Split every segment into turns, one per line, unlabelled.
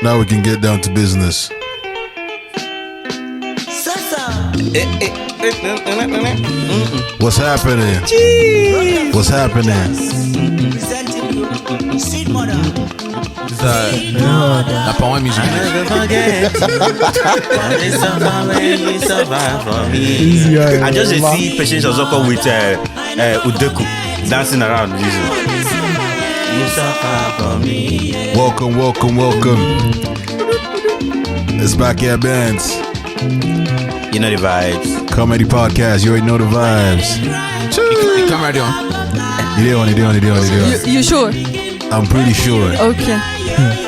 Now we can get down to business. What's happening? What's happening?
Tpain music.
I just see Patience Ozoko with Udeku dancing around.
Welcome. It's back at Bants.
You know the vibes.
Comedy podcast. You already know the vibes.
You come right on.
You doing.
You sure?
I'm pretty sure.
Okay.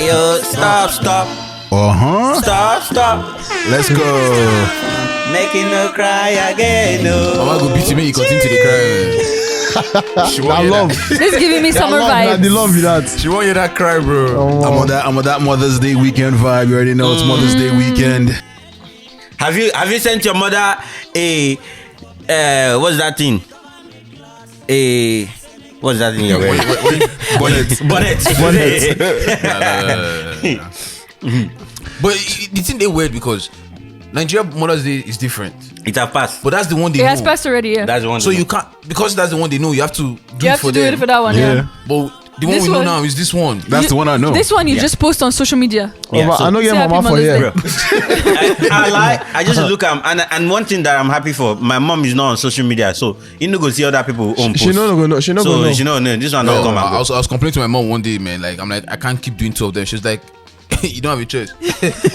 Yo, stop.
Stop. Let's go.
Making no cry again. No.
Mama go beat you, make you continue to the cry. She won't
I
hear
love.
that.
Let's give me summer vibes.
They love you that.
She won't hear that cry, bro.
I'm on that Mother's Day weekend vibe. You already know it's Mother's Day weekend.
Have you sent your mother a what's that thing? What's that thing you're wearing? Bonnet.
No. But the thing they weird because Nigeria Mother's Day is different.
It has passed.
But that's the one they
It
know.
has passed already, yeah.
That's the one.
So you can't, because that's the one they know, you have to do
You
it
have
for
to do
them.
it for that one, yeah.
But the one
This
we know
one-
now is this one.
That's the one I know.
This one you just post on social media.
Yeah, so-
I know your
Say happy
mama for
Mother's
here.
Day.
I just look at and one thing that I'm happy for, my mom is not on social media, so you know go see other people own posts.
She no go know. She no go know.
She know this one
No,
don't come
I
out.
was complaining to my mom one day, man. Like I'm like, I can't keep doing two of them. She's like, you don't have a choice.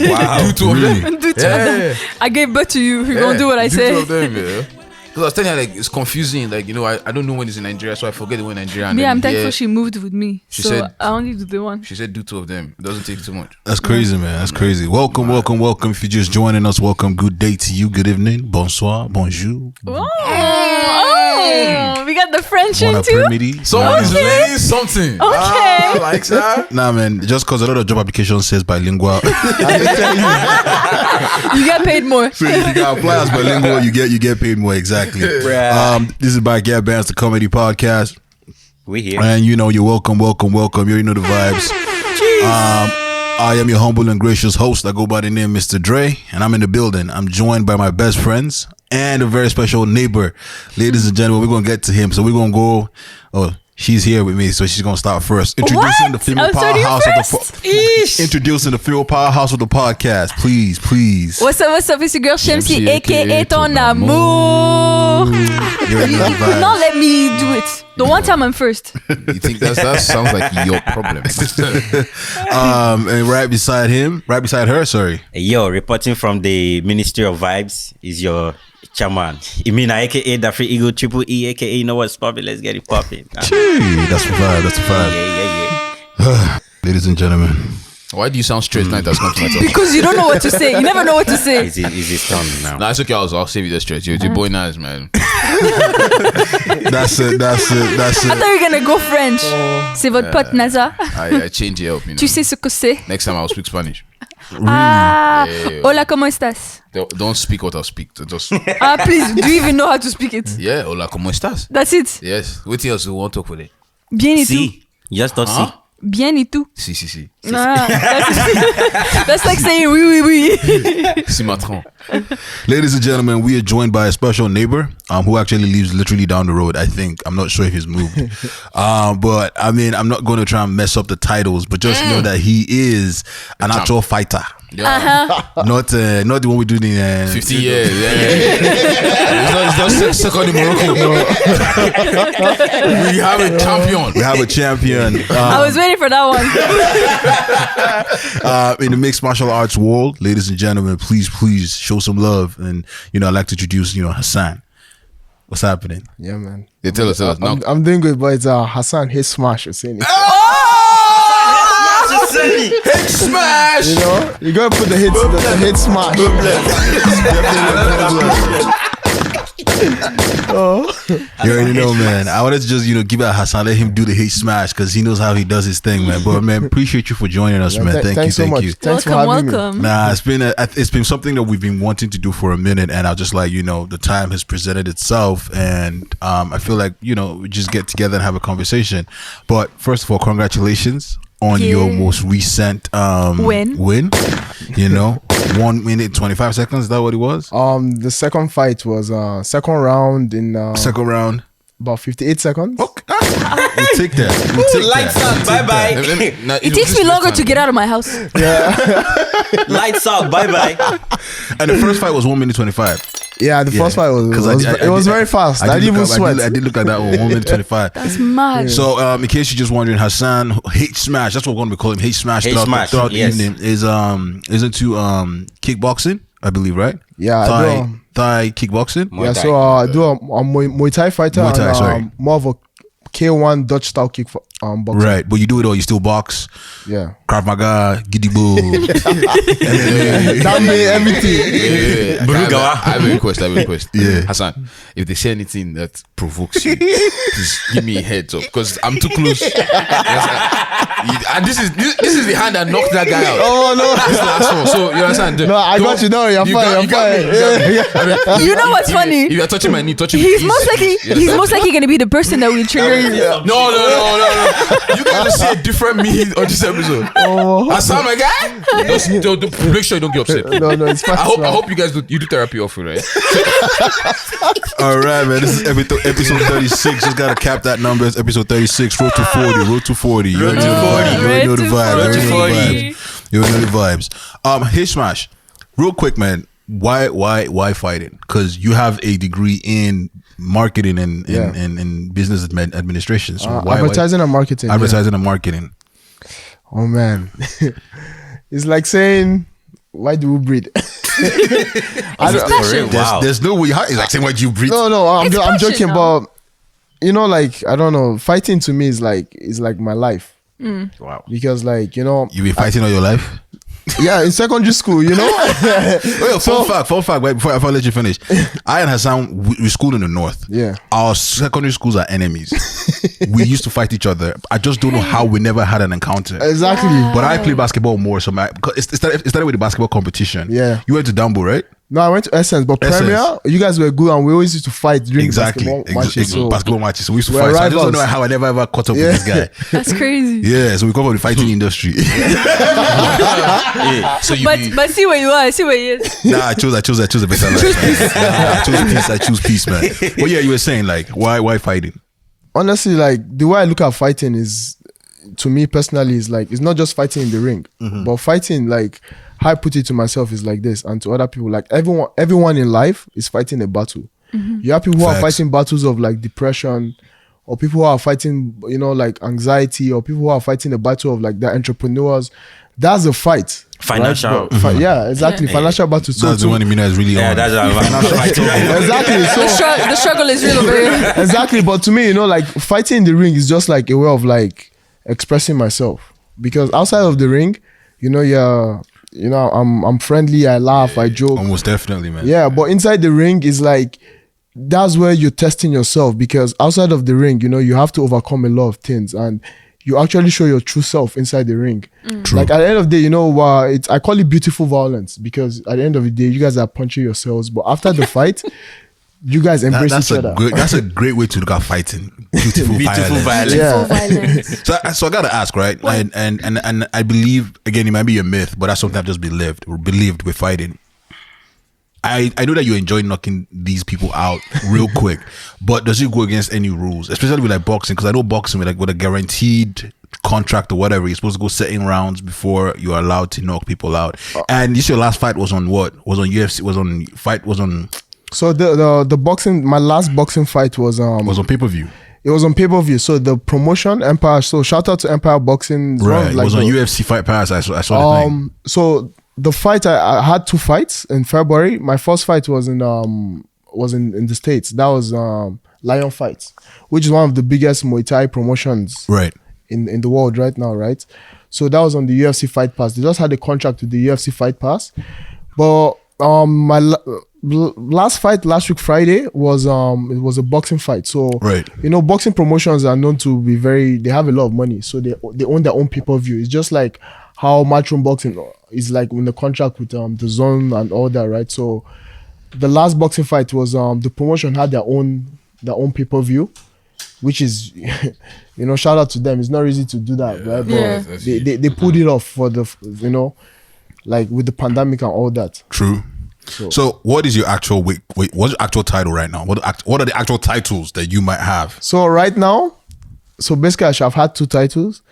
Wow.
Do two of them.
Do two of them. I gave birth to you. You're gonna do what I
do
say.
two of them, yeah. Because I was telling her, like, it's confusing. Like, you know, I don't know when it's in Nigeria, so I forget when in Nigeria. And
Me,
then
I'm thankful
here,
she moved with me.
She
So
said-
I only do the one.
She said, do two of them. It doesn't take too much.
That's crazy, man. That's crazy. Welcome. If you're just joining us, welcome. Good day to you. Good evening. Bonsoir. Bonjour.
Oh, we got the French
Bon
in too.
après-midi.
Someone is learning something.
Okay.
Ah, like that.
Nah, man. Just because a lot of job applications says bilingual.
You get paid more.
So if you got apply as bilingual, you get paid more. Exactly. This is by Get Bands, the comedy podcast,
We here.
and you know you're welcome. You already know the vibes. I am your humble and gracious host. I go by the name Mr. Dre, and I'm in the building. I'm joined by my best friends and a very special neighbor. Ladies and gentlemen, we're gonna get to him. So we're gonna go. Oh, she's here with me, so she's gonna start first. Introducing the female
I'm starting
powerhouse of
first?
the introducing the female powerhouse of the podcast. Please.
What's up, it's your girl Shamsi,
Shamsi,
aka ton amour.
You already know the vibes.
Now let me do it. The one time I'm first.
You think that sounds like your problem.
And right beside her, sorry.
Yo, reporting from the Ministry of Vibes is your chairman. Imina, aka the Free Eagle Triple E, aka you know what's popping. Let's get it popping.
Gee, that's the vibe.
Yeah.
Ladies and gentlemen.
Why do you sound straight like that's come to my talk?
Because you don't know what to say. You never know what to say.
Is his turn now?
Nah, it's okay. I'll save you the straight. You're boy nice, man.
That's it.
I thought you were gonna go French. C'est votre pote NASA.
I change it up, you know.
Tu sais ce que c'est?
Next time I'll speak Spanish.
Ah,
Yeah.
hola, ¿cómo estás?
Don't speak what I'll speak. Just
Ah, please, do you even know how to speak it?
yeah. Hola, ¿cómo estás?
That's it.
Yes. What else you want to talk with it?
Bien et tout.
See, just don't see.
Bien et tout.
Si.
Ah, that's like saying oui.
Si matron.
Ladies and gentlemen, we are joined by a special neighbor who actually lives literally down the road. I think I'm not sure if he's moved, but I mean I'm not going to try and mess up the titles, but just know that he is an actual fighter.
Yeah.
Not the one we do in
50 years. Yeah. It's not second in Morocco. We have a champion.
We have a champion
I was waiting for that one.
in the mixed martial arts world. Ladies and gentlemen, please show some love, and I'd like to introduce Hassan. What's happening?
Yeah, man.
Yeah, tell us. Now.
I'm doing good, but it's Hassan his smash. You're saying it.
Head smash.
You know, you gotta put the hit smash.
You already know, man. I wanted to just give it Hassan, let him do the hate smash because he knows how he does his thing, man. But man, appreciate you for joining us, man. Thank you.
so much. Thanks for having me.
Welcome.
Nah, it's been something that we've been wanting to do for a minute, and I just like the time has presented itself, and I feel like we just get together and have a conversation. But first of all, congratulations on your most recent win. You know, 1 minute 25 seconds. Is that what it was?
The second fight was second round in
Second round.
about 58 seconds.
Okay. We'll take that. We'll take
Lights
that.
out, bye bye.
It takes me longer to get out of my house.
Lights out, bye bye.
And the first fight was 1 minute 25.
Yeah, the first fight was very fast. I didn't even sweat.
I did look at that one, 1 minute 25.
That's mad.
So, in case you're just wondering, Hassan H Smash, that's what we're going to be calling him, H Smash throughout the evening, is into kickboxing, I believe, right?
Yeah,
Thai kickboxing.
Yeah, so I do a Muay Thai fighter.
Muay Thai,
and,
sorry.
more of a K1 Dutch style kick boxing.
Right, but you do it all. You still box.
Yeah.
Krav Maga, Giddy Boo.
Dambe, everything.
I have a request.
Yeah.
Hassan, if they say anything that provokes you, please give me a heads up because I'm too close. And this is the hand that knocked that guy out.
Oh no!
This last one. So you understand?
No, I got you. No, you're fine.
You know what's funny?
If you're touching my knee, touching
He's most likely going to be the person that will trigger you.
No. You guys will see a different me on this episode.
Oh.
Hassan, my guy. Just make sure you don't get upset.
No, it's fine.
I hope you guys do therapy off, right?
All right, man. This is episode 36. Just gotta cap that number. It's episode 36. Road to 40. Road to 40. You already know the vibes. You already know the vibes. Hey Smash, real quick, man. Why fighting? Because you have a degree in marketing and business administration. So why
advertising and marketing?
Advertising and marketing.
Oh man, it's like saying, why do we breed?
There's no way. It's like saying, why do you breathe?
No, I'm joking,
now.
but you know, like I don't know, fighting to me is like my life.
Wow.
Because like you
been fighting all your life.
Yeah, in secondary school, you know.
Fun fact. Wait, before I let you finish, I and Hassan we schooled in the north.
Yeah,
our secondary schools are enemies. We used to fight each other. I just don't know how we never had an encounter.
Exactly.
But I play basketball more, so because it started with the basketball competition.
Yeah,
you went to Dumbo, right?
No, I went to Essence, but Premier, you guys were good, and we always used to fight during basketball matches.
Basketball matches. So we used to fight. So I just don't know how I never ever caught up with this guy.
That's crazy.
Yeah, so we come from the fighting industry.
So
but see where you are. See where he is.
Nah, I chose a better life. I choose peace, man. But yeah, you were saying like, why fighting?
Honestly, like the way I look at fighting is, to me personally, is like it's not just fighting in the ring, but fighting like. How I put it to myself is like this, and to other people, like everyone in life is fighting a battle. You have people who are fighting battles of like depression, or people who are fighting, you know, like anxiety, or people who are fighting a battle of like the entrepreneurs. That's a fight.
Financial.
Right? Yeah, exactly. Financial battle. So
that's the one Mina is really on.
That's a financial fight.
Exactly. So
The struggle is real over here.
exactly. But to me, you know, like fighting in the ring is just like a way of like expressing myself, because outside of the ring, you know, I'm friendly, I laugh, I joke.
Almost definitely, man.
Yeah, but inside the ring is like, that's where you're testing yourself, because outside of the ring, you know, you have to overcome a lot of things, and you actually show your true self inside the ring.
True.
Like at the end of the day, you know, I call it beautiful violence, because at the end of the day, you guys are punching yourselves, but after the fight, you guys embrace each other.
That's a great way to look at fighting. Beautiful violence.
Yeah.
So I gotta ask, right? And I believe, again, it might be a myth, but that's something I've just believed with fighting. I know that you enjoy knocking these people out real quick, but does it go against any rules, especially with like boxing? Because I know boxing with a guaranteed contract or whatever, you're supposed to go certain rounds before you're allowed to knock people out. And your last fight was on what? Was on UFC? Was on.
So the boxing, my last boxing fight was
on pay-per-view.
It was on pay-per-view. So the promotion Empire. So shout out to Empire Boxing.
Right, it was on UFC Fight Pass. I saw the thing.
So the fight, I had 2 fights in February. My first fight was in the States. That was Lion Fights, which is one of the biggest Muay Thai promotions in the world right now, right? So that was on the UFC Fight Pass. They just had a contract with the UFC Fight Pass, but my last fight last week Friday was it was a boxing fight. So you know, boxing promotions are known to be they have a lot of money, so they own their own pay-per-view. It's just like how Matchroom Boxing is like in the contract with the Zone and all that, right? So the last boxing fight was the promotion had their own pay-per-view, which is, shout out to them. It's not easy to do that, right? But they pulled it off for the, like with the pandemic and all that.
True. So what is your actual what's your actual title right now? What are the actual titles that you might have?
So right now, basically I've had 2 titles,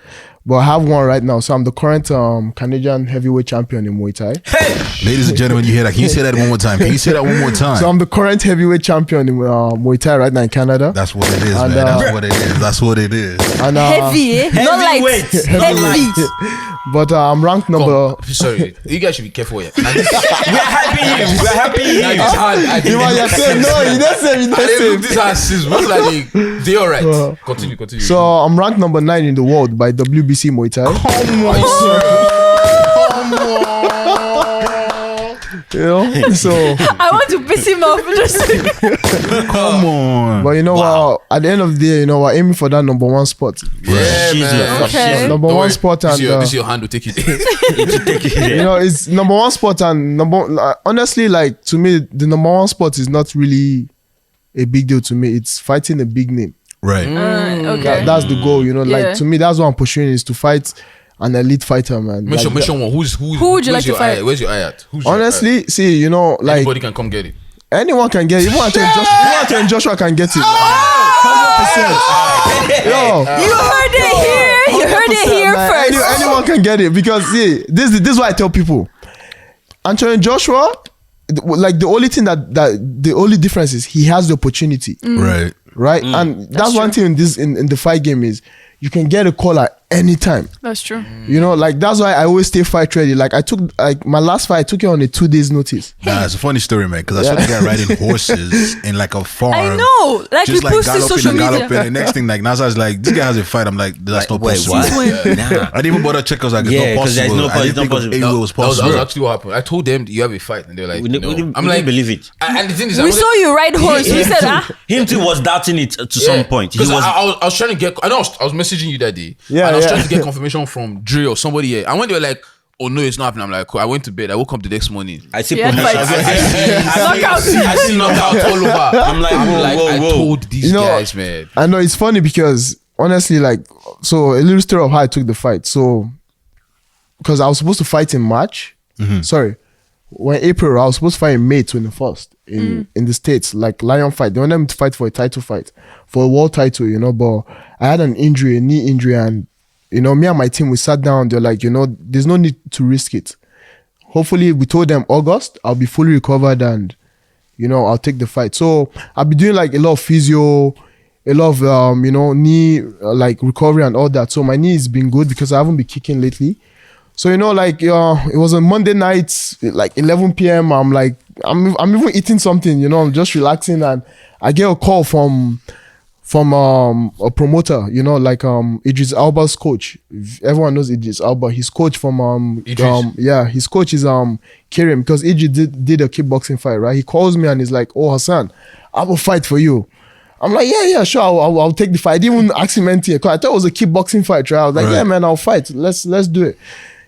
but I have one right now. So I'm the current Canadian heavyweight champion in Muay Thai.
Hey, ladies and gentlemen, you hear that? Can you say that one more time? Can you say that one more time?
So I'm the current heavyweight champion in Muay Thai right now in Canada.
That's what it is, man. That's what it is. That's what it is.
And,
heavy, eh? Not light. Heavy.
But I'm ranked number.
Sorry, you guys should be careful here.
We're happy him.
You didn't say.
These are sis. Most likely they all right. Continue.
So I'm ranked number 9 in the world by WBC Muay Thai. So
I want to piss him off.
Come on.
But what? At the end of the day, we're aiming for that number 1 spot.
Yeah, man.
Okay.
Number
Don't
1
worry.
spot, and
This is your hand will take you there.
it's number 1 spot, and honestly, like to me, the number 1 spot is not really a big deal to me. It's fighting a big name.
Right.
Okay.
That's the goal, Like
Yeah.
to me, that's what I'm pursuing, is to fight an elite fighter, man.
Mention
Like,
one. Who
would you like to fight?
Where's your eye at? Who's your
honestly, see, like
anybody can come get it.
anyone can get it. Even Anthony Joshua can get it. 100%. Yo.
You heard it here. You heard it here
Man,
first.
anyone can get it, because see, this is what I tell people. Anthony Joshua, like the only thing that the only difference is he has the opportunity, right? And that's one thing in the fight game is you can get a call at any time.
That's true.
Like that's why I always stay fight ready. Like I took my last fight, I took it on a 2 days notice.
Nah, it's a funny story, man. Because I saw the guy riding horses in like a farm.
I know. Like
just
he
like
posted social
galloping.
media.
And next thing, like Nasa's like, this guy has a fight. I'm like, that's not
Wait,
possible.
what?
I didn't even bother check. I was like, it's
Yeah,
not
'cause there's
possible.
no
I didn't think
possible.
it was
That was
possible.
actually what happened. I told them you have a fight, and they're like,
We
no.
didn't
I'm like,
believe it.
And the thing is,
We saw you ride horse. We said,
Him too was doubting it to some point. He
Because
was.
I was trying to get. I know I was messaging you that day.
Yeah,
and I was
yeah.
trying to get confirmation from Dre or somebody here. And when they were like, "Oh no, it's not happening," I'm like, cool. I went to bed. I woke up the next morning.
I see
Yeah,
promotion.
fight.
I see knockout all over.
I'm like, whoa.
I told these guys, man.
I know it's funny because honestly, like, so a little story of how I took the fight. So, because I was supposed to fight in March. Sorry, when April, I was supposed to fight in May 21st in the States, like Lion fight. They wanted me to fight for a title fight, for a world title, but I had an injury, a knee injury, and me and my team, we sat down. They're like, there's no need to risk it. Hopefully, we told them August, I'll be fully recovered and, I'll take the fight. So I'll be doing like a lot of physio, a lot of, knee like recovery and all that. So my knee has been good because I haven't been kicking lately. So, it was a Monday night, like 11 p.m. I'm like, I'm even eating something, I'm just relaxing, and I get a call from a promoter, like Idris Alba's coach. If everyone knows Idris Alba. His coach from his coach is Karim, because Idris did a kickboxing fight, right? He calls me and he's like, "Oh, Hassan, I will fight for you." I'm like, yeah, sure, I'll take the fight. I didn't even ask him anything. I thought it was a kickboxing fight, right? I was like, yeah, man, I'll fight. Let's do it.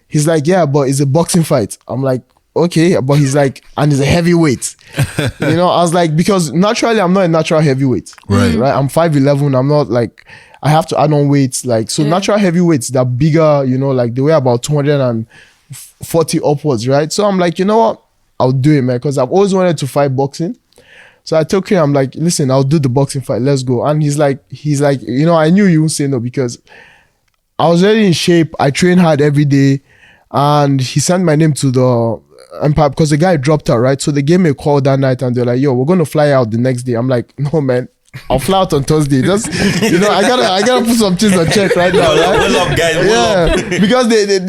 He's like, yeah, but it's a boxing fight. I'm like, okay, but he's like, and it's a heavyweight. I was like, because naturally I'm not a natural heavyweight. Right. I'm 5'11". I'm not like, I have to add on weights. Like, so natural heavyweights, they're bigger, like they weigh about 240 upwards, right? So I'm like, you know what? I'll do it, man, because I've always wanted to fight boxing. So I told him, I'm like, listen, I'll do the boxing fight. Let's go. And he's like, I knew you would say no, because I was already in shape. I train hard every day. And he sent my name to the Empire because the guy dropped out, right? So they gave me a call that night and they're like, yo, we're going to fly out the next day. I'm like, no, man, I'll fly out on Thursday. Just, I gotta put some things on check right now. Right?
What's up, guys?
Yeah, because they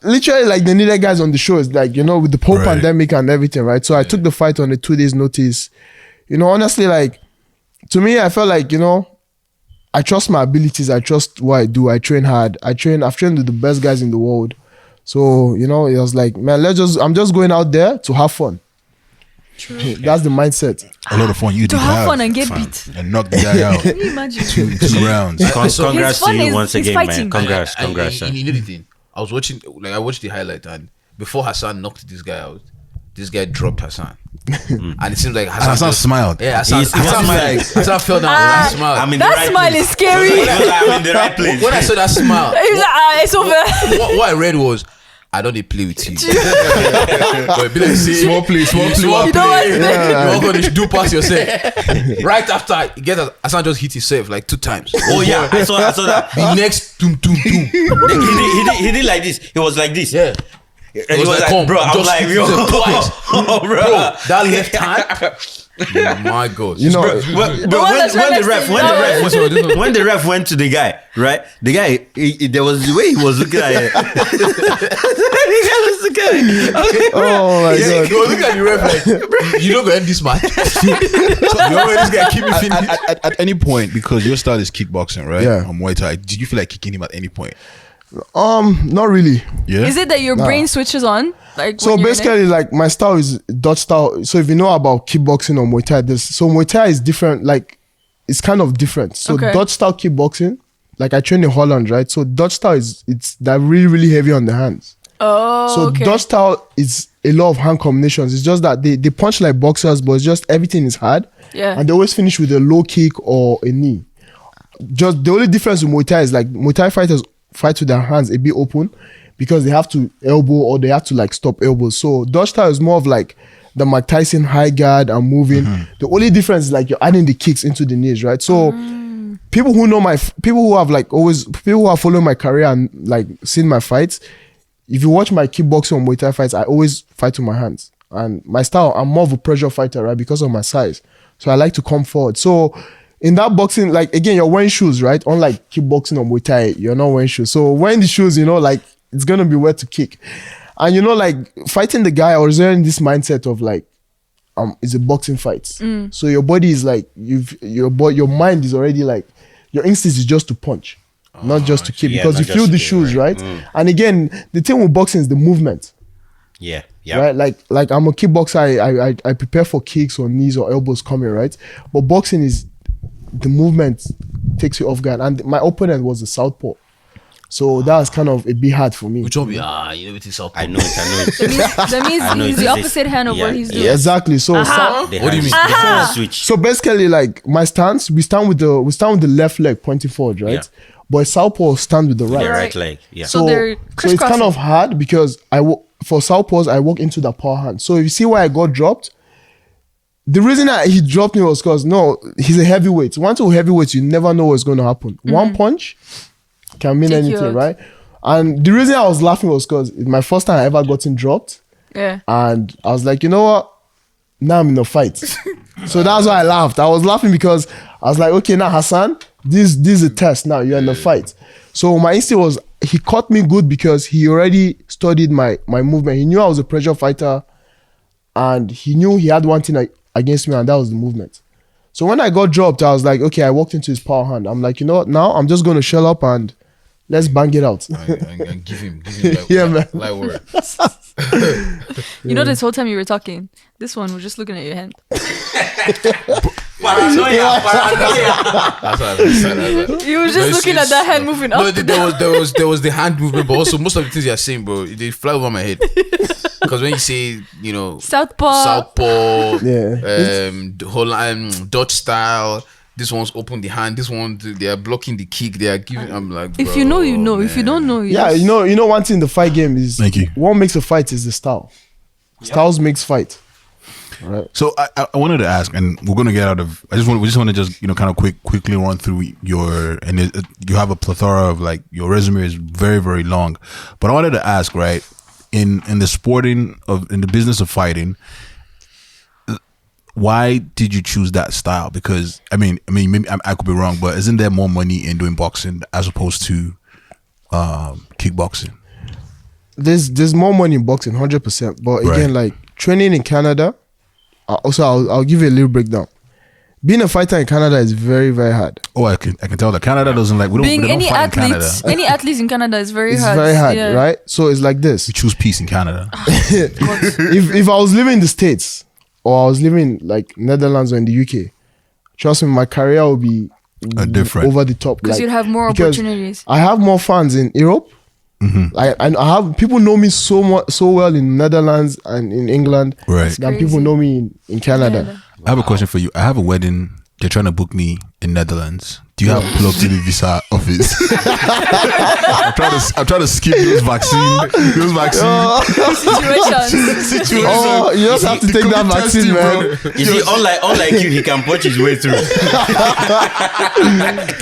literally, like, they needed guys on the show. It's like, with the whole pandemic and everything, right? So I took the fight on a 2 days notice. Honestly, like, to me, I felt like, I trust my abilities. I trust what I do. I train hard. I've trained with the best guys in the world. So, it was like, man, I'm just going out there to have fun. True. That's the mindset.
A lot of fun you
To have fun and get beat.
and knock the guy out.
Can you imagine?
two rounds.
Congrats to you once again,
fighting.
man. Congrats.
And you know the thing. I watched the highlight, and before Hassan knocked this guy out, this guy dropped Hassan. And it seems like
Hassan smiled.
Yeah, Hassan fell down and smiled.
I'm in
That
the right
smile
place.
is scary.
I'm in the right place.
When I saw that smile,
He's like, it's over.
what I read was, I don't dey play with you. But it be like, say,
Small play.
You know what?
you're gonna do pass yourself. Right after he gets Hassan just hit himself like 2 times.
Oh yeah, I saw that.
The next doom.
He did like this. He was like this.
Yeah.
And he was like,
come,
bro, I'm
just
like,
hit
yo,
himself twice.
oh, bro.
That left hand. Oh my God.
You know,
When
one that's right next to you.
when the ref went to the guy, right? The guy, there was the way he was looking at it. The guy was looking at it.
oh my
Yeah,
god.
go look at the ref like, you don't go end this match. You already this guy keep me finished.
At any point, because your style is kickboxing, right?
Yeah.
Or Muay Thai. Did you feel like kicking him at any point?
Not really.
Yeah.
Is it that your brain switches on? Like
So
when you're in it?
basically, like my style is Dutch style. So if you know about kickboxing or Muay Thai, Muay Thai is different. Like it's kind of different. So
Okay.
Dutch style kickboxing, like I train in Holland, right? So Dutch style it's that really heavy on the hands.
Oh,
So
okay.
Dutch style is a lot of hand combinations. It's just that they punch like boxers, but it's just everything is hard.
Yeah.
And they always finish with a low kick or a knee. Just the only difference with Muay Thai is like Muay Thai fighters fight with their hands a bit open because they have to elbow or they have to like stop elbows. So Dutch style is more of like the Mike Tyson high guard and moving. The only difference is like you're adding the kicks into the knees, right? So people who know people who have followed my career and like seen my fights, if you watch my kickboxing or Muay Thai fights, I always fight with my hands. And my style, I'm more of a pressure fighter, right? Because of my size. So I like to come forward. So in that boxing, like again, you're wearing shoes, right? Unlike kickboxing or Muay Thai, you're not wearing shoes. So wearing the shoes, you know, like it's gonna be where to kick. And you know, like fighting the guy, I was in this mindset of like, it's a boxing fight. So your body is like, your mind is already like, your instinct is just to punch, not just to kick,
yeah,
because
not
you
just
feel
to
the
kick,
shoes,
right?
right? And again, the thing with boxing is the movement.
Yeah.
Right, like I'm a kickboxer. I prepare for kicks or knees or elbows coming, right? But boxing is the movement takes you off guard, and my opponent was a southpaw, so that was kind of a bit hard for me.
Which one be? You know what it's up.
I know it.
That
I know
means he's
it.
the opposite hand of what
Yeah.
he's doing.
Yeah, exactly. So
What do you mean?
They have to switch.
so basically, like my stance, we stand with the left leg pointing forward, right?
Yeah.
But a southpaw stand with the right.
The right leg. Yeah.
So they're
So it's
crisscrossing.
kind of hard because for southpaws I walk into the power hand. So if you see why I got dropped, the reason that he dropped me was because he's a heavyweight. Once you're heavyweight, you never know what's going to happen. One punch can mean
Take you
anything,
out.
right? And the reason I was laughing was because it's my first time I ever gotten dropped,
Yeah.
and I was like, you know what? Now I'm in a fight. So that's why I laughed. I was laughing because I was like, okay, now Hassan, this is a test. Now you're in a fight. So my instinct was he caught me good because he already studied my movement. He knew I was a pressure fighter, and he knew he had one thing against me, and that was the movement. So when I got dropped, I was like, okay, I walked into his power hand. I'm like, you know what? Now I'm just going to shell up and let's bang it out.
And give him like,
Yeah, man.
like word.
You know, this whole time you were talking, this one was just looking at your hand.
Paranoia.
That's what I said.
He was just looking at that hand moving up.
No, there was the hand movement, but also most of the things you're saying, bro, they fly over my head. Because when you say,
Southpaw.
Yeah.
the whole Dutch style, this one's open the hand, this one they are blocking the kick, they are giving. I'm like,
If you know, you know. If you don't know, you
Yeah,
just-
you know one thing in the fight game is
Thank you.
what makes a fight is the style. Styles makes fight. Right.
So I wanted to ask, and we're gonna get out of. We just want to just kind of quickly run through you have a plethora of like your resume is very very long, but I wanted to ask, right, in the business of fighting, why did you choose that style? Because I mean maybe I could be wrong, but isn't there more money in doing boxing as opposed to kickboxing?
There's more money in boxing, 100%. But again,
Right.
like training in Canada. Also, I'll give you a little breakdown. Being a fighter in Canada is very, very hard.
Oh, I can tell that Canada doesn't like we don't
Being any
fight in Canada.
athletes, any athletes in Canada is very
It's
hard.
very hard,
Yeah.
right? So it's like this.
We choose peace in Canada.
If I was living in the States or I was living like Netherlands or in the UK, trust me, my career will be
Different.
over the top.
Because you'd have more
because
opportunities.
I have more fans in Europe Like I have people know me so well in Netherlands and in England
Right.
than
Crazy.
people know me in Canada.
Yeah.
I have a question for you. I have a wedding. They're trying to book me in Netherlands. Do you have plugged in the visa office? I'm trying to skip those vaccine
Situations.
Oh, you just have to take that vaccine, man.
You see, unlike you, he can punch his way through.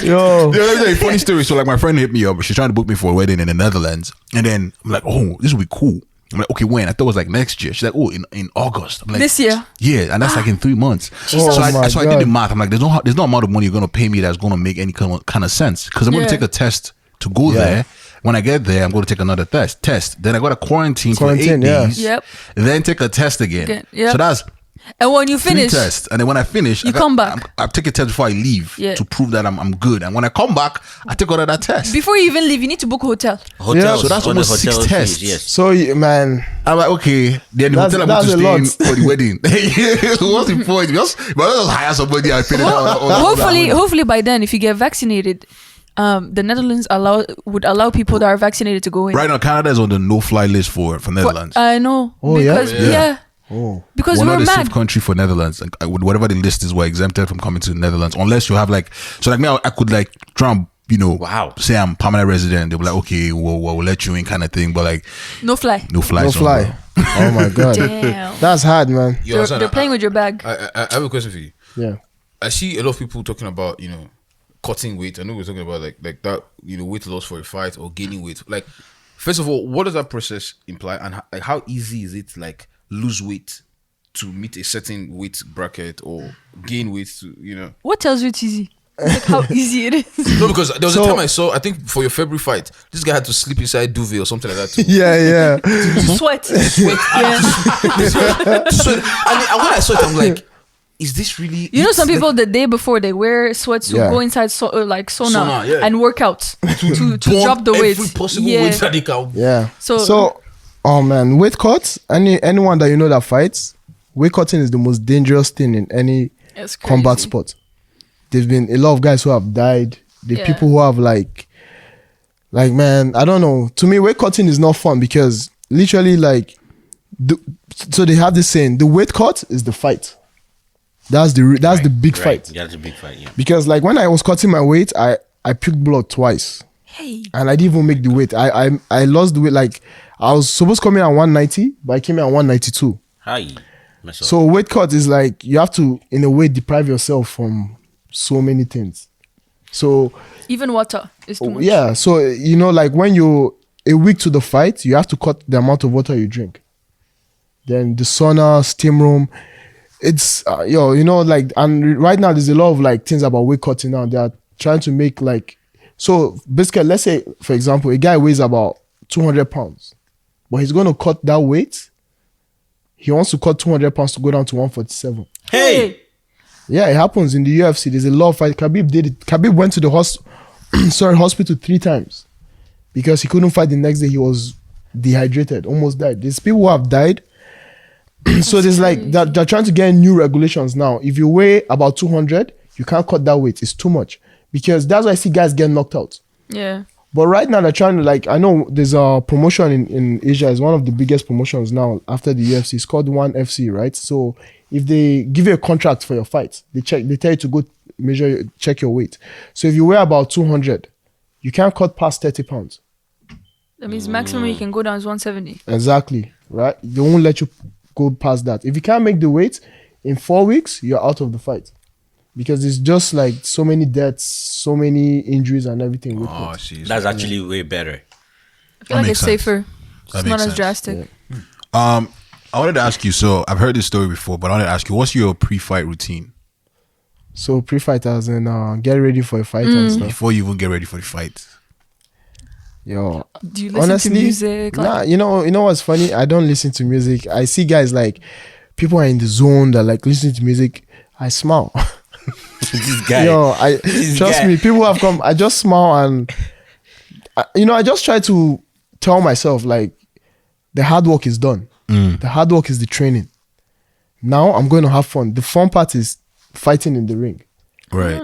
Yo,
Yeah, funny story. So like my friend hit me up. She's trying to book me for a wedding in the Netherlands, and then I'm like, oh, this will be cool. I'm like, okay, when? I thought it was like next year. She's like, oh, in August. I'm like,
This year?
Yeah, and that's like in 3 months.
Oh
so I
my
did the
God.
math. I'm like, there's no amount of money you're gonna pay me that's gonna make any kind of sense because I'm gonna
Yeah.
take a test to go there. When I get there, I'm going to take another test. Then I got to quarantine for 8
yeah.
days.
Yep.
Then take a test again.
Okay, yep.
So that's
And when you
3
finish,
tests. And then when I finish,
You come back.
I take a test before I leave
Yeah.
to prove that I'm good. And when I come back, I take another test.
before you even leave, you need to book a hotel.
Hotels,
so that's
all the
almost 6
hotel
tests.
fees, yes.
so man,
I'm like, okay. Then the
That's-
hotel I'm going to
that's a
stay in
lot.
for the wedding. What's the point? Just hire somebody and pay them.
Hopefully by then, if you get vaccinated, the Netherlands would allow people that are vaccinated to go in.
Right now, Canada is on the no-fly list for Netherlands.
I know.
Oh, yeah?
because, yeah.
oh,
Because
We're
we're
not a safe
mad.
country for Netherlands. Like, with whatever the list is, we're exempted from coming to the Netherlands unless you have like. So like me, I could like try and
Wow.
say I'm permanent resident. They'll be like, okay, we'll let you in, kind of thing. But like,
No fly.
no fly.
no
zone,
fly.
bro.
Oh my God,
Damn.
that's hard, man.
Yo, Hassan,
They're playing with your bag.
I have a question for you.
Yeah.
I see a lot of people talking about, cutting weight. I know we're talking about like that, weight loss for a fight or gaining weight. Like, first of all, what does that process imply, and how easy is it to like lose weight to meet a certain weight bracket or gain weight to
What tells you it's easy? Like how easy it is.
No, because there was
So-
a time I saw, I think for your February fight, this guy had to sleep inside duvet or something like that too.
Yeah.
Sweat.
Sweat.
Yeah.
So, and when I saw it, I'm like, is this really?
You know, some
it's
people the day before they wear sweats to
Yeah.
go inside sauna
yeah.
and work out to
burn
drop the weight.
every possible
Yeah.
weight that they can.
Yeah.
So-
oh man, weight cuts. Anyone that you know that fights, weight cutting is the most dangerous thing in any
It's
combat
crazy.
sport. There's been a lot of guys who have died. The
Yeah.
people who have like man, I don't know. To me, weight cutting is not fun because literally so they have this saying: the weight cut is the fight. That's the big fight.
That's a big fight, yeah.
Because like when I was cutting my weight, I puked blood twice.
Hey.
And I didn't even make the weight. I lost the weight. Like I was supposed to come in at 190, but I came in at 192.
Hi. Mess up.
So weight cut is like you have to, in a way, deprive yourself from so many things. So
Even water is too much.
yeah, so like when you're a week to the fight, you have to cut the amount of water you drink. Then the sauna, steam room, it's and right now there's a lot of like things about weight cutting now. They are trying to make so basically, let's say for example, a guy weighs about 200 pounds, but he's going to cut that weight. He wants to cut 200 pounds to go down to 147.
Hey!
Yeah, it happens in the UFC. There's a lot of fight. Khabib did it. Khabib went to the hospital 3 times because he couldn't fight the next day. He was dehydrated, almost died. There's people who have died. So there's they're trying to get new regulations now. If you weigh about 200, you can't cut that weight. It's too much because that's why I see guys get knocked out.
Yeah.
But right now they're trying to I know there's a promotion in Asia. It's one of the biggest promotions now after the UFC. It's called ONE FC, right? So if they give you a contract for your fight, they tell you to go check your weight. So if you weigh about 200, you can't cut past 30 pounds.
That means maximum you can go down is 170.
Exactly, right? They won't let you go past that. If you can't make the weight in 4 weeks, you're out of the fight. Because it's just so many deaths, so many injuries and everything. With
Oh,
it.
jeez.
That's actually way better.
I feel like
makes
it's
sense.
safer.
That
It's not
makes
as
sense.
drastic.
I wanted to ask you. So I've heard this story before, but I wanted to ask you, what's your pre-fight routine
So pre-fighters and get ready for a fight and stuff.
before you even get ready for the fight?
Yo,
Do you listen to music?
Nah, you know what's funny? I don't listen to music. I see guys people are in the zone that listen to music. I smile.
This guy.
Yo,
This
trust
guy.
me. People have come. I just smile and I just try to tell myself the hard work is done. The hard work is the training. Now I'm going to have fun. The fun part is fighting in the ring.
Right.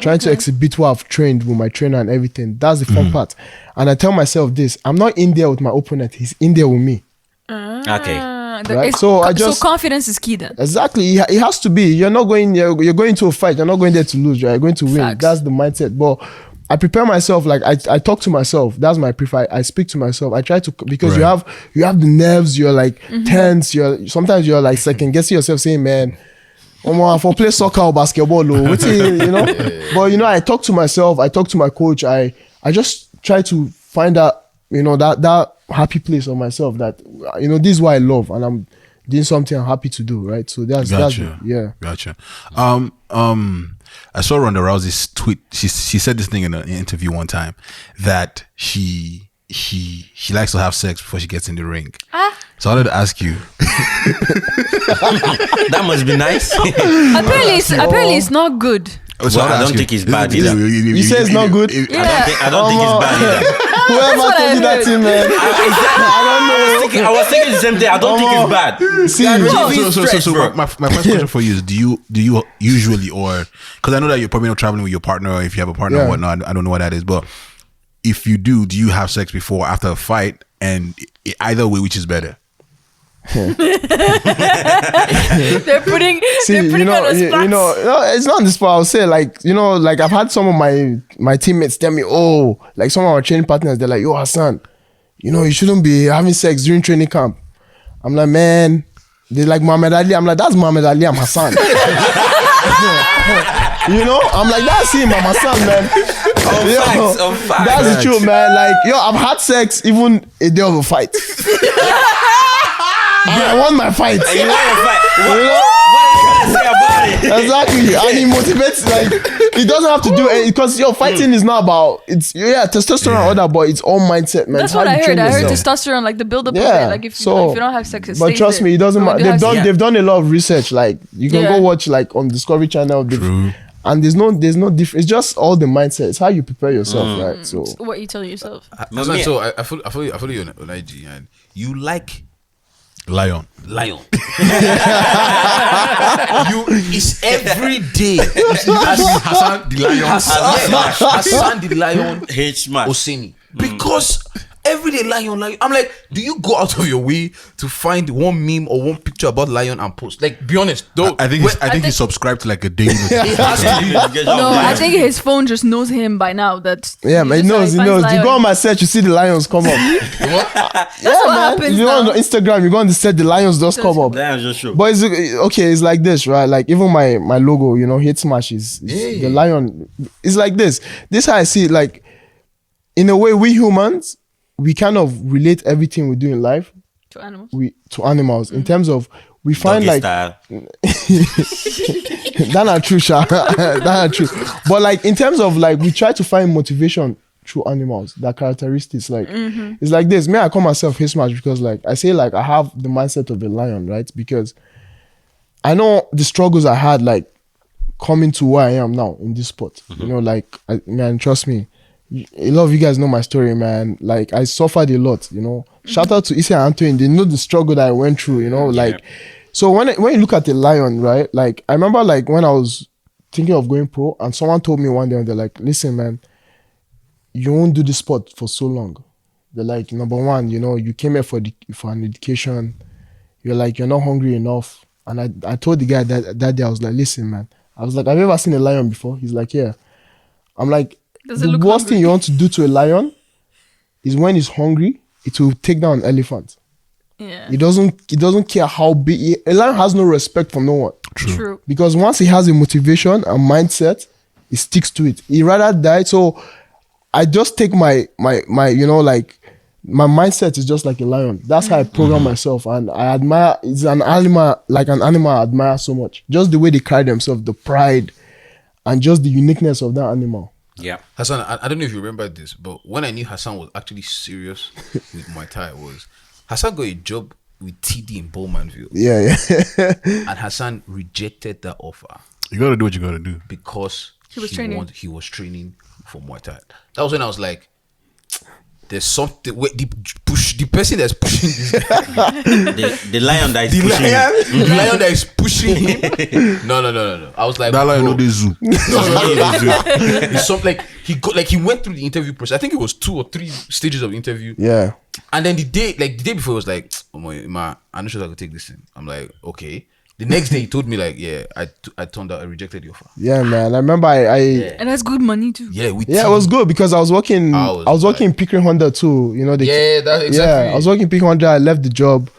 trying to exhibit what I've trained with my trainer and everything. That's the fun part. And I tell myself this: I'm not in there with my opponent; he's in there with me.
Okay.
Right? So
confidence is key then.
Exactly, it has to be. You're not going. You're going to a fight. You're not going there to lose. You're going to win.
Facts.
That's the mindset. But I prepare myself. Like I talk to myself. That's my prefer. I speak to myself. I try to, because you have the nerves. You're like tense. Sometimes you're like second guessing yourself, saying, "Man, for play soccer or basketball, what's it, you know?" But I talk to myself. I talk to my coach. I just try to find that that happy place of myself, that this is what I love, and I'm doing something I'm happy to do, right? So that's
Gotcha. I saw Ronda Rousey's tweet. She said this thing in an interview one time, that she likes to have sex before she gets in the ring. So I wanted to ask you.
That must be nice.
Apparently it's not good.
So
I don't think it's bad either.
You say it's not good?
I don't think it's bad either.
Whoever told you that thing, man.
I was thinking the same thing. I don't think it's bad.
So my first question for you is: Do you usually, or because I know that you're probably not traveling with your partner, or if you have a partner or whatnot, I don't know what that is, but if you do you have sex before or after a fight? And either way, which is better?
They're putting on a spot.
It's not on the spot. I'll say, like I've had some of my teammates tell me, like some of our training partners, they're like, "Yo, Hassan, you shouldn't be having sex during training camp." I'm like, man, they're like Muhammad Ali. I'm like, that's Muhammad Ali. I'm Hassan. I'm like, that's him. I'm Hassan, man.
Facts.
That's the truth, man. Like, I've had sex even a day of a fight. And I won my fight.
You want to fight? What are you trying to say about it?
Exactly. And he motivates, like, he doesn't have to do it, because fighting is not about, it's testosterone and all that, but it's all mindset, man.
That's what I heard. I heard testosterone, like the build up of it. Like if you don't have sex, it
but
stays
trust
there.
me, it doesn't matter. They've done a lot of research. Like, you can go watch, like, on Discovery Channel.
True.
And there's no difference. It's just all the mindset. It's how you prepare yourself, right? So
what you tell yourself.
So I follow you on IG, and you like
Lion.
It's every day. Hassan the Lion. Hassan the Lion.
H-man.
Oseni. Because everyday Lion. I'm like, do you go out of your way to find one meme or one picture about Lion and post? Like, be honest, though.
I think he subscribed to like a daily notification.
It has to be.
No, I think his phone just knows him by now. That
man, he knows. You go on my search, you see the lions come up.
That's what happens.
If you go on Instagram, you go on the set, the lions just come up.
Lions just show.
But it's like this, right? Like, even my logo, hit smash is the lion. It's like this. This is how I see it. Like, in a way, we humans, we kind of relate everything we do in life
to animals.
To animals, in terms of, we find
Doggy
like
style.
that's not true, Sha. That's not true. But like, in terms of, like, we try to find motivation through animals, that characteristics. Like, it's like this. I call myself his match because, like, I say, like, I have the mindset of a lion, right? Because I know the struggles I had, like, coming to where I am now in this sport. Man, trust me. A lot of you guys know my story, man. Like, I suffered a lot, Shout out to Issa and Antoine. They know the struggle that I went through, Like, so when you look at the lion, right? Like, I remember, like, when I was thinking of going pro, and someone told me one day, and they're like, "Listen, man, you won't do this sport for so long." They're like, number one, you came here for an education. You're like, you're not hungry enough. And I told the guy that day, I was like, "Listen, man." I was like, "Have you ever seen a lion before?" He's like, "Yeah." I'm like, the worst thing you want to do to a lion is, when it's hungry, it will take down an elephant.
Yeah.
It doesn't care how big. A lion has no respect for no one.
True.
Because once he has a motivation and mindset, he sticks to it. He rather die. So I just take my my mindset is just like a lion. That's how I program myself, and I admire. It's an animal, I admire so much. Just the way they carry themselves, the pride, and just the uniqueness of that animal.
Yeah.
Hassan, I don't know if you remember this, but when I knew Hassan was actually serious with Muay-Thai, was Hassan got a job with TD in Bowmanville.
Yeah.
And Hassan rejected that offer.
You gotta do what you gotta do.
Because
he was training
for Muay Thai. That was when I was like, there's something. The person that's pushing this guy,
the lion that is pushing him.
the lion that is pushing him. No. I was like,
That lion
bro,
know the zoo.
it's something like he went through the interview process. I think it was 2 or 3 stages of the interview.
Yeah.
And then the day before, he was like, "Oh my, I'm not sure I could take this thing." I'm like, "Okay." The next day, he told me like, "Yeah, I turned out, I rejected the offer."
Yeah, man. I remember
And that's good money too.
Yeah,
it was good because I was working. I was working in Pickering Honda too. You know,
that's exactly.
Yeah, I was working in Pickering Honda. I left the job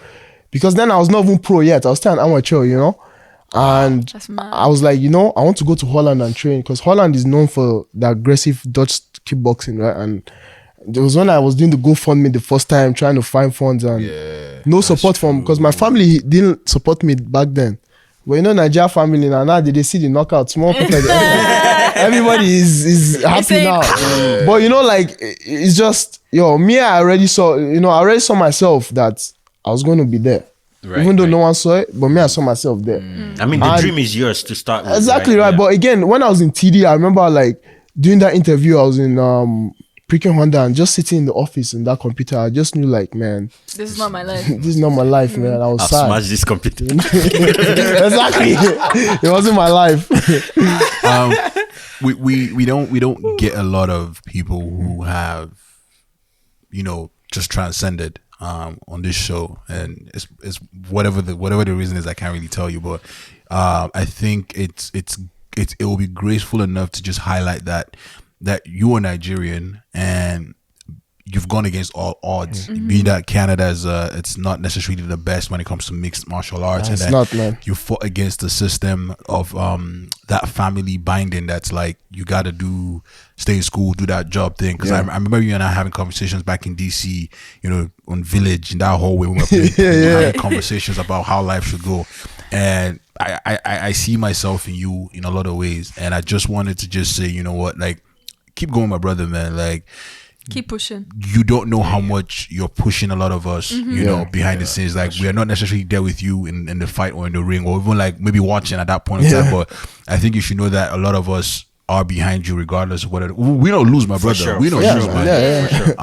because then I was not even pro yet. I was still an amateur, you know. And
That's mad.
I was like, you know, I want to go to Holland and train because Holland is known for the aggressive Dutch kickboxing, right? And there was when I was doing the GoFundMe the first time, trying to find funds and no support from because my family didn't support me back then. But you know, Nigeria family now they see the knockout. Small people, everybody is happy now. But you know, like it's just me. I already saw myself that I was going to be there. Right, even though no one saw it, but me, I saw myself there.
I mean, the dream is yours to start with.
Exactly right.
Yeah.
But again, when I was in TD, I remember like doing that interview. I was in Pickering Honda and just sitting in the office in that computer. I just knew like, man,
This is not my life.
this is not my life, man. I was
I'll
sad.
smash this computer.
Exactly. It wasn't my life.
We don't get a lot of people who have, just transcended on this show, and it's whatever the reason is, I can't really tell you, but I think it will be graceful enough to just highlight that you are Nigerian and you've gone against all odds. Being that Canada is it's not necessarily the best when it comes to mixed martial arts, and
It's
that
not, man.
you fought against the system of that family binding that's like you gotta stay in school, do that job thing. Because I remember you and I having conversations back in DC, on Village, in that hallway when we were playing, having conversations about how life should go. And I see myself in you in a lot of ways, and I just wanted to just say, you know what, like, keep going, my brother, man. Like,
Keep pushing.
you don't know how much you're pushing a lot of us, behind the scenes. Like, we are not necessarily there with you in the fight or in the ring, or even like maybe watching at that point in time. But I think you should know that a lot of us are behind you, regardless of whether we don't lose, my brother.
Sure.
We don't lose, man.
Yeah.
For sure.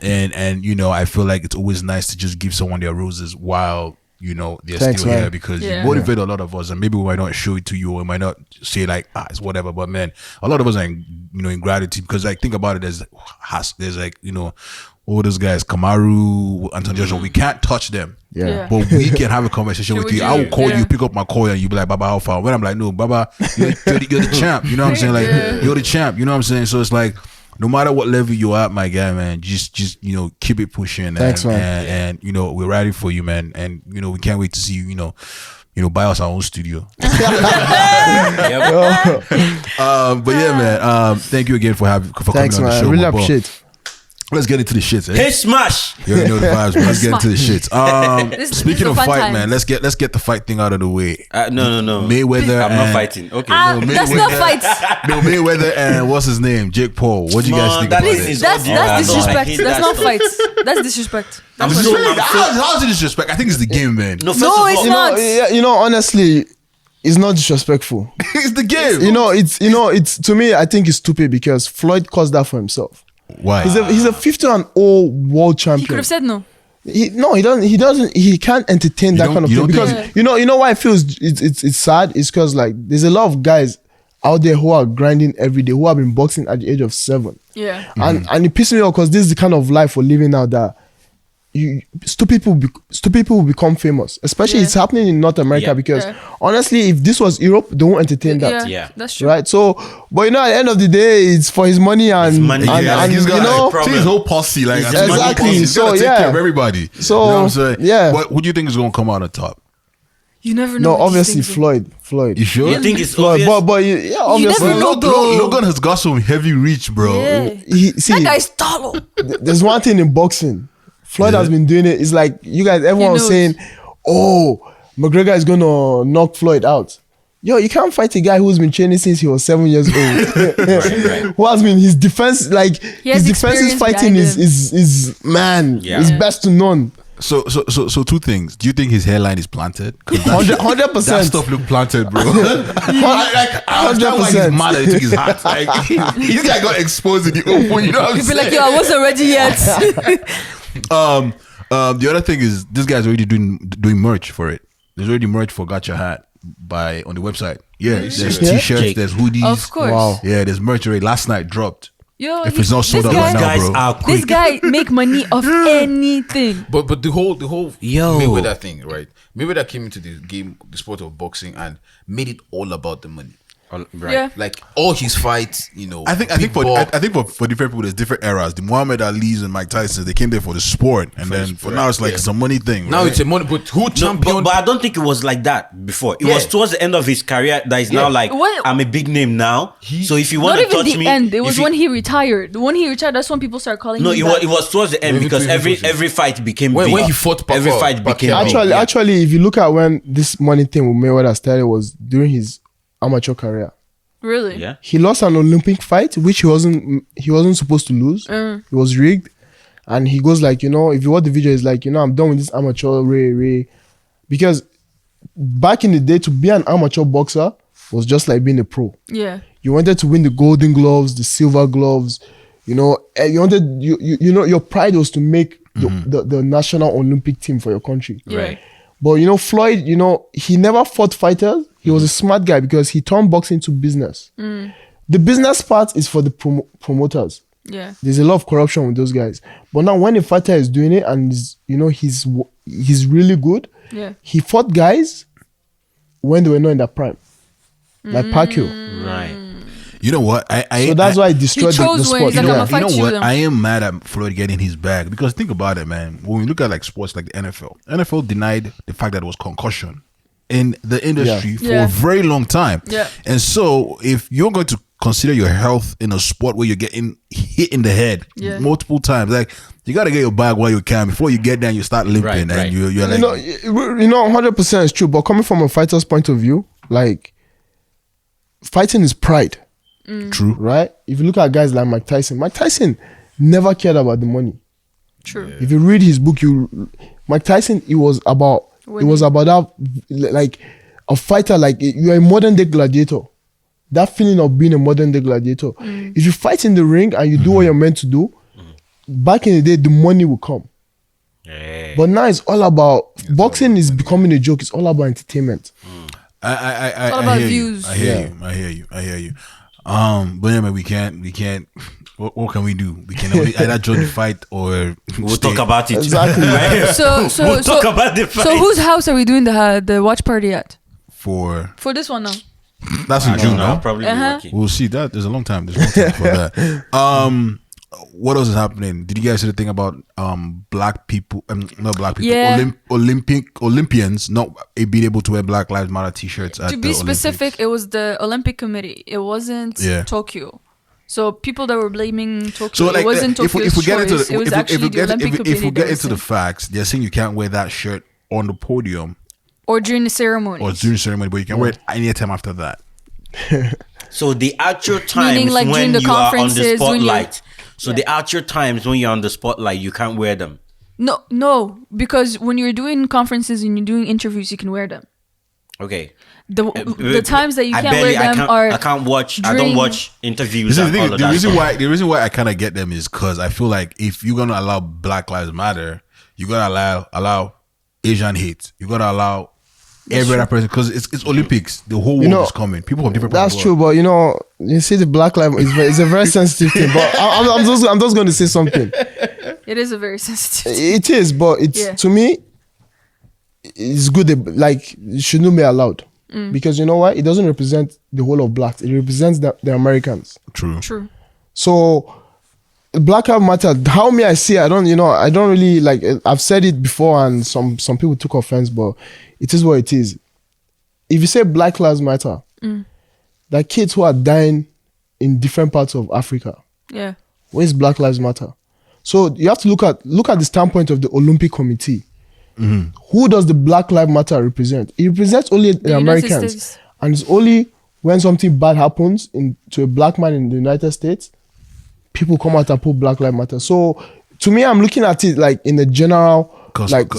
And I feel like it's always nice to just give someone their roses while they're
Thanks,
still
man.
here, because
Yeah.
you motivate a lot of us, and maybe we might not show it to you, or we might not say like it's whatever, but man, a lot of us are in gratitude, because like, think about it, there's like all those guys, Kamaru, Anton Joshua, we can't touch them.
Yeah.
But we can have a conversation with you. I will call you, pick up my call, and you be like, Baba, how far? When I'm like, no, Baba, you're the champ. You know what I'm saying? Like, you're the champ. You know what I'm saying? So it's like, no matter what level you're at, my guy, man, just keep it pushing.
Thanks, man.
And we're ready for you, man. And we can't wait to see you. Buy us our own studio.
Yep.
But yeah, man. Thank you again for
Thanks,
coming on the
man.
show.
Really
my bro.
appreciate.
Let's get into the shits, eh?
Hey, smash!
You already know the vibes, man. Let's get into the shits.
This
Speaking
is
of
fun
fight,
times.
man, let's get the fight thing out of the way.
No.
Mayweather.
I'm not fighting. Okay.
That's not fights.
No, Mayweather and what's his name? Jake Paul. What do you guys think
that
about
is-
this?
is-
That's disrespect.
I hate
That's
that
not
stuff.
fights. That's disrespect.
How's it disrespect? I think it's the game, man.
No, first
No,
of
it's
all,
not.
Honestly, it's not disrespectful.
It's the game.
It's to me, I think it's stupid because Floyd caused that for himself.
Why?
He's a 50-0 world
He
champion.
could have said no.
He doesn't. He can't entertain that kind of
you
thing
don't
because
think-
you know why I feel it's sad. It's because like there's a lot of guys out there who are grinding every day, who have been boxing at the age of 7,
Yeah.
and it pisses me off because this is the kind of life we're living now that stupid people will become famous. Especially it's happening in North America because honestly, if this was Europe, they won't entertain that.
Yeah.
That's true.
Right, so but at the end of the day, it's for his money and
money,
Yeah, like,
and
he's got
problem.
see his whole posse, like
He's
I think his whole
exactly.
posse. He's gotta
So,
take care
yeah.
of everybody.
So,
you know what I'm saying?
yeah.
What do you think is gonna come out on top?
You never know.
no,
what these
obviously
things are.
Floyd.
You sure?
You think it's
Floyd,
obvious?
but yeah, obviously.
never know.
Logan has got some heavy reach, bro.
Yeah.
See,
That guy's tall.
there's one thing in boxing. Floyd has been doing it. It's like you guys, everyone was
knows.
saying, "Oh, McGregor is gonna knock Floyd out." Yo, you can't fight a guy who's been training since he was 7 years old. Who has been his defense, like
He has
his defensive
experience
fighting
behind him.
is man,
Yeah.
is best to none.
So two things. Do you think his hairline is planted?
100%.
That stuff look planted, bro. I understand why he's mad that he took his hat. Like, this guy got exposed in the open. You know what I'm
You'd be
saying?
like, yo, I wasn't ready yet.
The other thing is this guy's already doing merch for it. There's already merch for Got Your Hat on the website. Yeah, there's t-shirts,
Jake.
there's hoodies.
Of course.
Wow.
Yeah, there's merch already. Last night dropped.
Yo,
If it's not sold out right now,
Guys
bro.
are quick.
This guy make money off anything.
But the whole
Yo.
Mayweather thing, right? Mayweather came into the game, the sport of boxing, and made it all about the money.
Right.
Yeah.
Like all his fights,
I think
big
for
ball.
different people, there's different eras. The Muhammad Ali's and Mike Tyson's, they came there for the sport, and then for now it's like it's a money thing.
Now
right?
it's a money, but who
No,
championed?
but I don't think it was like that before. It
Yeah.
was towards the end of his career that is now like,
What-
I'm a big name now. So if you want
Not
to
even
touch
the
me,
end. It
if
was
you-
when he retired. When he retired, that's when people started calling
No,
him
it
back.
was towards the end
Maybe
because
2014.
every fight became
When
big.
he fought
every
Pacquiao-
fight became
Pacquiao.
big.
Actually, if you look at when this money thing with Mayweather started, was during his amateur career.
Really?
Yeah.
He lost an Olympic fight, which he wasn't supposed to lose. It was rigged, and he goes like, if you watch the video, it's like, I'm done with this amateur Ray, because back in the day, to be an amateur boxer was just like being a pro.
Yeah.
You wanted to win the golden gloves, the silver gloves, and you wanted your pride was to make the national Olympic team for your country.
Yeah.
Right.
But Floyd, he never fought fighters. He was a smart guy because he turned boxing into business. The business part is for the promoters.
Yeah.
There's a lot of corruption with those guys. But now when a fighter is doing it and he's really good,
Yeah.
he fought guys when they were not in their prime, like Pacquiao.
Right.
You know what?
So that's why it destroyed the
chose when
sport.
he's like,
Yeah.
"I'ma fight
you know
you
what?
then."
I am mad at Floyd getting his bag because think about it, man. When we look at like sports like the NFL denied the fact that it was concussion in the industry for
Yeah.
a very long time.
Yeah.
And so if you're going to consider your health in a sport where you're getting hit in the head
Yeah.
multiple times, like you got to get your bag while you can before you get there and you start limping
Right,
and
right.
you're like,
100% is true. But coming from a fighter's point of view, like fighting is pride.
true.
Right? If you look at guys like Mike Tyson never cared about the money.
True.
If you read his book, Mike Tyson, it was about that, like a fighter, like you're a modern day gladiator. That feeling of being a modern day gladiator. If you fight in the ring and you do what you're meant to do, back in the day, the money will come.
Yeah.
But now it's all about boxing is becoming a joke. It's all about entertainment.
I
all about
hear
views.
You. I hear you. But yeah, man, we can't. What can we do? We can only either join the fight or
We'll
stay.
talk about it.
Exactly.
Right?
So
We'll talk about the fight.
So whose house are we doing the watch party at?
for
For this one now.
that's in
I
June,
don't know.
no?
I'll probably be
Uh-huh.
working.
We'll see that. There's a long time. There's a long time for that. What else is happening? Did you guys see the thing about black people? Not black people.
Yeah.
Olympians not being able to wear Black Lives Matter T-shirts. At
To
the
be
Olympics.
specific, it was the Olympic Committee. It wasn't
Yeah.
Tokyo. So people that were blaming Tokyo,
So like,
it wasn't
if
Tokyo's
we get into
choice.
the,
It was actually the Olympic Committee.
if we
that
get
was
into the
saying-
facts, they're saying you can't wear that shirt on the podium
or during the ceremony.
or during the ceremony, but you can wear it any time after that.
So the actual times
Meaning, like,
when
during the
you are on the
conferences, when you-
spotlight. So the actual times when you're on the spotlight, you can't wear them.
No, because when you're doing conferences and you're doing interviews, you can wear them.
Okay.
The times that you
I
can't
barely-
wear them are
I can't watch. I don't
during-
watch interviews.
This is
and
the
all
thing.
of
The
that
reason
stuff.
why I kind of get them is because I feel like if you're gonna allow Black Lives Matter, you gotta allow Asian hate. You gotta allow every other person because it's Olympics. The whole world is coming. People from different.
That's
parts
true,
of the world.
but you see, the Black Lives is a very sensitive thing. But I'm just going to say something.
It is a very sensitive.
It is, but it's to me, it's good. Like it shouldn't be allowed because you know why? It doesn't represent the whole of blacks. It represents the Americans.
True.
So Black Lives Matter. How may I see? I don't really like. I've said it before, and some people took offense, but it is what it is. If you say Black Lives Matter, there are kids who are dying in different parts of Africa.
Yeah.
Where's Black Lives Matter? So you have to look at the standpoint of the Olympic Committee. Who does the Black Lives Matter represent? It represents only the
United
Americans,
States.
and it's only when something bad happens to a black man in the United States, people come out and put Black Lives Matter. So to me, I'm looking at it like in a general viewpoint,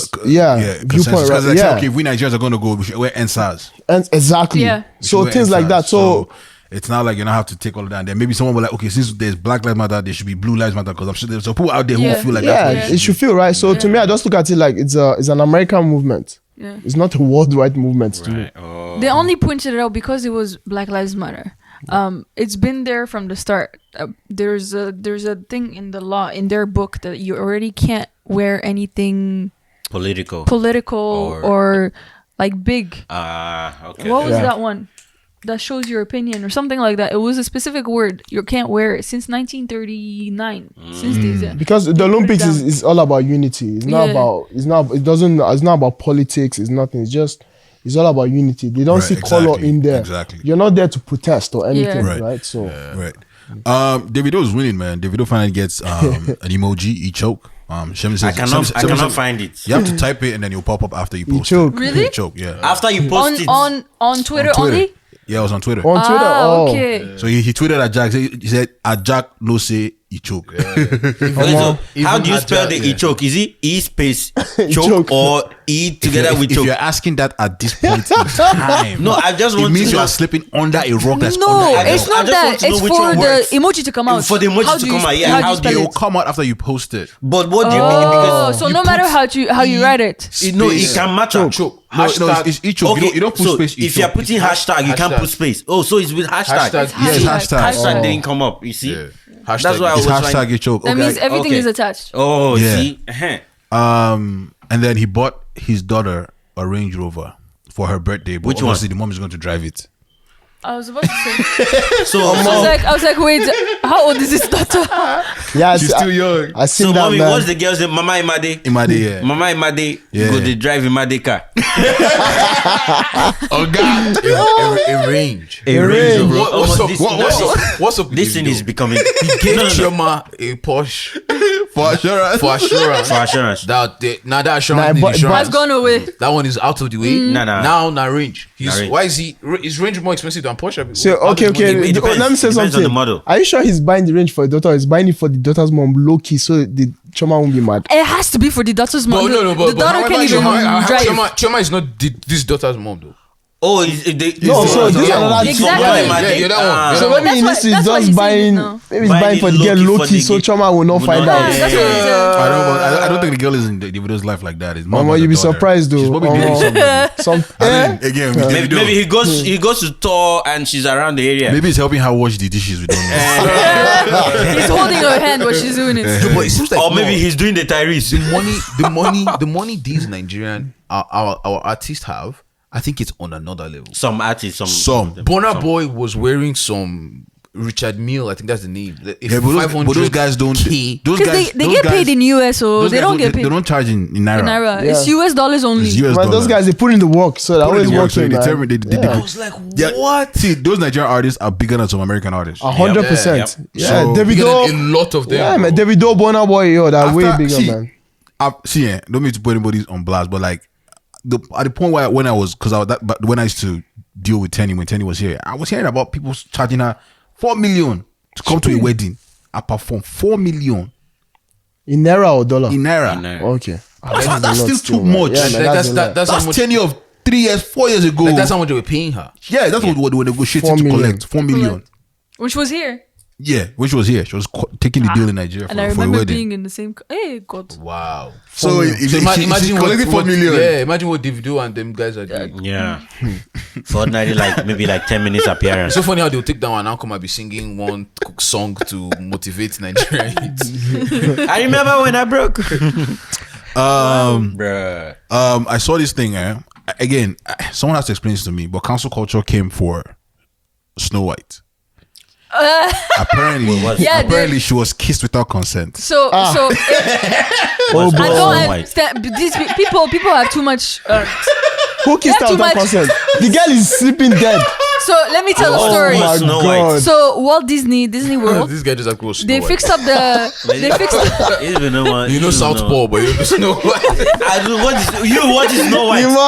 Because
right?
like,
Yeah,
okay, if we Nigerians are going to go, we should wear NSAS.
and exactly.
Yeah.
So
Wear
things like
NSAS.
that. So
it's not like you don't have to take all of that. And then maybe someone will like, okay, since there's Black Lives Matter, there should be Blue Lives Matter, because I'm sure there's some people out there who
Yeah.
feel like
yeah,
that's what
it should feel right. So to me, I just look at it like it's an American movement.
Yeah.
It's not a worldwide movement to me.
Right. Oh.
They only pointed it out because it was Black Lives Matter. It's been there from the start. There's a thing in the law, in their book, that you already can't wear anything
Political.
or like big.
Okay.
What was
Yeah.
that one that shows your opinion or something like that? It was a specific word. You can't wear it since 1939. Since these,
Because the Olympics
down.
is all about unity. It's not
Yeah.
about it's not about politics. It's nothing. It's all about unity. They don't
Right,
see color
exactly,
in there.
exactly.
You're not there to protest or anything,
Right.
right? So
Right. Davido's winning, man. Davido finally gets an emoji. He choke. Shem says,
I cannot find it.
You have to type it and then it'll pop up after you post
choke.
it.
Really?
He choke, yeah.
After you post it.
on Twitter,
On Twitter.
only.
Yeah, it was on Twitter.
on Twitter,
Okay.
So he tweeted at Jack. He said, "At Jack no say he choke."
Okay, so how do you spell the E-choke? Is it E space choke or E together with
if
choke?
you're asking that at this point in time,
No, I just
it
want
means
to
you
know.
are slipping under a rock that's
No,
under a
it's
rock.
not
I just
that.
want to know
It's
which
for
one
the
works.
emoji to come out.
For the emoji
How
to
do you
come out,
sp-
yeah,
How do
how
you
do
spell
It
you-
will
it?
come out after you post it.
But what do you mean?
Oh,
Because
so
you
no matter
put
how you write it.
no, it can matter.
Choke.
No,
Hashtag.
it's e-choke.
Okay,
You don't put
so
space.
if you're putting hashtag, you can't
Hashtag.
put space. Oh, so it's with hashtag.
Hashtag.
Yes, hashtag.
Hashtag didn't come up. You see?
Yeah.
That's
Hashtag.
why I
It's
was
hashtag
trying.
you choke.
That
Okay.
means everything
okay.
is attached.
Oh,
Yeah.
see?
And then he bought his daughter a Range Rover for her birthday. But
Which one?
obviously the mom is going to drive it.
I was about to say.
So,
I was like, wait, how old is this daughter?
yeah,
She's still young.
I seen
so
that,
mommy,
man.
what's the girl's name? Mama Imade.
Imade, yeah.
Mama Imade.
Yeah.
Go they drive Imade car.
Oh God.
A range.
A
range.
Rover.
What's up?
This-
What's up? with
This thing
Davido?
is becoming.
Gave
No, no, no.
Chioma a Porsche
For assurance.
for assurance.
For assurance.
That
Nah,
assurance. need
but-
insurance.
Has gone away.
That one is out of the way.
Nah, nah.
Now range.
Nah, range.
Why is he? Is range more expensive than Porsche?
So
How
okay,
does money-
okay.
It depends.
Let me say
It depends on
something.
the model.
Are you sure he's buying the range for the daughter? Or he's buying it for the daughter's mom, low key, so the Choma won't be mad.
It has to be for the daughter's mom.
But no,
the daughter can't even drive.
Chioma is not this daughter's mom though.
Oh,
No, so this is another
Exactly.
Mama
Yeah,
Imade.
yeah, that one.
So
Yeah.
maybe he needs to
That's why
just
he's saying
buying.
it now.
Maybe he's
Buying
buying
it
for the girl
low-key
low
for
key,
the
so
kid.
Choma will not
Will
find
not-
out.
That's what he said.
I don't think the girl is in Davido's life like that. It's mom
Mama,
and
you
the
be
daughter.
surprised
She's
though.
probably dating somebody.
Some
Again, with Davido.
Maybe he goes to tour and she's around the area.
Maybe it's helping her wash the dishes. We don't know.
He's holding her hand while she's doing it.
But it seems like
Or maybe he's doing the Tyrese.
the money these Nigerian our artists have. I think it's on another level.
Some artists,
Some.
Burna Boy was wearing some Richard Mille. I think that's the name.
Yeah, but those guys don't.
K.
Those
Because
guys,
they
those
get
guys-
paid in US, so
those
they
guys
don't get paid
They don't charge in naira.
in Naira.
Yeah.
It's US dollars only.
It's US
man,
dollars.
those guys they put in the work, so they're
Put in
always
the work, so
working.
they
man.
determine- they-
I was like,
Yeah.
what?
See, those Nigerian artists are bigger than some American artists.
100%.
Yep.
Yeah,
So-
You get a
Davido.
lot of them.
Yeah, man,
bro.
Davido, Burna Boy, yo, they're way bigger,
see,
man.
Don't mean to put anybody on blast, but like at the point where when I was, because but when I used to deal with Tenny, when Tenny was here, I was hearing about people charging her 4 million to come to a wedding. I perform 4 million
In naira or dollar?
in naira.
Okay.
That's still too much.
Yeah, man, that's a lot.
That's how
That's
much.
10 years of 3 years, 4 years ago.
Like that's how much they were paying her.
Yeah, that's what they were negotiating
4
to
million.
collect. 4 million.
Which was here.
Yeah, which was here. She was taking the deal in Nigeria
And I
for a
remember
wedding.
being in the same. Hey, God.
Wow.
So
Imagine
collected 4 million.
Yeah, imagine what Davido and them guys are doing.
Yeah. Fortnightly, like maybe like 10 minutes appearance.
So funny how they'll take that one and now come and be singing one song to motivate Nigerian youths.
I remember when I broke. Bruh.
I saw this thing. Again, someone has to explain this to me. But cancel culture came for Snow White. Apparently,
Yeah,
apparently she was kissed without consent.
So,
Oh,
I
boy.
don't
White.
understand. These people have too much.
Who kissed
Yeah,
her
too
without
much.
consent? The girl is sleeping dead.
So let me tell a
Oh
story.
my
Snow
God.
White.
So Walt Disney World,
This guy just like close.
they fixed up the. They fixed.
Even know what,
You know Southpaw, but you don't know what.
I do. What is Snow White?
Ima?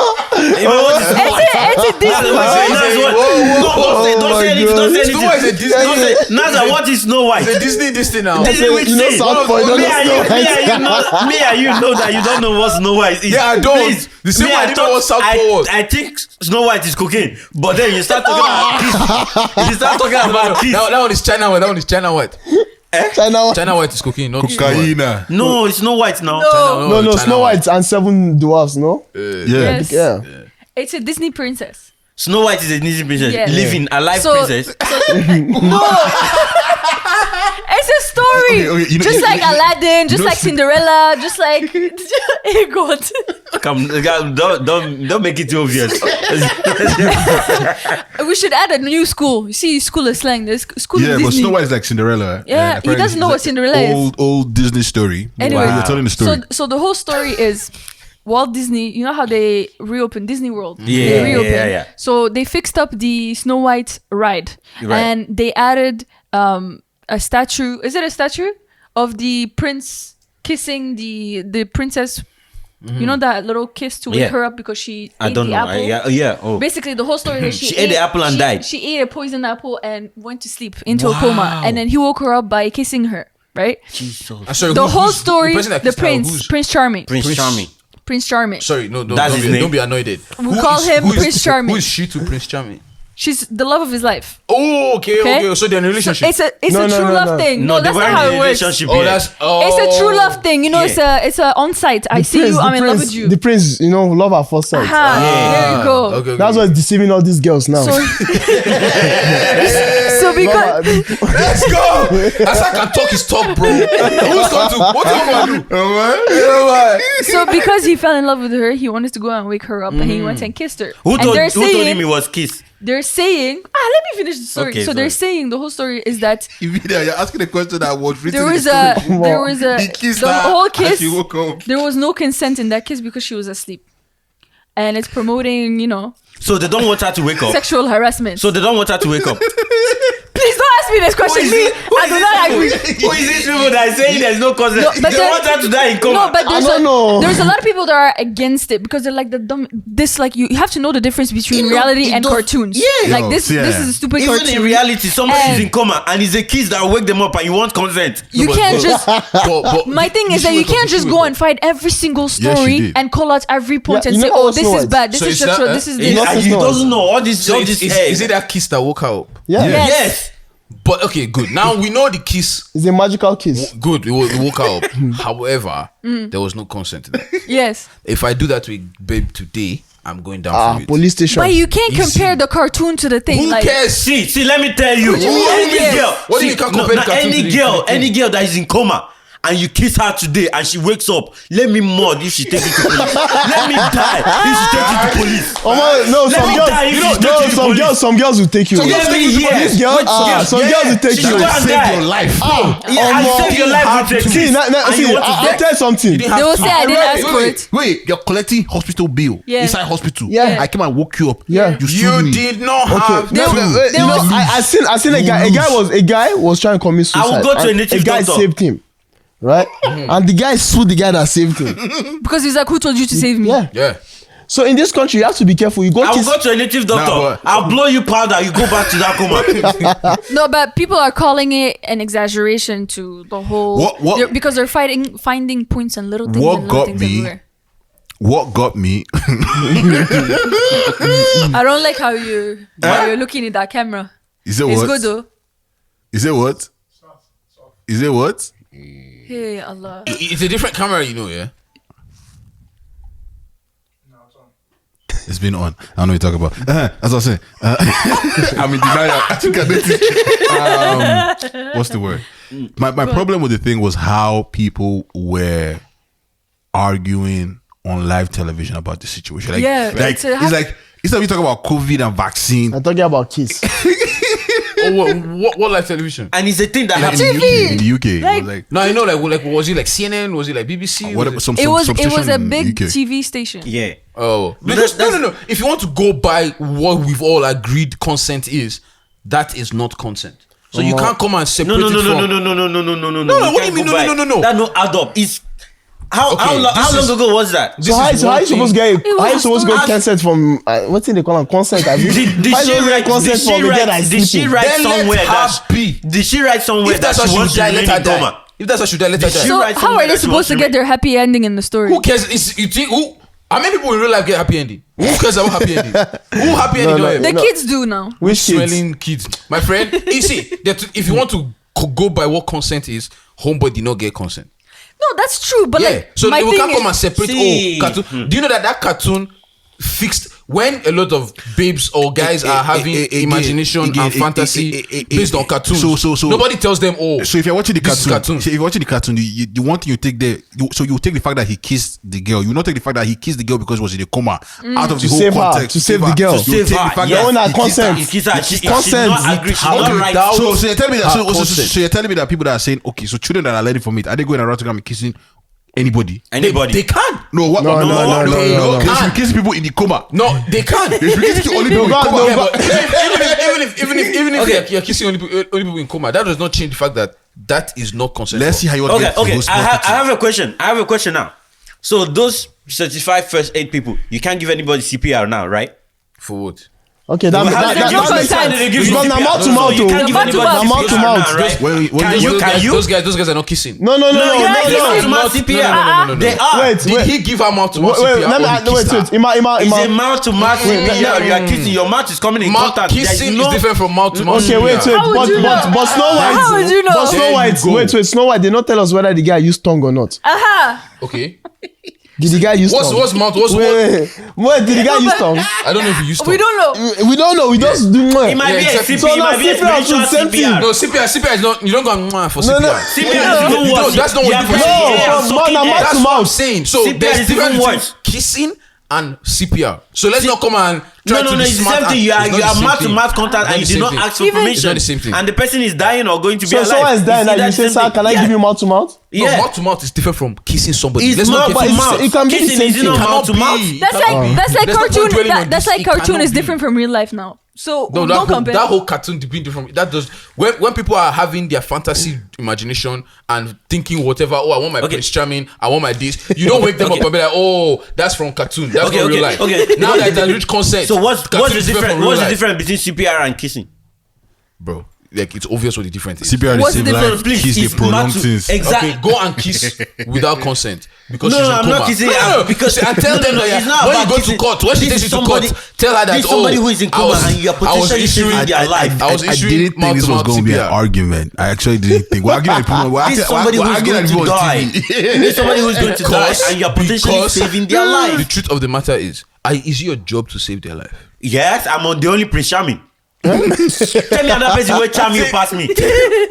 Even what is Snow White?
It's a Disney
That's
World.
what- Don't say anything. Don't say
Snow White is a
anything.
Disney.
Don't say. Naza, what is Snow White?
It's a Disney this thing now.
Disney which
You know
thing?
Southpaw, you don't
Me
know
and
Snow
you-
White.
me and you know that you don't know what Snow White is.
Yeah, I don't.
Please.
The same
Me,
way I didn't know what Southpaw was.
I think Snow White is cocaine, but then you start talking about kiss. You start talking about kiss.
That one is China White. That one is China White.
China.
China White is cocaine, not Snow White.
Cocaine.
No, it's Snow White now.
No.
No,
China
Snow White and 7 dwarfs, no?
Yeah.
Yes.
Yeah.
It's a Disney princess.
Snow White is a Disney princess,
Yeah.
living a life
So-
princess.
It's a story.
Okay, you know-
just
you-
like
you-
Aladdin, just
know-
like Cinderella, just like hey God.
Come, don't make it too obvious.
We should add a new school. You see, school is slang. There's school
Yeah,
of
but
Disney.
Snow White is like Cinderella.
Yeah, he
apparently
doesn't know
it's
what
like
Cinderella is.
Old Disney story.
Anyway.
Wow. You're telling the story.
So the whole story is Walt Disney. You know how they reopened Disney World?
Yeah,
they reopened.
yeah.
So they fixed up the Snow White ride,
Right.
and they added a statue. Is it a statue of the prince kissing the princess? You know that little kiss to wake
Yeah.
her up because she
I
ate
don't
the
know.
apple.
Yeah. Oh.
Basically, the whole story is
She ate the apple and died.
She ate a poisoned apple and went to sleep into a coma, and then he woke her up by kissing her. Right.
Jesus.
Sorry,
The whole
who's-
story,
person that
the
kissed her,
prince,
who's-
Prince Charming.
Prince Charming.
Prince Charming.
Sorry, no,
That's his name.
don't be annoyed.
We call him Prince Charming.
Who is she to Prince Charming?
She's the love of his life.
Oh, okay. So they're in a relationship.
It's a
No,
true
no,
love
no.
thing.
No,
No,
they
that's
were
not how
in
it
a
works.
relationship.
oh,
yet.
that's
It's a true love thing. You know,
Yeah.
it's a on site. I see you. I'm in love with you.
The prince, you know, love at first sight.
Aha, there you go.
Okay.
That's what's deceiving all these girls now.
So, so because
Let's go. Hassan can talk his talk, bro. Who's going to? What do you want to do?
so because he fell in love with her, he wanted to go and wake her up, and he went and kissed her.
Who
And
told
they're
him
saying,
it was kiss?
they're saying, let me finish the story.
Okay,
so they're
sorry.
saying the whole story is that
You're asking a question that was written.
there
in
was
the
a
story. He kissed
the
her
whole
and
kiss.
she woke up.
There was no consent in that kiss because she was asleep, and it's promoting,
So they don't want her to wake up.
sexual harassment.
So they don't want her to wake up.
Please don't ask me this question. Me, I do not agree.
Who is these people that are saying there's no consent?
No, but
they
there-
want her to die in coma.
No, but
I don't know.
there's a lot of people that are against it because they're like you have to know the difference between reality and cartoons.
Yeah.
Like
Yo,
this
Oh,
yeah.
is a stupid
Even
cartoon.
in reality, somebody is
And-
in coma and it's a kiss that wake them up and you want consent.
You
No,
can't
but-
just.
But
My thing is that you can't just go and fight every single
she
story
did.
and call out every point
Yeah,
and
you
say,
know
"Oh,
what's
this
Snow
is
White?
bad. This
So
is
is that-
sexual. This is
He
this."
It's not
doesn't know all this.
So
all this
is
hair.
it that kiss that woke her up?
Yeah.
Yes.
Yes.
But okay, good. Now we know the kiss.
It's a magical kiss.
Good, it woke her up. However, there was no consent to that.
Yes,
If I do that to a babe today, I'm going down for it.
Police station.
but you can't
Easy.
compare the cartoon to the thing.
Who
like,
cares?
See, let me tell you.
do you mean
Any
yes?
girl.
What do you can't compare the cartoon to
any
the-
girl,
to the
any girl that is in coma and you kiss her today and she wakes up, let me mud if she take it to police. Let me die if she take it to police.
Oh my, no,
Let
some
me
girls,
die if you
no,
take it to
some
police.
girls, some girls will take you.
Some girls
Some
take you to police.
girls,
Wait,
some girls will take
she
you.
go and die.
life.
Yeah, and
Omo,
save your life with a
See,
kiss. And
see,
you want to
I'll
die.
tell you something.
didn't have
They will
to.
say I didn't ask for it.
Wait, you're collecting hospital bill
Yeah.
inside hospital.
Yeah.
I came and woke you up.
Yeah.
You sued
You
me.
did not
Okay.
have
No,
to.
you know, I seen a guy. A guy was trying to commit suicide.
I will go to a
and
native
a guy
doctor.
saved him, right? And the guy sued the guy that saved him.
because he's like, "Who told you to save me?"
Yeah.
Yeah.
So in this country, you have to be careful. You go
I will
kiss.
go to a native doctor.
but-
I'll blow you powder. You go back to that coma.
No, but people are calling it an exaggeration to the whole because they're finding points and little things
What
and little
got
things
me-
everywhere.
What got me?
I don't like how you're looking at that camera.
Is it
It's
what?
good though.
Is it what? Is it what?
Hey Allah.
It's a different camera, yeah?
It's been on. I don't know what you're talking about. As I was saying, I'm in denial. I think I noticed. What's the word? My problem with the thing was how people were arguing on live television about the situation. Like,
Yeah,
like
it's a-
it's like instead of you talking about COVID and vaccine
I'm talking about kiss.
Oh, what live television?
And it's a thing that
in
happens.
the UK, it
Like-
was like
No, I know, like was it like CNN? Was it like BBC?
whatever.
Was
Some
It was
some
a
station in
big
UK.
TV station.
Yeah.
Oh, because no. If you want to go by what we've all agreed consent is, that is not consent. So you can't come and separate it from.
No.
What do you mean? No.
That no add up. It's how long ago was that?
So how you supposed to get consent from what's in the column consent?
Did she write somewhere
If that's what she wants to let her die. If that's what she let her die.
So how are they supposed to get their happy ending in the story?
Who cares? You think who? How many people in real life get happy ending? Who cares about happy ending? Who happy ending?
The kids do now.
Which
smelling kids? My friend, you see, if you want to go by what consent is, homeboy did not get consent.
No, that's true. But like,
so
my
we
thing
can't come and
is,
separate. Cartoon. Do you know that cartoon fixed when a lot of babes or guys are having imagination and fantasy based on cartoons? So nobody tells them, oh.
So if you're watching the cartoon, the one thing you take there, so you take the fact that he kissed the girl. You not take the fact that he kissed the girl because he was in a coma out of the whole context
to save the girl.
You take the fact
that consent.
So you're telling me that. So you're telling me that people that are saying, okay, so children that are learning from it, are they going around to come and kissing anybody?
They can't.
No. They should kiss people in the coma.
No, they can't.
They should kiss only people in coma.
Even if you're kissing only people in coma, that does not change the fact that is not consensual.
Let's see how you want to get
Okay. I have a question. now. So those certified first aid people, you can't give anybody CPR now, right?
For what?
Okay, that makes sense. Because now mouth to mouth, mouth to mouth.
Those guys are not kissing.
No.
They are.
Wait.
Did he give her mouth to mouth CPR?
It's a mouth to mouth CPR. You are kissing. Your mouth is coming in contact.
Kissing is different from mouth to mouth.
Okay, wait. But Snow White.
How would you know?
Snow White. Wait. Snow White did not tell us whether the guy used tongue or not.
Okay.
Did the guy use tongue?
What's mouth? Wait,
did the guy use tongue?
I don't know if he used tongue.
We don't know.
We don't know. We just do more.
It might be a CPR.
So
It might be a spiritual CPR.
No, CPR is not. You don't go for CPR.
No.
CPR is even worse.
That's not what you do.
No,
That's what I'm saying. So
CPR
there's
is
difference
even
between
worse.
kissing and CPR. So let's not come and try to
No,
be
it's the
smart.
same thing. You are mouth to mouth contact and you do not ask for permission.
It's not the same thing.
And the person is dying or going to be
So
alive.
someone is dying and you say, sir, can I give you mouth to mouth?
No, mouth to mouth is different from kissing somebody.
It's mouth to mouth.
It can be the
Kissing
same
is not
thing.
mouth to mouth.
That's like
There's no
cartoon.
point dwelling on
That's
this.
like
It
cartoon
cannot
is
be.
different from real life now. So
No,
don't compare.
that whole cartoon being different. That does when people are having their fantasy imagination and thinking whatever. Oh, I want my Prince Charming. I want my this. You don't wake them up and be like, oh, that's from cartoon. That's not real life. Now that it has reached consent.
So what's the difference? What's the difference between CPR and kissing?
Bro, like it's obvious what the difference is.
CPR
What's
is
the difference?
like kiss the prolonged things.
Exactly.
Okay, go and kiss without consent because
No,
she's in
I'm
coma.
not kissing.
No,
Because
and tell them that
it's not
when you
about
go to
kissing.
court, when she takes you to court, tell her that
This somebody who is in coma and you are potentially saving their life.
I was
I
issuing
didn't think this was
mouth-to-mouth
going to be an
CPR.
argument. I actually didn't think. We're arguing at people.
This is somebody who's going to die. This is somebody who's going to die and you are potentially saving their
The
life.
truth of the matter is your job to save their life.
Yes, I'm on the only Prince Charming. Tell me another person will charm you past me.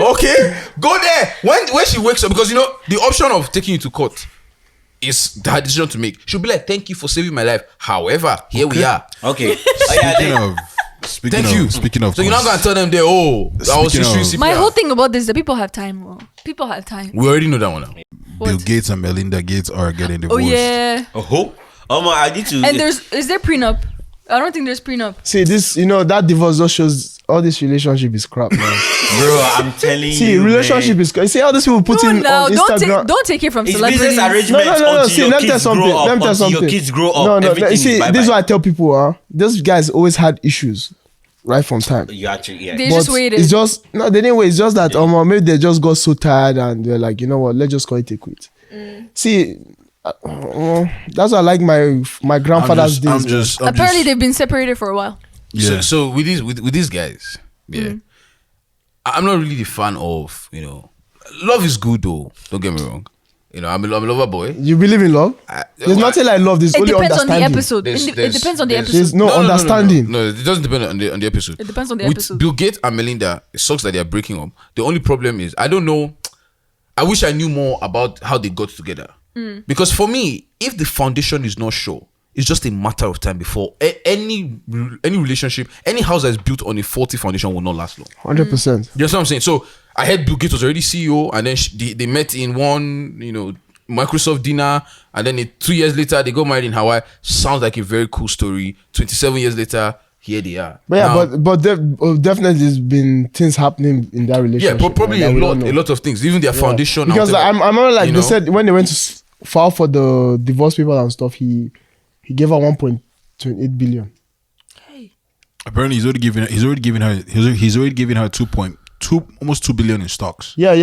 Okay, go there. When she wakes up, because you know the option of taking you to court is her decision to make. She'll be like, "Thank you for saving my life." However, here we are.
Okay.
Speaking of,
So you're not gonna tell them there. Oh, I was issuing CPR.
My whole thing about this is that people have time. Bro. People have time.
We already know that one now.
Bill Gates and Melinda Gates are getting divorced.
Oh yeah.
Oh, I need to.
And is there prenup? I don't think there's prenup.
See, this, that divorce just shows all this relationship is crap, man.
Bro, I'm telling you.
See, relationship is crap. See all these people put in on Instagram.
Don't take it from
It's
celebrities.
business arrangement.
No. See, let me tell something.
Until your kids grow up.
No.
Everything
See,
is bye-bye.
this is what I tell people. Those guys always had issues, right from time.
You actually, yeah.
They just waited.
It's just they didn't wait. It's just that maybe they just got so tired and they're like, you know what? Let's just call it a quit. See, that's why I like my grandfather's days.
Apparently, they've been separated for a while.
Yeah.
So with these guys, yeah, I'm not really the fan of love is good though. Don't get me wrong. I'm a lover boy.
You believe in love? There's nothing like love. There's
It
only
depends on the
understanding.
episode. It depends on the episode.
There's no understanding.
No, it doesn't depend on the episode.
It depends on the
With
episode.
Bill Gates and Melinda, it sucks that they are breaking up. The only problem is I don't know. I wish I knew more about how they got together. Because for me, if the foundation is not sure, it's just a matter of time before any relationship, any house that is built on a faulty foundation will not last long.
100%.
You know what I'm saying? So I heard Bill Gates was already CEO, and then they met in one Microsoft dinner, and then 2 years later they got married in Hawaii. Sounds like a very cool story. 27 years later, here they are.
But yeah,
Now,
but definitely there's been things happening in that relationship.
yeah, probably
that
a
we don't know.
lot of things. Even their foundation. and
Because I
whatever.
remember like
You
they
know?
said when they went to file for the divorce papers and stuff, he gave her 1.28 billion.
Apparently, he's already given her 2.2 almost 2 billion in stocks.
Yeah,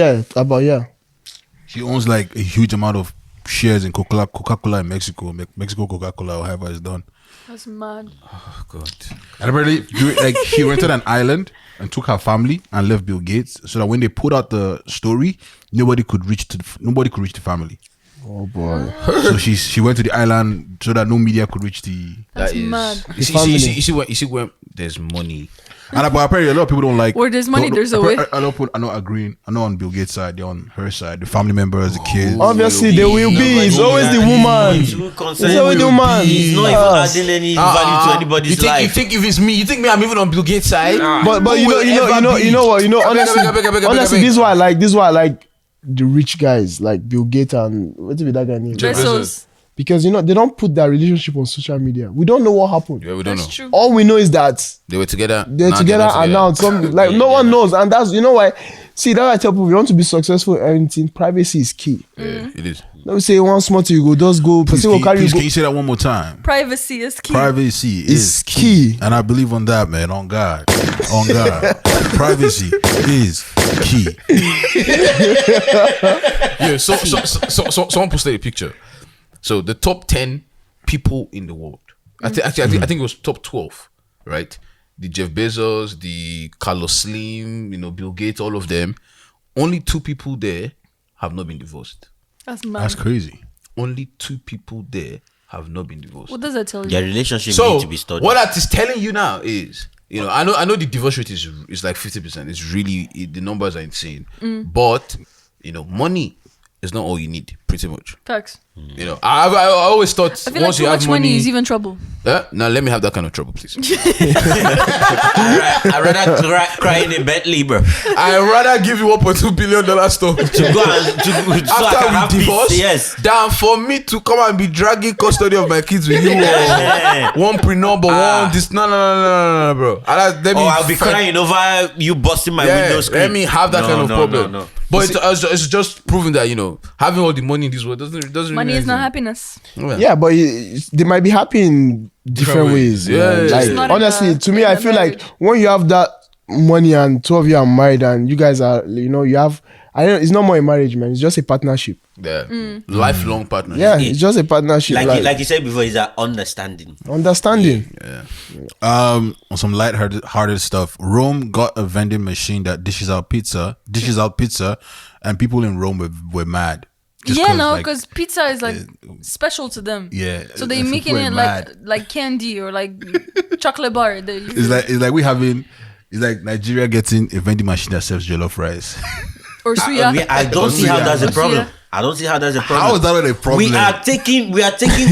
He owns like a huge amount of shares in Coca-Cola in Mexico. Mexico Coca-Cola, or however it's done.
That's mad.
Oh God.
And apparently, like he rented an island and took her family and left Bill Gates, so that when they put out the story, nobody could reach the family.
Oh boy.
So she went to the island so that no media could reach the.
That's
That is
mad.
You see when there's money.
And but apparently, a lot of people don't like.
Where there's money, there's a way.
I know agreeing. I know on Bill Gates' side, they're on her side. The family members, the kids.
Obviously, there will be. It's always the woman. It's always the woman.
He's not even adding any value to anybody's life.
You think if it's me, you think me I'm even on Bill Gates' side?
But you know what? Honestly, this is why I like the rich guys like Bill Gates and what's that guy name?
Jeff
Bezos.
Because they don't put their relationship on social media. We don't know what happened.
Yeah, we don't
That's
know.
true.
All we know is that
They were together.
they're
Now
together
not
and now some like no one knows, and that's why. See, that I tell people, you want to be successful in anything, privacy is key.
Yeah, it is.
Let me say one small thing, you go just go. Person will carry you
Can
go.
you say that one more time?
Privacy is key.
Privacy
Is
is
key.
and I believe on that, man. On God, privacy is key.
Yeah. So someone posted a picture. So the top 10 people in the world. I think it was top 12, right? The Jeff Bezos, the Carlos Slim, Bill Gates, all of them. Only 2 people there have not been divorced.
That's mad.
That's crazy.
Only 2 people there have not been divorced.
What does that tell you?
Their relationship
So
needs to be studied.
what that is telling you now is, I know the divorce rate is like 50%. It's really the numbers are insane. But money is not all you need, pretty much.
Facts.
I always thought
I feel like
once
too
you have
much money is even trouble.
now let me have that kind of trouble, please.
I'd rather cry in a Bentley, bro.
I'd rather give you $1.2 billion stuff
To go and so I can
after
have
we divorce,
peace, yes.
than for me to come and be dragging custody of my kids with you. One prenup, one this. No, bro.
I'll be crying over you busting my window screen.
Let me have that kind of problem.
No.
But it's just proving that having all the money in this world doesn't
Money
mean
is not
anything.
happiness.
Yeah, but they might be happy in different ways.
Yeah,
man.
yeah,
Like
yeah.
Not
honestly,
in a-
to me,
in
I
a
feel like
marriage.
when you have that money and 2 of you are married and you guys are, you have. I don't. It's not more a marriage, man. It's just a partnership.
Yeah, lifelong partnership.
Yeah, it's just a partnership.
Like you said before, it's an understanding.
Understanding.
On some lighthearted stuff, Rome got a vending machine that dishes out pizza, and people in Rome were mad. Just
Yeah, no,
like,
because pizza is like special to them.
Yeah,
So they
and
making
people
it
were
like
mad.
like candy or like chocolate bar.
It's like Nigeria getting a vending machine that serves jollof rice.
or suya.
I don't see how that's a
Yeah.
problem. I don't see how that's a problem.
How is that not a problem?
We are taking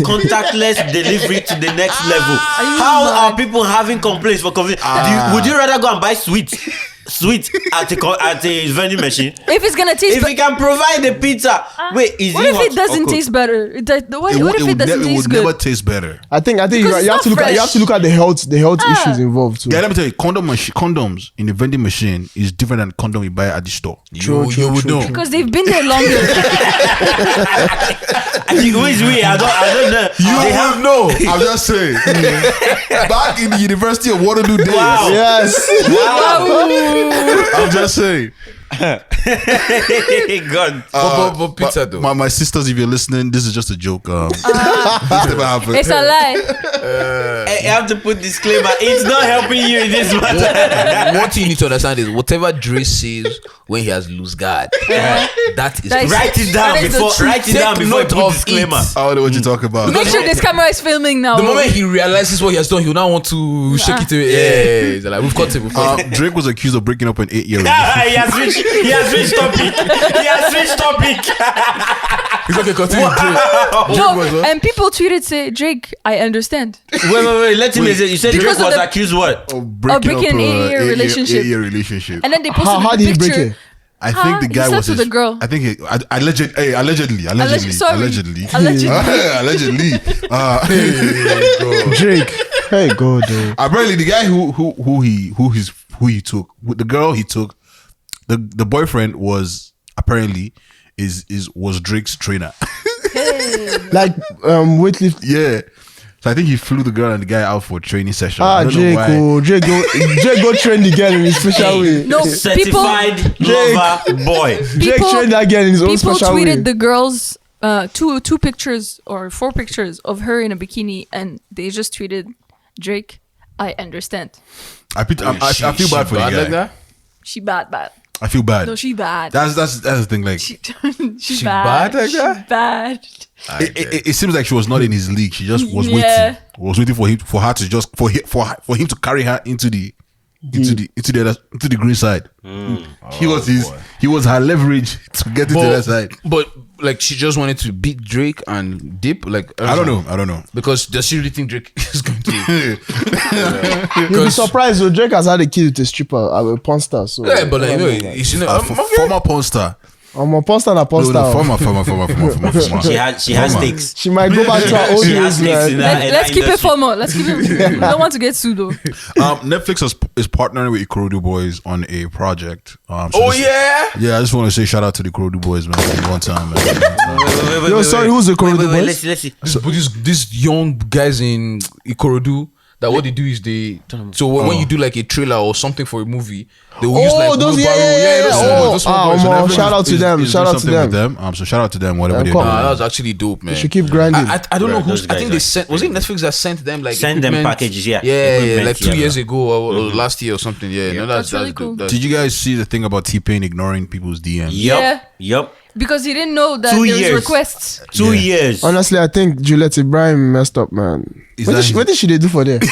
contactless delivery to the next level.
you
How
mad?
are people having complaints for convenience? Would you rather go and buy sweet at a vending machine?
If it's gonna taste,
If we can provide the pizza, wait, is
what
it
if
hot
it doesn't
or cold?
taste better? What if it doesn't
it
taste
would
good?
never taste better.
I think
Because
you
it's
have to
not
look at
fresh.
the health issues involved too.
Yeah, let me tell you, condoms in the vending machine is different than condom you buy at the store.
True,
You would know.
Because they've been there longer.
Who is we? I don't know.
You
They
have no. I'm just saying. Back in the University of Waterloo days.
Wow.
Yes.
I'm just saying.
God.
But pizza though.
My sisters, if you're listening, this is just a joke. This never happened.
It's a lie.
I have to put disclaimer. It's not helping you in this matter.
One thing you need to understand is whatever Dre says when he has loose guard, that is
That is-
Write it down
That is the
before.
truth.
Write it down
Take
before you
note
put
of
disclaimer.
it.
I don't know what you're talking about.
Make sure this camera is filming now.
the moment he realizes what he has done, he'll now want to shake it away. Yeah. He's like, we've got it.
Drake was accused of breaking up an 8-year old.
He has switched topic.
He's okay, continue.
No, and people tweeted say Drake, I understand.
Wait. Let him say. You said Drake
Because of
was
the-
accused what?
Of breaking
breaking
up
an 8-year relationship.
8-year relationship.
And then they posted
How
the
did he break
picture.
it?
I think the
He
guy
slept
was
with
his,
the girl.
I think allegedly.
Allegedly.
Allegedly.
Allegedly.
Drake. Hey, God.
Apparently, the guy who he took, with the girl he took, the boyfriend was apparently was Drake's trainer.
Like weightlift.
Yeah. So I think he flew the girl and the guy out for a training session. I don't
Drake.
know why.
Drake go train the girl in his special way.
No,
Certified lover boy.
Drake trained that girl in his own
people
special way.
tweeted the girls two pictures or 4 pictures of her in a bikini, and they just tweeted Drake. I understand.
I feel bad for the guy.
like that.
She bad.
I feel bad.
No, she bad.
That's the thing. Like
She
She
bad.
bad like that?
She bad.
it seems like she was not in his league. She just was
Yeah.
waiting for her to just for him to carry her into the green side. He was her leverage to get into that side.
But like she just wanted to beat Drake and dip. Like
I don't know.
Because does she really think Drake is going to?
You'll be surprised though. Drake has had a kid with a stripper, a porn star. So
Yeah, but like
Former porn star.
I'm a porn star and a porn
No,
star.
former.
She has stakes.
She might go back to her old
She has
days,
stakes in
man.
that.
Let's keep it formal. Let's keep it. I don't want to get sued though.
Netflix is partnering with Ikorodu Boys on a project.
Oh yeah.
Yeah, I just want to say shout out to the Ikorodu Boys, man. One time, man.
Yo, sorry, who's the Ikorodu boys?
Let's see.
These young guys in Ikorodu. That what they do is when you do like a trailer or something for a movie, they will use like
those
wheelbarrow. Those small boys.
Shout out to them. Shout out to them.
So shout out to them. Whatever they do.
come on.
That was actually dope, man.
You should keep grinding.
I don't know
Bro,
who's.
those
I think they
guys
sent. Was it Netflix that sent them like
Send them
equipment?
packages, yeah.
Yeah,
Equipment,
like 2
yeah,
years
bro.
ago or last year or something. Yeah, no,
That's really
dope.
cool.
That's-
Did you guys see the thing about Tpain ignoring people's DMs?
Yup.
Because he didn't know that
2
there was
years.
requests.
2 years.
Honestly, I think Juliet Ibrahim messed up, man. What did she do for there?
Yo,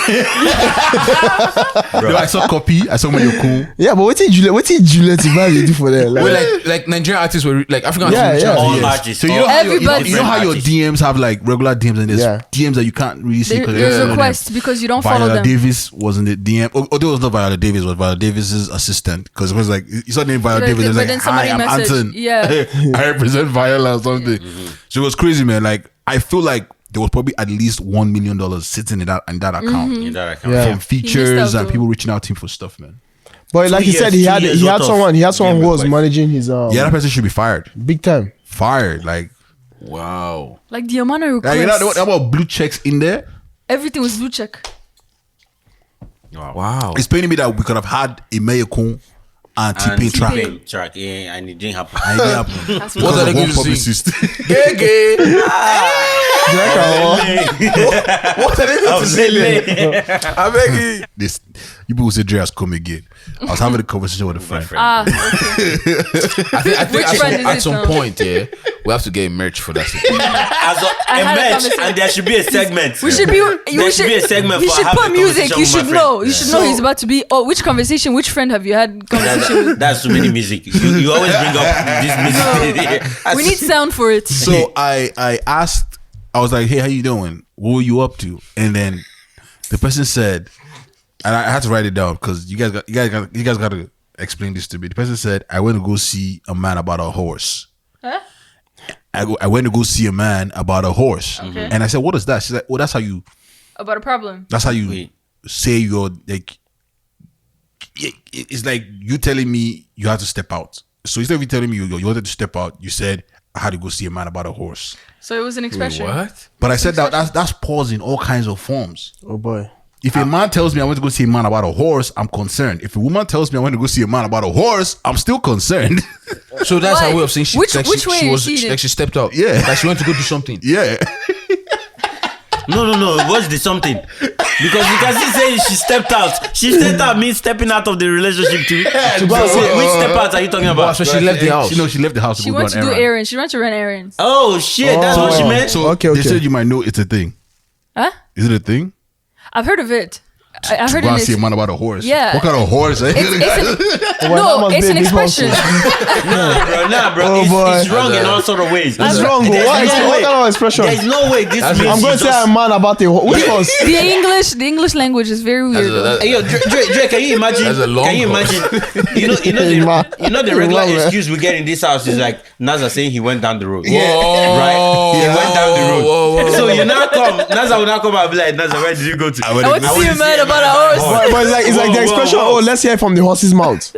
I saw copy. I saw Mayokun.
Yeah, but what did Juliet Ibrahim do for there?
like Nigerian artists were like African artists.
Yeah.
All
Yes.
artists.
So you know,
all-
how
Everybody.
you know how your
Artists.
DMs have like regular DMs and there's
Yeah.
DMs that you can't really see because
There's requests because you don't follow
Viola
them.
Davis was in the DM. Although it was not Viola Davis, it was Viola Davis's assistant because it was like you saw the name Viola
But-
Davis. It was
but
like,
then
hi,
somebody
I'm
messaged,
Anton.
yeah.
I represent Viola or something. So it was crazy, man. Like I feel like there was probably at least $1 million sitting in that account
In that account.
Yeah.
from features
out,
and
though.
people reaching out to him for stuff, man.
But like
2
he said,
years,
he
2 years
had
worth of
someone who was
game
managing his
Yeah, that person should be fired.
big time.
Fired. Like
Wow.
Like the amount of
you
requests.
know what about blue checks in there?
Everything was blue check.
Wow.
It's paining me that we could have had a Mayokun and Tpain track.
T-Pain track. Yeah, and it didn't happen.
And it didn't happen.
That's
Because
What are
of
they
one
going to
publicist.
Gay. What are they going to say? I beg you.
This you people say Dre has come again. I was having a conversation with a friend.
okay.
I think
Which friend is
at
it
some
now?
point, yeah, we have to get merch for that.
I
A
had a
match,
conversation.
and there should be a segment.
We should be.
There should be a segment
You
for
should
have
put
a
music.
conversation
You
with my
should
friend.
know. You should know he's about to be. Oh, which conversation? Which friend have you had conversation with?
That's too many music. You always bring up this music.
We need sound for it.
So I asked, I was like, hey, how you doing? What were you up to? And then the person said, and I had to write it down because you guys got to explain this to me. The person said, I went to go see a man about a horse.
Huh?
I went to go see a man about a horse.
Okay.
And I said, what is that? She's like, oh, that's how you
About a problem.
say you're like, it's like you telling me you had to step out. So instead of you telling me you wanted to step out, you said I had to go see a man about a horse.
So it was an expression.
What?
But I said that's pause in all kinds of forms.
Oh boy.
If a man tells me I want to go see a man about a horse, I'm concerned. If a woman tells me I want to go see a man about a horse, I'm still concerned.
So that's
Why?
her way of saying she,
Which
like
way
she
is
was
she
like she stepped out.
Yeah.
Like she went to go do something.
Yeah.
No. What's the something? Because you can still say she stepped out. She stepped out means stepping out of the relationship too.
To go and say,
Which step out are you talking about?
So she left the house.
She left the house to
She
go
went
run
to do
errands.
errands. She went to run errands.
Oh shit, that's what she meant.
So
Okay.
they said you might know it's a thing.
Huh?
Is it a thing?
I've heard of it. I heard
Go and
it.
see a man about a horse.
Yeah.
What kind of horse?
No, it's an expression.
Nah, bro. It's wrong in all sort of ways.
It's wrong. What kind of expression?
There's no way this means
I'm going to say a man about a horse. Which horse?
The English language is very weird. though.
Hey, yo, Dre, can you imagine?
That's a long
Can you
call.
imagine? The regular excuse we get in this house is like Naza saying he went down the road. Right? He went down the road. So you now come, Naza will now come and be like, Naza, where did you go to?
I want to see a man about a horse.
But it's like the expression, let's hear it from the horse's mouth.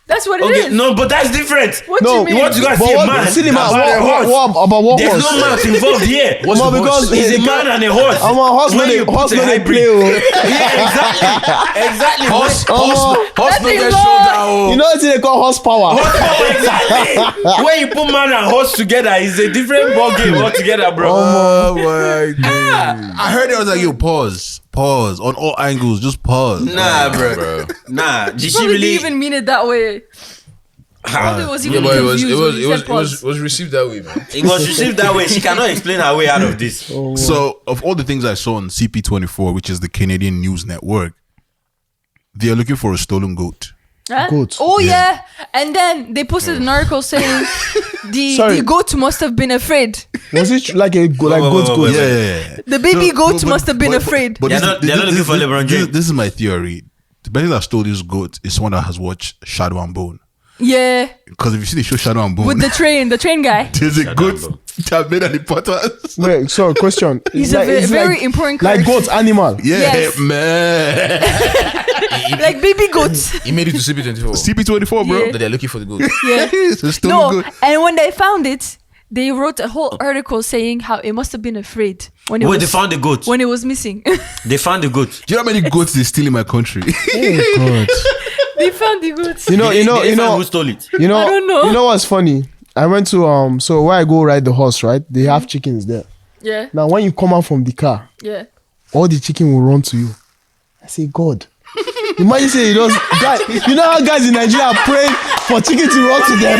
That's what it is.
No, but that's different.
What do you mean?
You want to go and see a man
Cinema,
about a horse.
what
There's
horse?
no mouth involved here.
No, because
It's a man and a horse.
Horse
When
no
you
dey- horse
put
no
a
dey
hybrid.
play.
Yeah, exactly.
Horse
That
no
thing
get
long.
shoulder.
You know what they call horsepower?
Exactly. When you put man and horse together, it's a different ball game altogether, bro.
Oh my god! I heard it. I was like, yo, pause on all angles, just pause.
Nah, bro. Nah. Did she
Probably
really?
didn't even mean it that way. Probably was
Yeah,
even
but
confused when he said pause.
it was received that way, man.
It was received that way. She cannot explain her way out of this.
So, of all the things I saw on CP24, which is the Canadian News Network, they are looking for a stolen goat.
Huh?
Goat.
Oh yeah, and then they posted an article saying
Sorry.
the goat must have been afraid.
Was it like a goat's goat?
Yeah.
The baby goat
but-
must have been afraid.
But
They're not looking for LeBron James.
This is my theory. The person that stole this goat is someone that has watched Shadow and Bone.
Yeah,
Because if you see the show Shadow and Bone,
with the train guy.
there's a goat that made Harry Potter.
Wait, sorry, question.
He's
It's
a
it's
very important
like
character.
goat animal.
Yeah,
Yes.
man.
Like baby goats.
He made it to CP24.
CP24, bro.
Yeah.
That they're looking for the goat.
Yeah.
It's a stolen
No,
goat.
and when they found it, they wrote a whole article saying how it must have been afraid when it
Wait,
was
they found the goat.
when it was missing.
They found the goat.
Do you know how many goats they steal in my country?
Oh God.
They found the goats.
You know,
Did they find who stole it?
You know,
I don't know.
You know what's funny? I went to so where I go ride the horse, right? They have chickens there.
Yeah,
Now when you come out from the car,
yeah.
all the chicken will run to you. I say, God. Imagine say you just guys, you know how guys in Nigeria pray for chicken to run to them?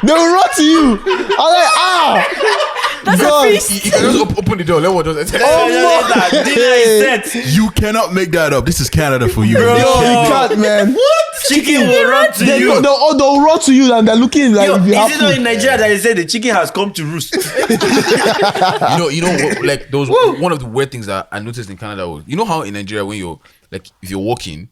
They will run to you. I'm like,
That's
God.
a feast.
You can just open the door. Let what just.
You cannot make that up. This is Canada for you.
Yo,
You
you
can't-
can't, man.
Chicken will run to you.
They'll run to you and they're looking like
Yo,
if you have
is it not in
food.
Nigeria that they say the chicken has come to roost?
You know, like those. One of the weird things that I noticed in Canada was, you know how in Nigeria when you're like, if you're walking,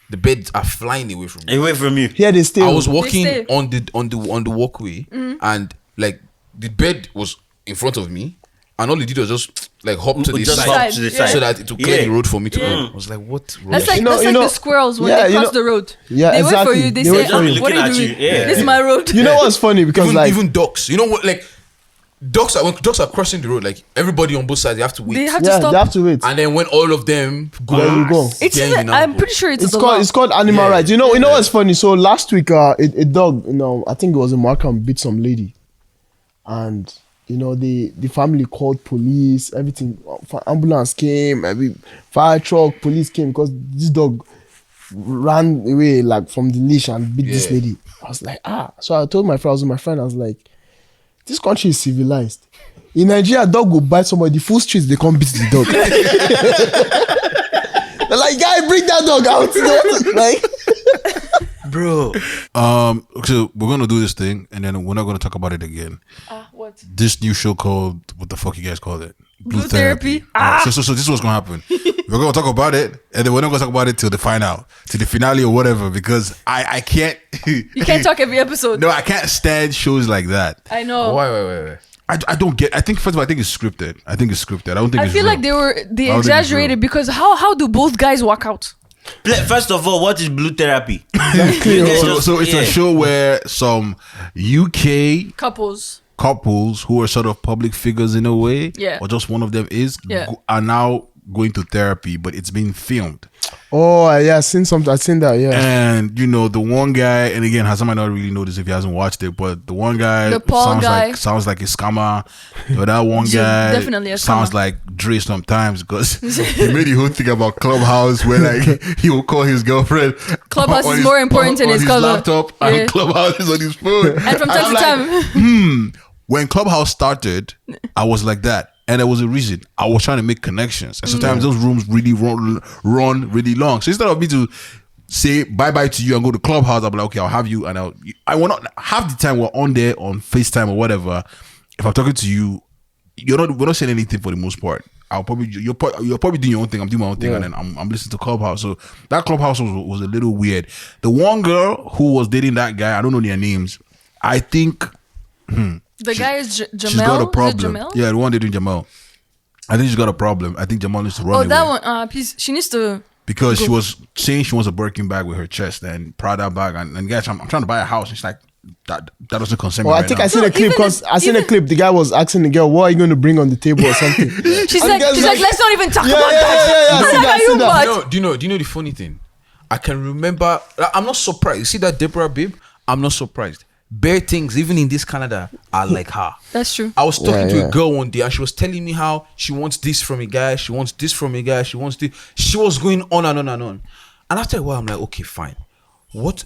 the beds are flying away from you.
Away from you.
Here they stay.
I was walking
stay.
on the walkway, and like the bed was in front of me, and all they did was just like hop to the
Just
side,
hop to the
Yeah.
side.
so that it would clear
Yeah.
the road for me to go. I was like, what?
That's like
You know-
the squirrels when
yeah,
they
you
cross
know-
the road.
Yeah,
they wait for
exactly.
you. They
They
say,
wait for you.
"What are you
Looking
doing?
at you, yeah.
This is my road."
You know what's funny? Because
even ducks. You know what? Like ducks are when ducks are crossing the road. Like everybody on both sides, they have to wait.
They have to
yeah,
stop.
they have to wait.
And then when all of them go,
There you go.
It's
then
in the-
you now
I'm
go.
pretty sure it's
It's called animal rights. You know what's funny? So last week, a dog, I think it was in Markham, beat some lady, and the family called police. Everything, ambulance came, every fire truck, police came because this dog ran away like from the leash and beat this
Yeah.
lady. I was like, So I told my friend, I was with my friend, I was like, this country is civilized. In Nigeria, a dog will bite somebody. The full streets they come beat the dog. They're like, guy, bring that dog out. Like,
Bro.
So we're gonna do this thing, and then we're not gonna talk about it again.
What?
This new show called, what the fuck you guys call it?
Blue Therapy.
So this is what's gonna happen. We're gonna talk about it, and then we're not gonna talk about it till the finale or whatever, because I can't.
You can't talk every episode.
No, I can't stand shows like that.
I know.
Why?
I don't get. I think first of all, I think it's scripted. I don't think.
I
it's
feel
real.
like they
I don't think it's
exaggerated
real.
because how do both guys walk out?
First of all, what is blue therapy?
So it's a show where some UK
Couples.
couples who are sort of public figures in a way,
Yeah.
or just one of them is,
Yeah.
are now going to therapy, but it's being filmed.
oh yeah, I've seen that. Yeah.
And the one guy, and again, Hassan might not really know this if he hasn't watched it, but the one guy,
The Paul guy.
sounds like a scammer. But that one guy
Definitely a
sounds
scammer.
like Dre sometimes, because he made the whole thing about Clubhouse where like he will call his girlfriend.
Clubhouse
on
is
his-
more important than
on
his
his
color.
laptop,
Yeah.
and Clubhouse is on his phone.
And from time
I'm
to
like,
time,
when Clubhouse started, I was like that. And there was a reason. I was trying to make connections. And sometimes those rooms really run really long. So instead of me to say bye-bye to you and go to Clubhouse, I'll be like, okay, I'll have you. And I will not, half the time we're on there on FaceTime or whatever. If I'm talking to you, we're not saying anything for the most part. You're probably doing your own thing. I'm doing my own thing, and then I'm listening to Clubhouse. So that Clubhouse was a little weird. The one girl who was dating that guy, I don't know their names. I think
the guy is Jamel.
She's got a problem.
Is it Jamel?
Yeah, the one dating Jamal. I think she's got a problem. I think Jamal needs to run away.
Oh, that one. Please, she needs to.
Because she was saying she wants a Birkin bag with her chest and Prada bag, and guys, I'm trying to buy a house. And she's like, that doesn't concern me.
Well,
right
I think
now.
I seen a clip because I seen a clip. The guy was asking the girl, "What are you going to bring on the table or something?"
She's like, let's not even talk about
that.
that.
Do you know the funny thing? I can remember. I'm not surprised. You see that Deborah babe? I'm not surprised. Bare things, even in this Canada, are like her.
That's true.
I was talking to a girl one day, and she was telling me how she wants this from a guy. She wants this from a guy. She wants this. She was going on and on and on. And after a while, I'm like, okay, fine. What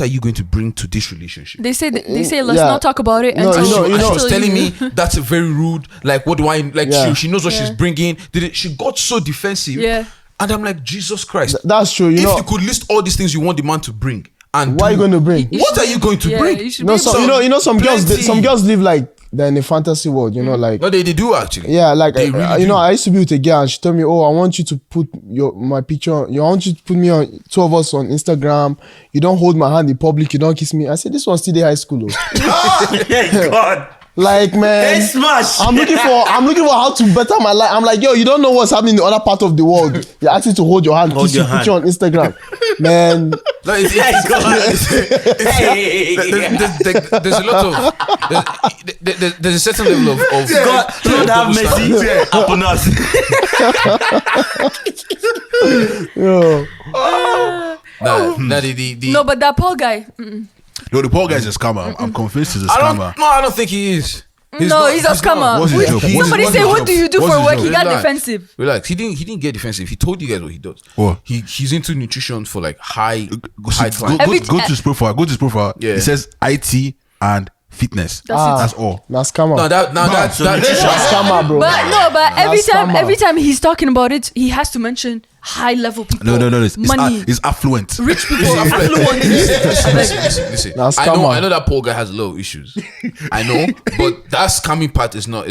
are you going to bring to this relationship?
They say let's not talk about it until
she was telling me that's very rude. Like, what do I like? She knows what she's bringing. She got so defensive.
Yeah.
And I'm like, Jesus Christ.
That's true.
If you could list all these things you want the man to bring, and
what are you going to bring?
What are you going to bring?
Some girls live like they're in a fantasy world, like.
No, they do actually.
Yeah, like
they really do.
I used to be with a girl and she told me, "Oh, I want you to put my picture. I want you to put me on 2 of us on Instagram. You don't hold my hand in public. You don't kiss me." I said, "This one's still the high school, though."
God.
Like, man,
hey, smash.
I'm looking for how to better my life. I'm like, yo, you don't know what's happening in the other part of the world. You're asking to hold your hand, kiss your picture on Instagram, man.
No, there's a lot of there's a certain level of
God have mercy upon us.
Yo.
No, but that Paul guy.
No, the Paul guy's a scammer. I'm convinced he's a scammer.
I don't think he is.
He's a scammer.
What's his job?
Somebody say, "What do you do
What's
for
his
work?"
job?
He got
Relax.
defensive.
Relax. He didn't get defensive. He told you guys what he does.
What?
He's into nutrition for like high
Go
clients.
to his profile. Go to his profile.
Yeah.
It says IT and fitness.
That's
all.
That's scammer.
No, that's
scammer, bro.
But every time he's talking about it, he has to mention high level people.
No.
Money.
It's affluent.
Rich people. Affluent.
Listen.
That's
I
scammer.
know that Paul guy has a lot of issues. I know, but that scamming part is not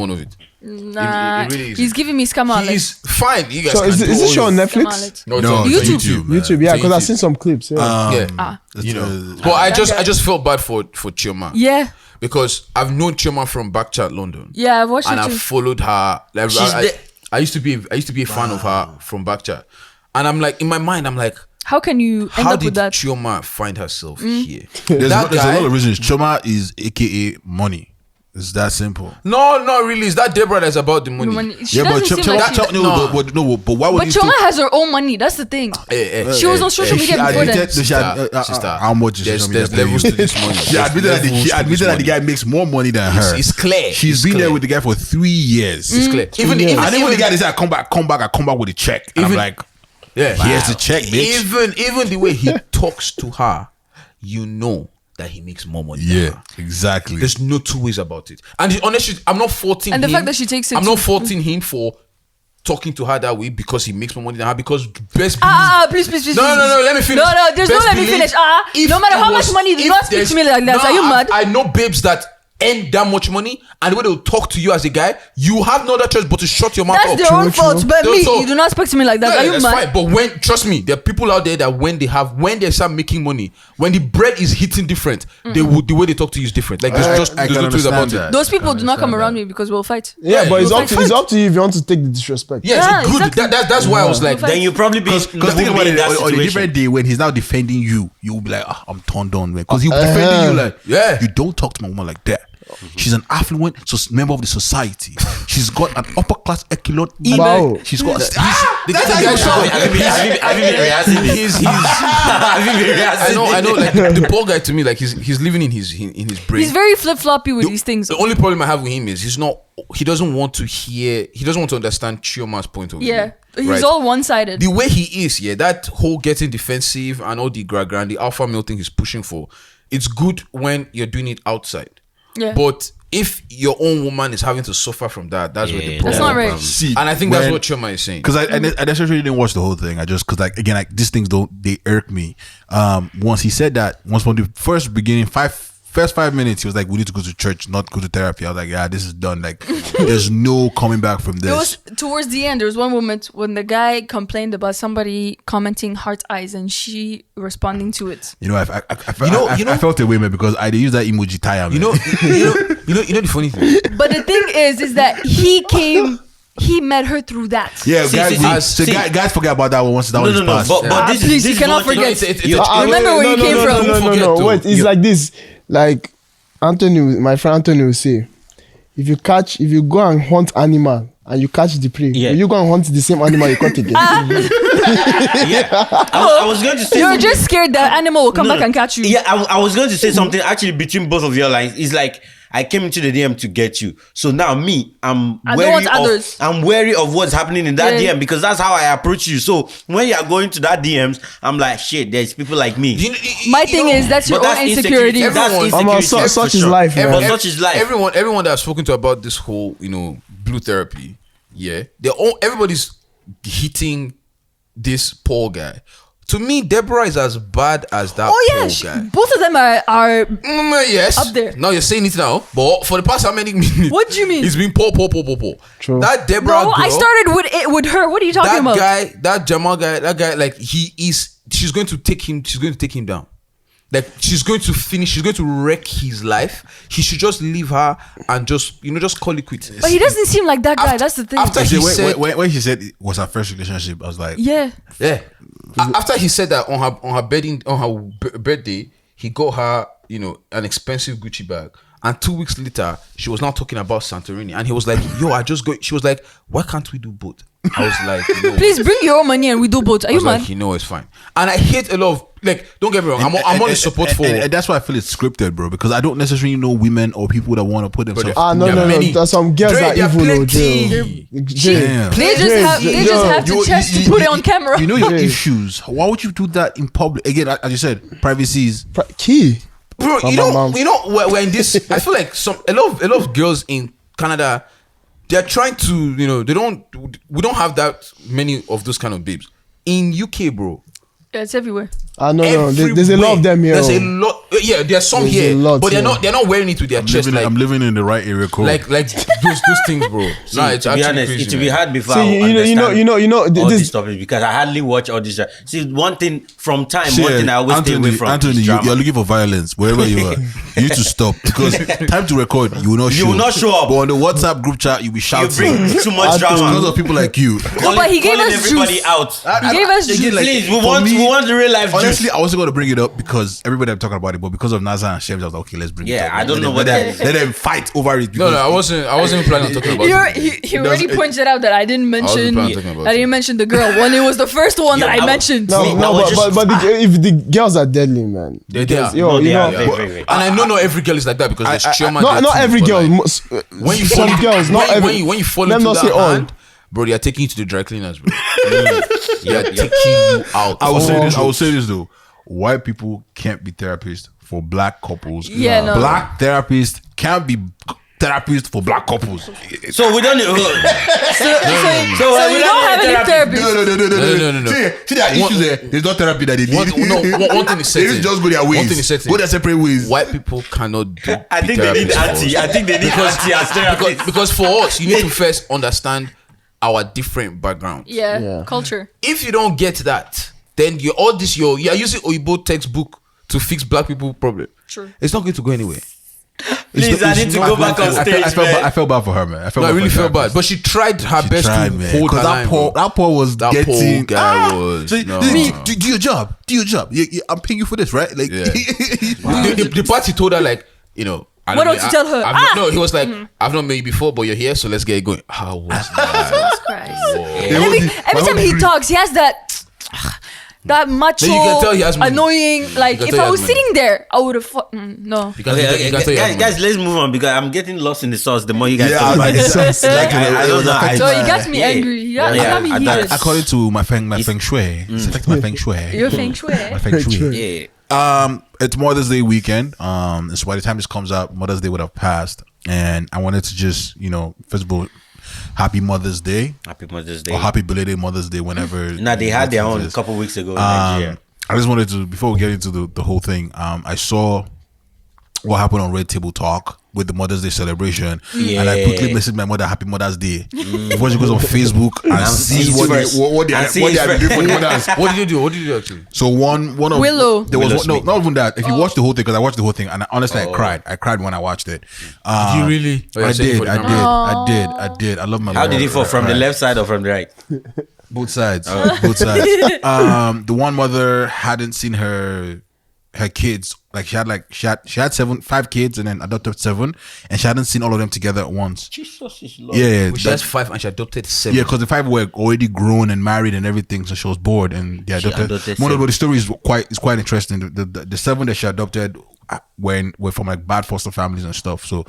one of it.
Nah,
It really isn't.
he's giving me scammer.
He's fine. You guys
So
can
is
do
this
all
show on
your-
Netflix?
No, it's
No,
on
it's
YouTube.
YouTube.
YouTube, yeah, because I've
YouTube.
seen some clips. Yeah.
But I just felt bad for Chioma.
Yeah.
Because I've known Chioma from Backchat London.
Yeah, I've watched
And
it
I've
too.
followed her. Like, I used to be a fan of her from Backchat. And I'm like, in my mind, I'm like,
How can you end
how
up
did
with that?
Chioma find herself here?
There's
That
a
guy-
lot of reasons. Choma is AKA money. It's that simple.
No, not really. It's that Deborah that's about the money.
She doesn't seem like she-
but why would
But
you
Choma
still?
has her own money. That's the thing. She was on social media before that.
Sister,
How much is
there's
social media
levels
paying
to this money.
She admitted that the guy makes more money than her.
It's clear.
She's been there with the guy for 3 years.
It's clear. Even
the guy said, I come back with a check. And I'm like, here's the check, bitch.
Even the way he talks to her, you know that he makes more money than her.
Exactly.
There's no two ways about it. And honestly, I'm not faulting him.
And the fact that she takes it
I'm
to-
not faulting him for talking to her that way because he makes more money than her. Because best
Please.
No, let me finish.
No, there's no
Best
let me
believe,
finish.
if
No matter
it
how
was-
much money, do
if
not speak
there's-
to me like that. Are you mad?
I know babes that earn that much money, and the way they'll talk to you as a guy, you have no other choice but to shut your mouth
That's
up.
their own fault. But me,
So-
you do not speak to me like that.
Yeah,
Are you
that's
mad?
fine. But trust me, there are people out there that when they start making money, when the bread is hitting different, the way they talk to you is different. Like there's
I
no
can
two ways about
understand
it.
Those people do not come around me because we'll fight.
Yeah, but it's
you'll
up to you if you want to take the disrespect.
Yeah,
Yeah,
so good.
exactly.
That's why I was like,
Then you probably be
Because think about
in
it,
that
on a
situation.
different day when he's now defending you, you'll be like, I'm turned on, man. Because he'll be defending you like, you don't talk to my woman like that. She's an affluent member of the society. She's got an upper class echelon.
Wow.
She's got.
the guy should go.
Have you been rehearsing?
I know. Like the poor guy to me, like he's living in his brain.
He's very flip floppy with these things.
The only problem I have with him is he doesn't want to understand Chioma's point of view.
Yeah, he's
right?
all one sided.
The way he is, that whole getting defensive and all the the alpha male thing he's pushing for, it's good when you're doing it outside.
Yeah.
But if your own woman is having to suffer from that, that's where the problem.
That's not right.
And I think that's what Chioma is saying.
Because I necessarily didn't watch the whole thing. I just because like again like these things they irk me. Once he said that, once from the first 5 minutes, he was like, "We need to go to church, not go to therapy." I was like, "Yeah, this is done. Like, there's no coming back from this."
It was towards the end. There was one moment when the guy complained about somebody commenting heart eyes, and she responding to it.
You know, I felt a way, man, because I use that emoji tire.
You know the funny thing.
But the thing is that he met her through that.
Yeah, guys forget about that one once that was passed.
But
please, you cannot forget. Remember where you came from.
No. Wait, it's like this. Like my friend Anthony will say, if you go and hunt animal and you catch the prey, will you go and hunt the same animal you caught again?
I was going to say
you're just scared that animal will come back and catch you.
Yeah, I was going to say something actually between both of your lines. It's like I came into the DM to get you. So now I'm wary of what's happening in that DM because that's how I approach you. So when you're going to that DMs, I'm like, shit, there's people like me.
My thing is that's your own insecurity.
Such is life, man.
Such is life.
Everyone that I've spoken to about this whole, blue therapy, everybody's hitting this poor guy. To me, Deborah is as bad as that poor guy.
Both of them are
yes.
up there.
Now you're saying it now, but for the past how many minutes?
What do you mean?
He's been poor.
True.
That Deborah girl,
I started with her. What are you talking about?
That Jamal guy, like she's going to take him down. Like she's going to wreck his life. He should just leave her and just call it quits.
But he doesn't seem like that guy. That's the thing.
After when she said it was her first relationship, I was like,
yeah.
After he said that on her birthday, he got her, an expensive Gucci bag. And 2 weeks later, she was now talking about Santorini. And he was like, she was like, why can't we do both? I was like,
please bring your own money and we do both. Are you mad?
Like, it's fine. And I hate a lot of, don't get me wrong, I'm on support for.
And that's why I feel it's scripted, bro, because I don't necessarily know women or people that want to put themselves.
No. There's some girls that are evil,
They just have the chest to put it on camera.
You know your issues. Why would you do that in public? Again, as you said, privacy is
key.
Bro, we're in this. I feel like a lot of girls in Canada, they're trying to, we don't have that many of those kind of babes. In UK, bro.
Yeah, it's everywhere.
No. There's a lot of them here.
There's a lot. Yeah, there's some here, but they're not wearing it with their chest.
I'm living in the right area code.
Like those things, bro.
See, it's to be honest,
crazy,
it will be hard before.
All
these topics because I hardly watch all this. See, one thing I always stay away from.
Anthony, you're looking for violence wherever you are. You need to stop because time to record, you will not show up. But on the WhatsApp group chat, you'll be shouting.
You bring too much drama
because of people like you.
But he gave us
everybody
juice.
out.
He gave us juice.
Please, we want the real life juice.
Honestly, I wasn't going to bring it up because everybody I'm talking about it, but because of Naza and Shems, I was like, okay, let's bring it up.
I don't know what
let them fight over it.
No, I wasn't planning on talking about it.
He already pointed out that I didn't mention the girl when it was the first one that I mentioned.
But if the girls are deadly, man.
They are.
Very.
And I know not every girl is like that because there's Chioma.
Not every girl.
When you
some girls, not every.
When you fall into that hand, bro, they are taking you to the dry cleaners, bro. They are taking you out.
I will say this though. White people can't be therapists for black couples.
Yeah, no.
Black therapists can't be therapists for black couples.
So we don't.
So we don't have any therapist.
No. See, there are issues there. There's no therapy that they need.
One thing is certain.
They just go their ways.
One thing is certain.
Go their separate ways.
White people cannot do.
I think they need auntie. I think they need auntie as therapist.
Because for us, you need to first understand our different backgrounds.
Yeah, culture.
If you don't get that, then you're using Oyibo textbook to fix black people problem.
True.
It's not going to go anywhere.
Please, I need to go back on stage,
I felt bad for her, man.
I really felt bad. But she tried her best to hold her line.
That poor was
that
getting...
poor guy was...
Do your job. I'm paying you for this, right? Like,
the part he told her, like,
why don't you tell her?
No, he was like, I've not met you before, but you're here, so let's get it going. How was that?
Jesus Christ. Every time he talks, he has that macho, annoying. Like, if I was sitting there, I would have no.
Guys, let's move on because I'm getting lost in the sauce. The more you guys talk about it,
I don't know.
So he got me angry. He got me heated.
According to my feng shui, my feng shui.
Your feng shui.
My feng shui. It's Mother's Day weekend. So by the time this comes out, Mother's Day would have passed. and I wanted to just, first of all, Happy Mother's Day.
Happy Mother's Day.
Or Happy Belated Mother's Day, whenever.
They had their own a couple weeks ago in Nigeria.
I just wanted to, before we get into the whole thing, I saw what happened on Red Table Talk with the Mother's Day celebration, and I quickly messaged my mother Happy Mother's Day before she goes on Facebook and sees what they are doing for the mothers.
What did you do? What did you do actually?
So one of
Willow.
There was no, not even that. If you watch the whole thing, because I watched the whole thing, and honestly, I cried. I cried when I watched it.
Did you really?
I did. I love my.
How did he fall, from the left side or from the right?
Both sides. Both sides. The one mother hadn't seen her kids. Like she had 5 kids and then adopted 7, and she hadn't seen all of them together at once.
Jesus is Lord.
Yeah,
She has 5 and she adopted 7.
yeah, because the 5 were already grown and married and everything, so she was bored and they adopted. One of the stories is quite interesting. The 7 that she adopted were from like bad foster families and stuff. So,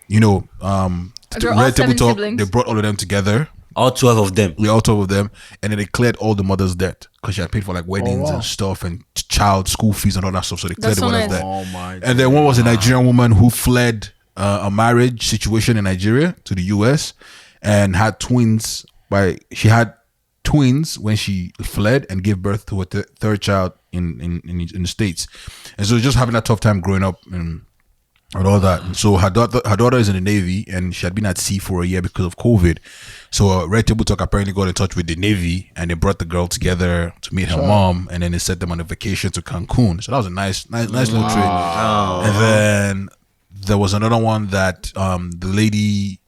They're all
Red Table
7
Talk,
siblings.
they brought all of them together.
All 12 of them.
We all 12 of them, and then they cleared all the mother's debt because she had paid for like weddings and stuff and child school fees and all that stuff. So they cleared
That's
the
so
mother's
nice.
debt.
Oh my
And then one was a Nigerian woman who fled a marriage situation in Nigeria to the US and had twins. She had twins when she fled and gave birth to a third child in the States, and so just having a tough time growing up and all that. And so her daughter is in the Navy, and she had been at sea for a year because of COVID. So Red Table Talk apparently got in touch with the Navy, and they brought the girl together to meet her mom, and then they sent them on a vacation to Cancun. So that was a nice little trip. And then there was another one that the lady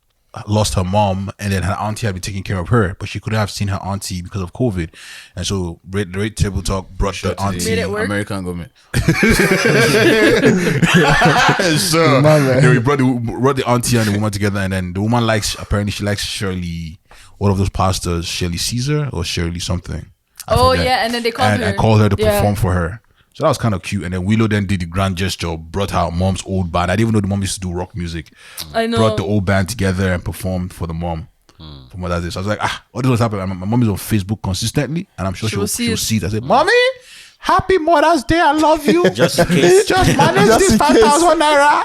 lost her mom, and then her auntie had been taking care of her, but she couldn't have seen her auntie because of COVID. And so Red Table Talk brought the auntie.
Made it work.
American government.
So we brought the auntie and the woman together, and then the woman apparently she likes Shirley, one of those pastors, Shirley Caesar or Shirley something. I forget.
Yeah, and then they called her.
I called her to perform for her. So that was kind of cute. And then Willow then did the grand gesture, brought her mom's old band. I didn't even know the mom used to do rock music.
I know.
Brought the old band together and performed for the mom. For Mother's Day. So I was like, what is what's happening? My mom is on Facebook consistently, and I'm sure she'll see it. I said, Mommy, Happy Mother's Day, I love you.
Just in case.
Just manage this 5,000 naira.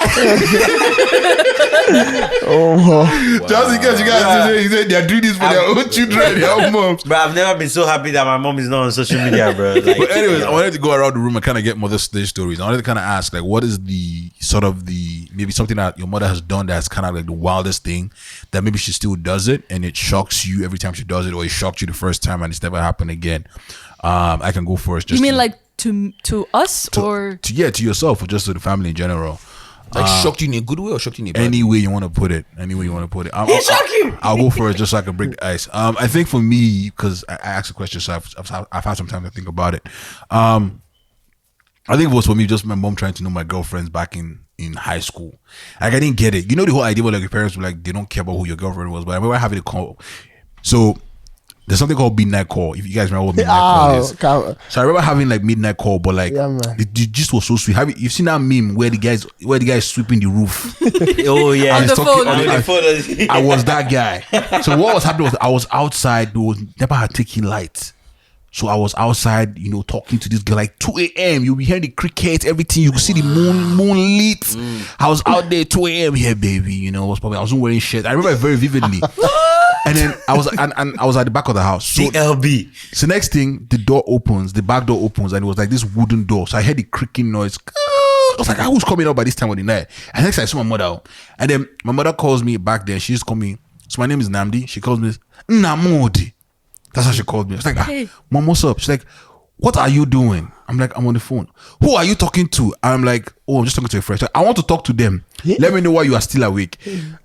Just in case you guys say they're doing this for their own children, their own moms.
But I've never been so happy that my mom is not on social media, bro. Like,
But anyways, I wanted to go around the room and kind of get Mother's Day stories. I wanted to kind of ask, like, what is the sort of maybe something that your mother has done that's kind of like the wildest thing that maybe she still does it and it shocks you every time she does it, or it shocked you the first time and it's never happened again. I can go first.
You mean like to us or
to yourself or just to the family in general?
Like shocked you in a good way or shocked you in a bad way?
Any way you want to put it. I'll go first just so I can break the ice. I think for me, because I asked a question, so I've had some time to think about it. I think it was for me just my mom trying to know my girlfriends back in high school. Like I didn't get it. You know the whole idea where like your parents were like they don't care about who your girlfriend was, but I remember having a call. So there's something called midnight call. If you guys remember what midnight call is. So I remember having like midnight call, but like the gist was so sweet. You've seen that meme where the guy's sweeping the roof?
Oh yeah,
On the phone.
I was that guy. So what was happening was I was outside. There was never had taking lights. So I was outside, talking to this girl like 2 a.m. You'll be hearing the crickets, everything. You could see the moonlit. I was out there 2 a.m. here, baby. I wasn't wearing shit. I remember it very vividly. And then I was at the back of the house. So,
CLB.
So next thing, the back door opens, and it was like this wooden door. So I heard the creaking noise. I was like, I was coming out by this time of the night. And next I saw my mother out. And then my mother calls me back then. She just called me. So my name is Namdi. She calls me Namodi. That's how she called me. I was like, Mom, what's up? She's like, what are you doing? I'm like, I'm on the phone. Who are you talking to? I'm like, I'm just talking to a friend. Like, I want to talk to them. Let me know why you are still awake.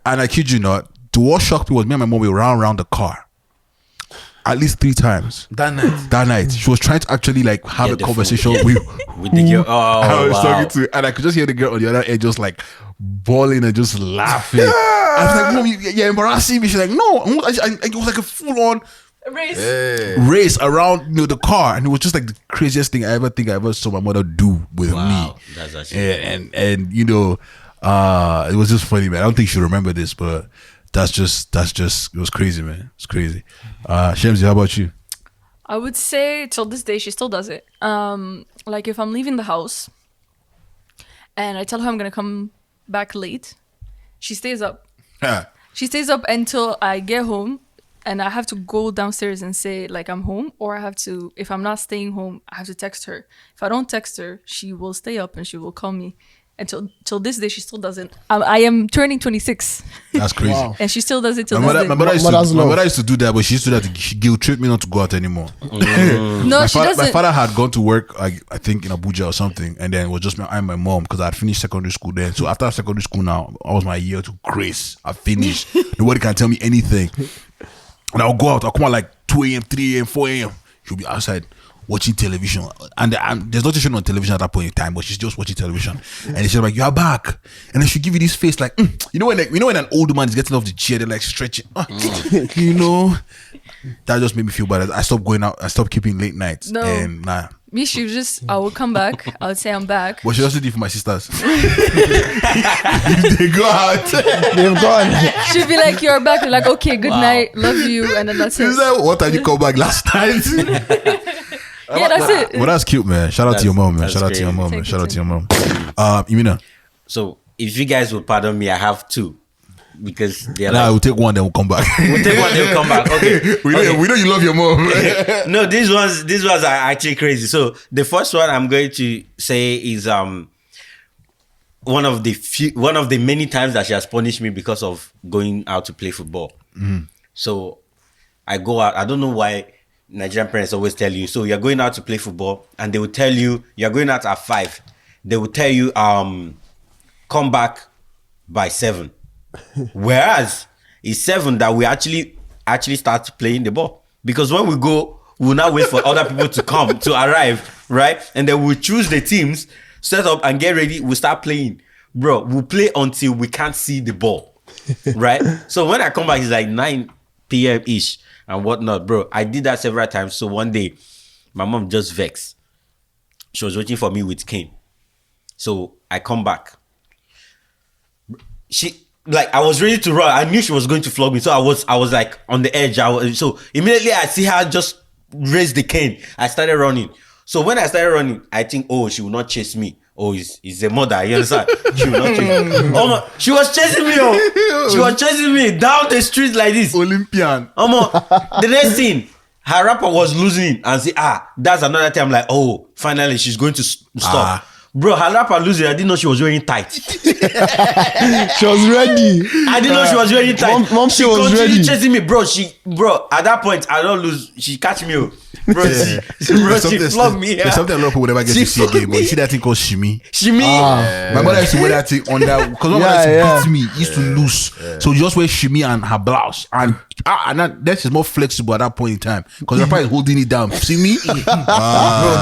And I kid you not, what shocked me was me and my mom were around the car at least 3 times
That night.
She was trying to actually like have a conversation with
the girl.
I was talking to, and I could just hear the girl on the other end just like bawling and just laughing. I was like, Mom, you're embarrassing me. She's like, no. It was like a full on race around the car, and it was just like the craziest thing I ever saw my mother do with me.
That's actually
and it was just funny, man. I don't think she'll remember this, but that's just it was crazy, man. It's crazy. Shemzy, how about you?
I would say till this day she still does it. Like if I'm leaving the house and I tell her I'm gonna come back late, she stays up. She stays up until I get home, and I have to go downstairs and say like I'm home, or I have to, if I'm not staying home, I have to text her. If I don't text her, she will stay up and she will call me. And till this day, she still doesn't. I am turning 26.
That's crazy. Wow.
And she still does it till
my
this day.
mother used to do that, but she used to do that. She guilt trip me not to go out anymore.
No, she doesn't.
My father had gone to work, I think in Abuja or something, and then it was just me and my mom because I had finished secondary school then. So after secondary school now, I was my year to grace. I finished. Nobody can tell me anything. And I'll go out. I'll come out like 2 a.m., 3 a.m., 4 a.m. She'll be outside watching television, and there's nothing showing on television at that point in time, but she's just watching television, and she's like, "You are back," and then she'll give you this face like, you know when an old man is getting off the chair, they're like stretching, you know. That just made me feel bad. I stopped going out. I stopped keeping late nights.
No.
And
Me, she just, I will come back. I would say I'm back.
But she also did for my sisters. If they go out,
They've gone.
She'd be like, "You're back." We're like, "Okay, good night, love you," and then that's it.
she's like, "What time you come back last night?"
Yeah, that's it.
Well, that's cute, man. Shout out to your mom, man. Shout out to your
crazy.
mom, man.
Thank
Shout
you,
out to your mom. Imina.
So if you guys would pardon me, I have two. Because they're
Nah,
like,
we'll take one, then we'll come back.
we'll take one, they'll come back. Okay.
We know you love your mom. Right?
No, these ones are actually crazy. So the first one I'm going to say is one of the many times that she has punished me because of going out to play football. So I go out. I don't know why Nigerian parents always tell you, so you're going out to play football, and they will tell you you're going out at 5. They will tell you come back by 7. Whereas it's 7 that we actually start playing the ball, because when we go, we'll now wait for other people to come to arrive, right? And then we'll choose the teams, set up and get ready. We'll start playing, bro. We'll play until we can't see the ball, right? So when I come back, it's like 9 p.m. ish and whatnot, bro. I did that several times. So one day, my mom just vexed. She was waiting for me with cane. So I come back. I was ready to run. I knew she was going to flog me, so I was like on the edge. So immediately I see her just raise the cane. I started running. So when I started running, I think, she will not chase me. It's a mother. You understand? She will not chase me. She was chasing me. She was chasing me down the street like this.
Olympian.
The next thing, her rapper was losing, and say, that's another time. Like, finally she's going to stop. Bro, her rapper losing. I didn't know she was wearing tight.
She was ready.
I didn't know she was wearing tight.
Mom, she was ready.
Chasing me, bro. At that point, I don't lose. She catch me, bro. She flogged me.
There's something a lot of people never get to see a game. But you see that thing called shimmy?
Shimmy.
My mother used to wear that thing on that because my mother used to beat me. Used to lose, so you just wear shimmy and her blouse, and that is more flexible at that point in time because her is holding it down. See me,
bro.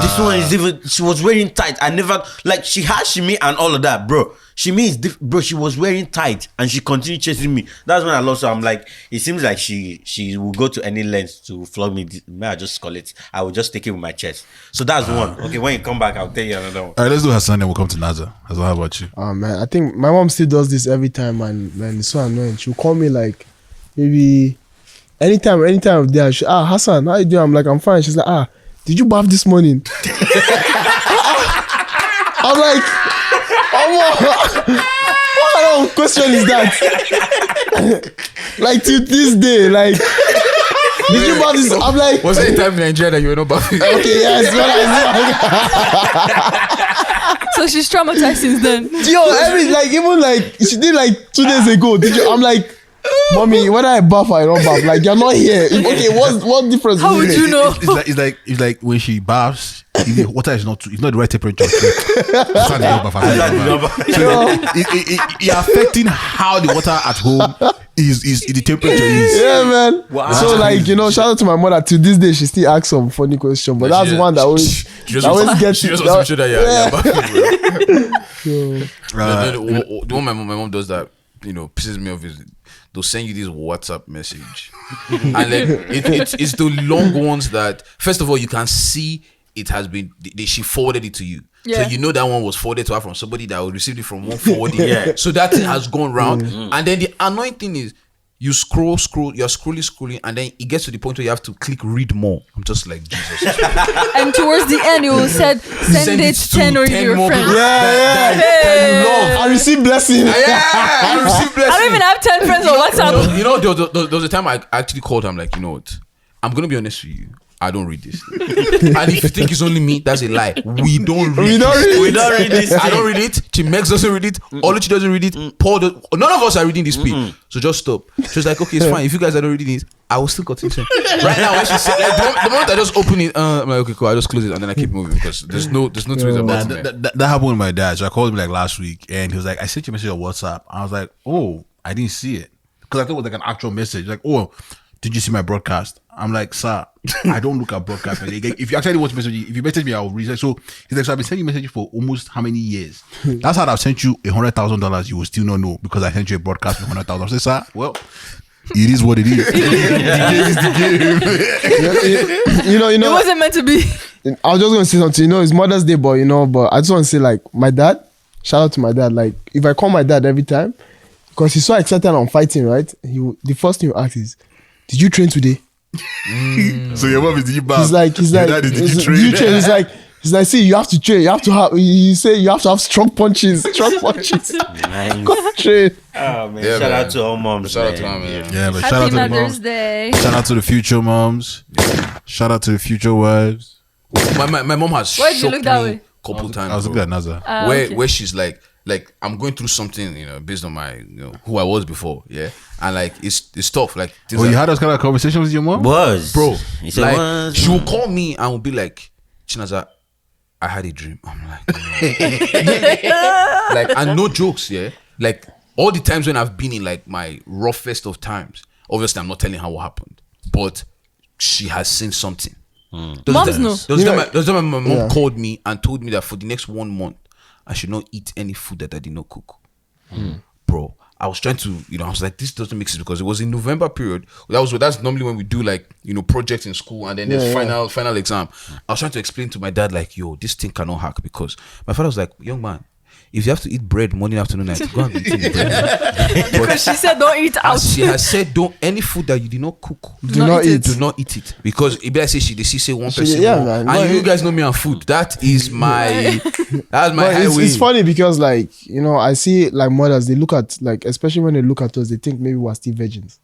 This one is even. She was wearing tight. I never she had shimmy and all of that, bro. Shimmy is bro. She was wearing tight and she continued chasing me. That's when I lost her. I'm like, it seems like she will go to any length to flog me. May I just call it? I will just take it with my chest. So that's one. Okay, when you come back, I'll tell you another one.
All right, let's do Hassan, then we'll come to Naza. Hassan, how about you?
Oh man, I think my mom still does this every time, and man, it's so annoying. She'll call me like maybe anytime of day. Hassan, how you doing? I'm like, I'm fine. She's like, did you bath this morning? I'm like, what kind of question is that? Like to this day, like, did you bath this? I'm like,
was there a time in Nigeria that you were not bathing?
Okay, yes.
So she's traumatized since then.
Even she did like 2 days ago. Did you? I'm like, mommy, whether I bath or I don't bath, like you're not here. Okay, what difference?
How would you know?
It's like when she baths, the water is not the right temperature. It's affecting how the water at home is the temperature is.
Yeah, man.
Wow.
So shout out to my mother. To this day, she still asks some funny question, but that's one that always gets.
She just wants to make sure that you're bathing. The one my mom does that, pisses me off is they'll send you this WhatsApp message, and like it's the long ones that first of all you can see it has been she forwarded it to you, so you know that one was forwarded to her from somebody that received it from one forwarding. So that thing has gone round, and then the annoying thing is you're scrolling, and then it gets to the point where you have to click read more. I'm just like, Jesus.
And towards the end, you said, send it to 10 or your
more
friends.
people that you love.
I receive blessing.
I receive blessing.
I don't even have 10 friends on WhatsApp.
You know, there was a time I actually called him, like, you know what? I'm going to be honest with you. I don't read this. And if you think it's only me, that's a lie. We don't read this. I don't read it. Chimex doesn't read it. Oluchi doesn't read it. Paul none of us are reading this speech. So just stop. She was like, okay, it's fine. If you guys are not reading it, I will still continue. Right now, when she said, like, the moment I just open it, I'm like, okay, cool. I just close it and then I keep moving because there's no two ways about it.
That happened with my dad. So I called him like last week and he was like, I sent you a message on WhatsApp. I was like, oh, I didn't see it. Because I thought it was like an actual message. Like, oh, did you see my broadcast? I'm like, sir, I don't look at broadcast. If you actually want to message me, if you message me, I'll read it. So he's like, so I've been sending you messages for almost how many years? That's how I've sent you $100,000. You will still not know because I sent you a broadcast for $100,000. I say, sir, well, it is what it is.
You know.
It wasn't meant to be.
I was just going to say something. It's Mother's Day, but but I just want to say, like, my dad, shout out to my dad. Like, if I call my dad every time, because he's so excited on fighting, right? The first thing he asks is, did you train today?
So your mom is the
He's like,
did you train?
He's like, see, you have to train. You have to have strong punches. Go train.
Oh man, shout out to all moms.
Shout out to them, man.
Yeah, but shout
Happy
out to the
Mother's
moms.
Day.
Shout out to the future moms. Shout out to the future wives.
My mom has
Why did you look
shocked
that
me
way?
couple times.
I was looking at Naza.
Where where she's like I'm going through something, based on my who I was before, yeah, and like it's tough. Like
Oh, you had those kind of conversations with your mom?
Was
bro,
he said
like
was.
she will call me and will be like, Chinaza, I had a dream. I'm like, like, and no jokes, yeah. Like all the times when I've been in like my roughest of times, obviously I'm not telling her what happened, but she has seen something.
Moms know.
Those time my mom called me and told me that for the next 1 month I should not eat any food that I did not cook. Bro, I was trying to, I was like, this doesn't make sense because it was in November period. That's normally when we do like, projects in school and then there's final exam. I was trying to explain to my dad like, yo, this thing cannot hack because my father was like, young man, if you have to eat bread morning, afternoon, night, go and eat the bread.
Because she said don't eat out.
She has said, don't any food that you did not cook,
Do not eat.
do not eat it. Because if I say say one person
yeah,
more,
man.
and you guys know me on food. That is my highway.
It's funny because like, I see like mothers, they look at like, especially when they look at us, they think maybe we're still virgins.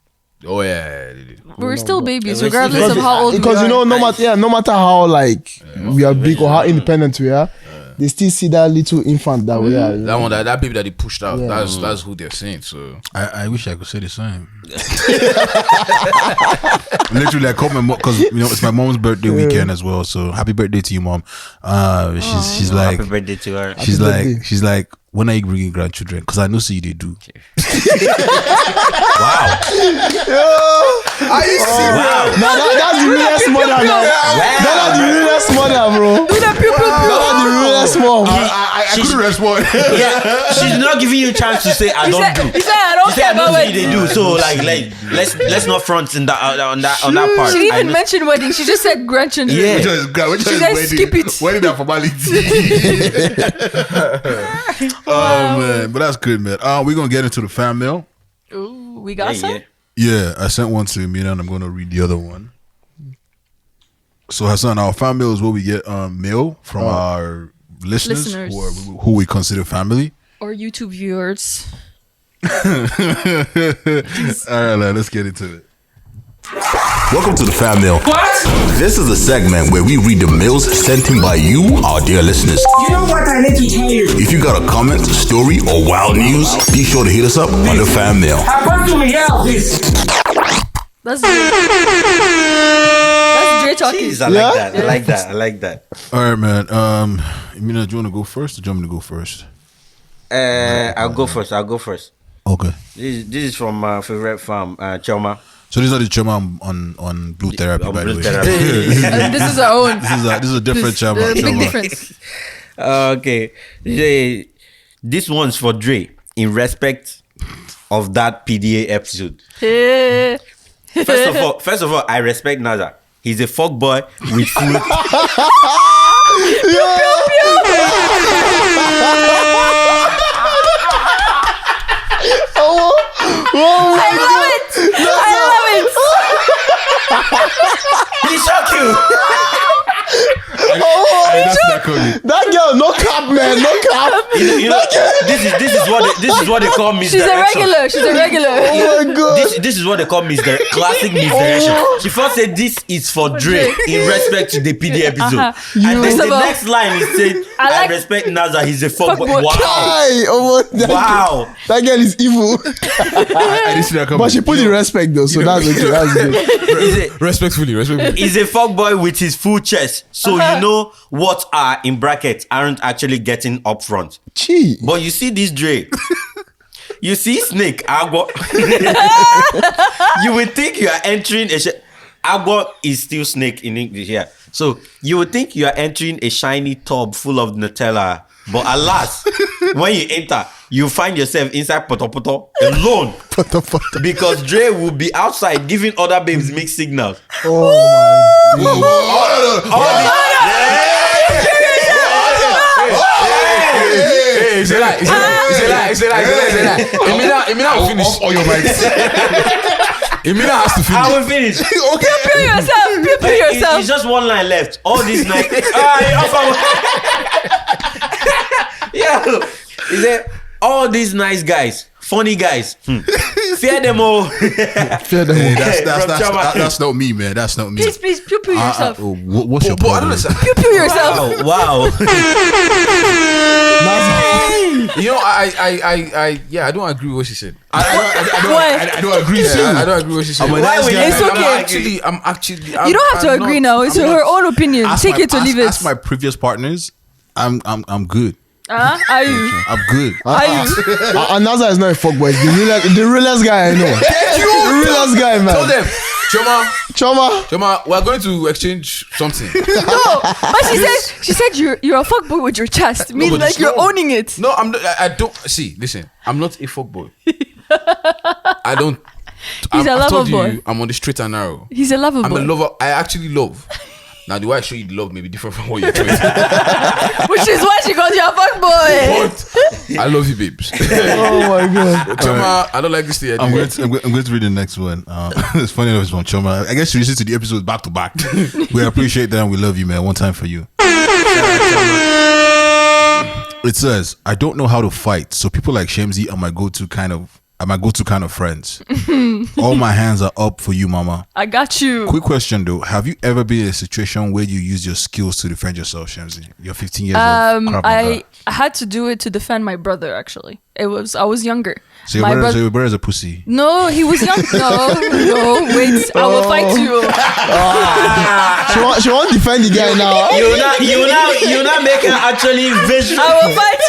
Oh yeah.
We're still babies,
We're
regardless
still
of how old
Because
we are.
no matter how like we are big or how independent we are, they still see that little infant that we are.
That one, that baby that they pushed out.
Yeah.
That's who they're saying. So
I wish I could say the same. Literally, I called my mom because it's my mom's birthday weekend as well. So happy birthday to you, mom. She's like,
happy birthday to her.
she's like, when are you bringing grandchildren? Because I know see they do.
Wow.
are you serious?
Wow.
Now that's the realest mother now. That's the realest mother, bro.
Do the pew pew pew.
That's the realest mom.
I couldn't respond.
Yeah, she's not giving you a chance to say I
He
don't
said,
do.
he said I don't
She
care
said I
about
know what they
wedding.
do. So like let's not front in that on that part.
She didn't
I
even
know-
mention wedding. She just said grandchildren.
Yeah.
Which
She said skip it.
Wedding that formality. Oh man, but that's good, man. We're gonna get into the fan mail.
Ooh, we got some.
Yeah, I sent one to Mina and I'm gonna read the other one. So Hassan, our fan mail is where we get mail from our listeners. Who we consider family.
Or YouTube viewers.
All right, let's get into it. Welcome to the fan mail.
What?
This is a segment where we read the mails sent in by you, our dear listeners.
You know what I need to tell you?
If you got a comment, story, or wild news, be sure to hit us up on the fan mail.
Happen to me, help this.
That's Dre talking.
Jeez, I like that.
All right, man. Mina, do you want to go first or do you want me to go first?
I'll go first.
Okay.
This is from my favorite farm, Choma.
So these are the chama on Blue Therapy,
On
by
Blue
the way.
Therapy.
This is our own.
This is a different chama.
There's a big
Chama.
difference.
Okay. This one's for Dre in respect of that PDA episode.
Hey.
First of all, I respect Naza. He's a fuck boy with flute.
I love it.
care, no cap.
This is what they call
She's a
misdirection.
regular. She's a regular.
Oh my god.
This is what they call classic misdirection. She first said this is for Dre in respect to the PD episode. And then the next line is saying, I respect Naza, he's a fuckboy. Wow.
Hi,
Wow.
That girl is evil.
I didn't see that coming.
But she put the respect though, so that's okay. That's good.
Respectfully.
He's a fuckboy with his full chest. So you know what are in brackets aren't actually getting up front.
Gee.
But you see this Dre. You see Snake, Agua. You would think you are entering Agua is still Snake in English here. So you would think you are entering a shiny tub full of Nutella. But alas, when you enter, you find yourself inside Poto alone. Because Dre will be outside giving other babes mixed signals.
Oh my god.
It's a lie. Emina will finish.
Off all your mics.
Emina has to finish.
I will finish.
Pew yourself.
It's just one line left. All these nights. Yeah. Is it all these nice guys, funny guys? Fear them all.
Fear them all.
That's not me, man. That's not me.
Please, pew yourself.
What's your
I don't
problem?
understand.
Pew yourself.
Wow.
You know, I don't agree with what she said.
I don't agree.
I don't agree with what she said.
It's okay.
I'm actually.
You don't have to agree now. It's her own opinion. Take it or leave it.
Ask my previous partners. I'm good.
Are you?
I'm good.
Are you?
And Naza is not a fuckboy. The realest guy I know. The realest guy, man.
Tell them,
Choma.
we're going to exchange something.
No, but she said you're a fuckboy with your chest. Means
but
like
it's
you're
not.
owning it.
No, I don't. See, listen, I'm not a fuckboy. I don't.
He's a
I've
lover
told
boy.
you, I'm on the straight and narrow.
He's a lover
I'm
boy.
a lover. I actually love. Now, the way I show you the love may be different from what you're doing.
Which is why she calls you a fuckboy.
But I love you, babes.
Oh my god.
Choma, I don't like this thing.
I'm going to read the next one. It's funny enough, it's from Choma. I guess you listen to the episodes back to back. We appreciate that and we love you, man. One time for you. It says, I don't know how to fight, so people like Shemzy are my go-to kind of friends. All my hands are up for you, mama.
I got you.
Quick question though, have you ever been in a situation where you use your skills to defend yourself, Shemzy? You're 15 years old. Krav Maga.
I had to do it to defend my brother. Actually, I was younger.
So your brother's a pussy.
No, he was young. No, wait. I will fight you.
She won't defend the guy now.
You not make her actually visual.
I will fight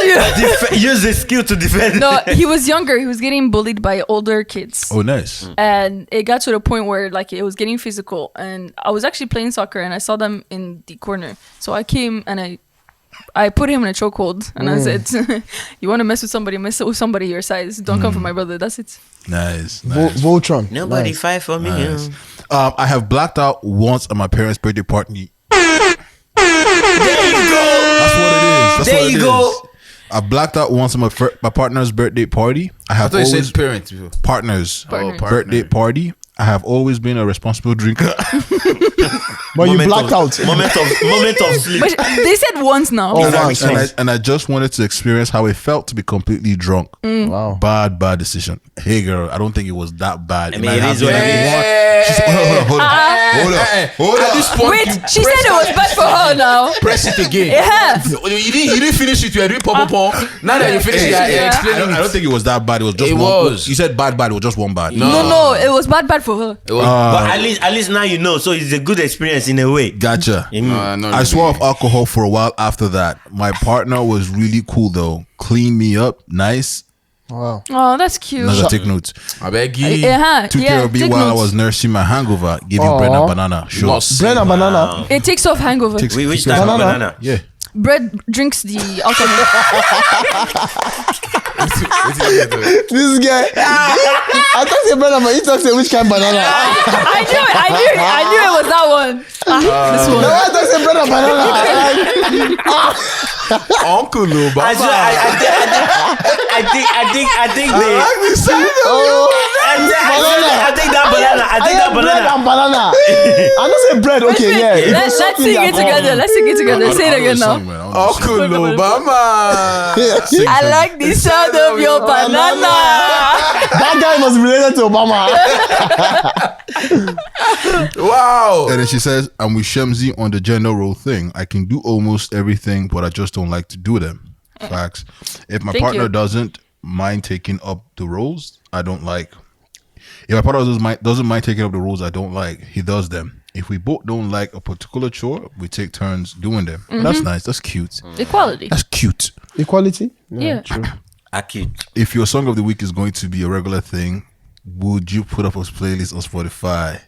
you.
Use the skill to defend.
No, he was younger. He was getting bullied by older kids.
Oh, nice.
And it got to the point where like it was getting physical. And I was actually playing soccer and I saw them in the corner. So I came and I put him in a chokehold and I said, you want to mess with somebody your size. Don't come for my brother. That's it.
Nice.
Voltron.
Nobody fight for me.
Nice. I have blacked out once at my parents' birthday party.
There you go.
That's what it is.
There you go.
I blacked out once at my partner's birthday party. I
I
have
thought you
always
said parents before.
partners.
Partners.
Birthday party. I have always been a responsible drinker.
But you blacked out.
Moment of sleep.
But they said once now.
Oh, wow.
and I just wanted to experience how it felt to be completely drunk.
Wow.
Bad decision. Hey girl, I don't think it was that bad.
I mean, it is what it is.
Hold
At
up.
this point,
Wait,
you
she said it was bad for her now.
press it again.
Yeah.
You didn't finish it. You were doing pom. Now that you finished it, you're explaining
I don't think it was that bad. It was just
It
one.
was.
You said bad. It was just one bad.
No, it was bad for her.
it was.
But at least now you know, so it's a good experience in a way.
Gotcha.
I
I swore off alcohol for a while after that. My partner was really cool though. Cleaned me up, nice.
Wow.
Oh, that's cute.
Another take notes.
I beg you.
Took care of me
take
while I
notes.
was nursing my hangover. Give you bread and banana. Sure.
Bread and banana.
It takes off hangover.
Which type of banana?
Yeah.
Bread drinks the alcohol.
This guy. I thought you bread and banana. He talks which kind of banana.
I knew it was that one. This one.
No, I thought you bread and banana.
Uncle Luba.
I think they. I think that banana.
Bread and banana. I don't say bread. Okay, yeah.
Let's Let's sing it together. Let's sing it together. Say it again now.
Uncle Obama.
I like the sound of your banana.
That guy must be related to Obama.
Wow.
And then she says, I'm with Shemzi on the gender role thing. I can do almost everything, but I just don't like to do them. Facts. If my partner doesn't mind taking up the roles, I don't like. If my partner doesn't mind taking up the roles I don't like, he does them. If we both don't like a particular chore, we take turns doing them. That's nice. That's cute.
Equality.
That's cute.
Equality?
Yeah.
True.
If your song of the week is going to be a regular thing, would you put up a playlist on Spotify?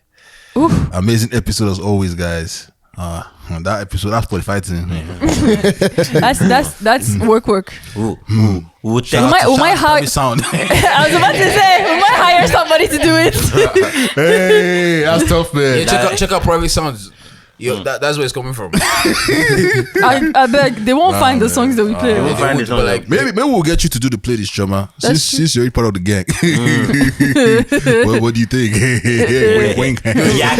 Oof.
Amazing episode as always, guys. That episode, that's Spotify thing.
That's work.
We
might hire.
Sound.
I was about to say we might hire somebody to do it.
Hey, that's tough, man.
Yeah, check out Private Sounds. Yo, that's where it's coming from.
I beg, they won't find the songs that we play.
Maybe we'll get you to do the playlist, Chama. Since you're part of the gang. What do you think? Wink.
Yak.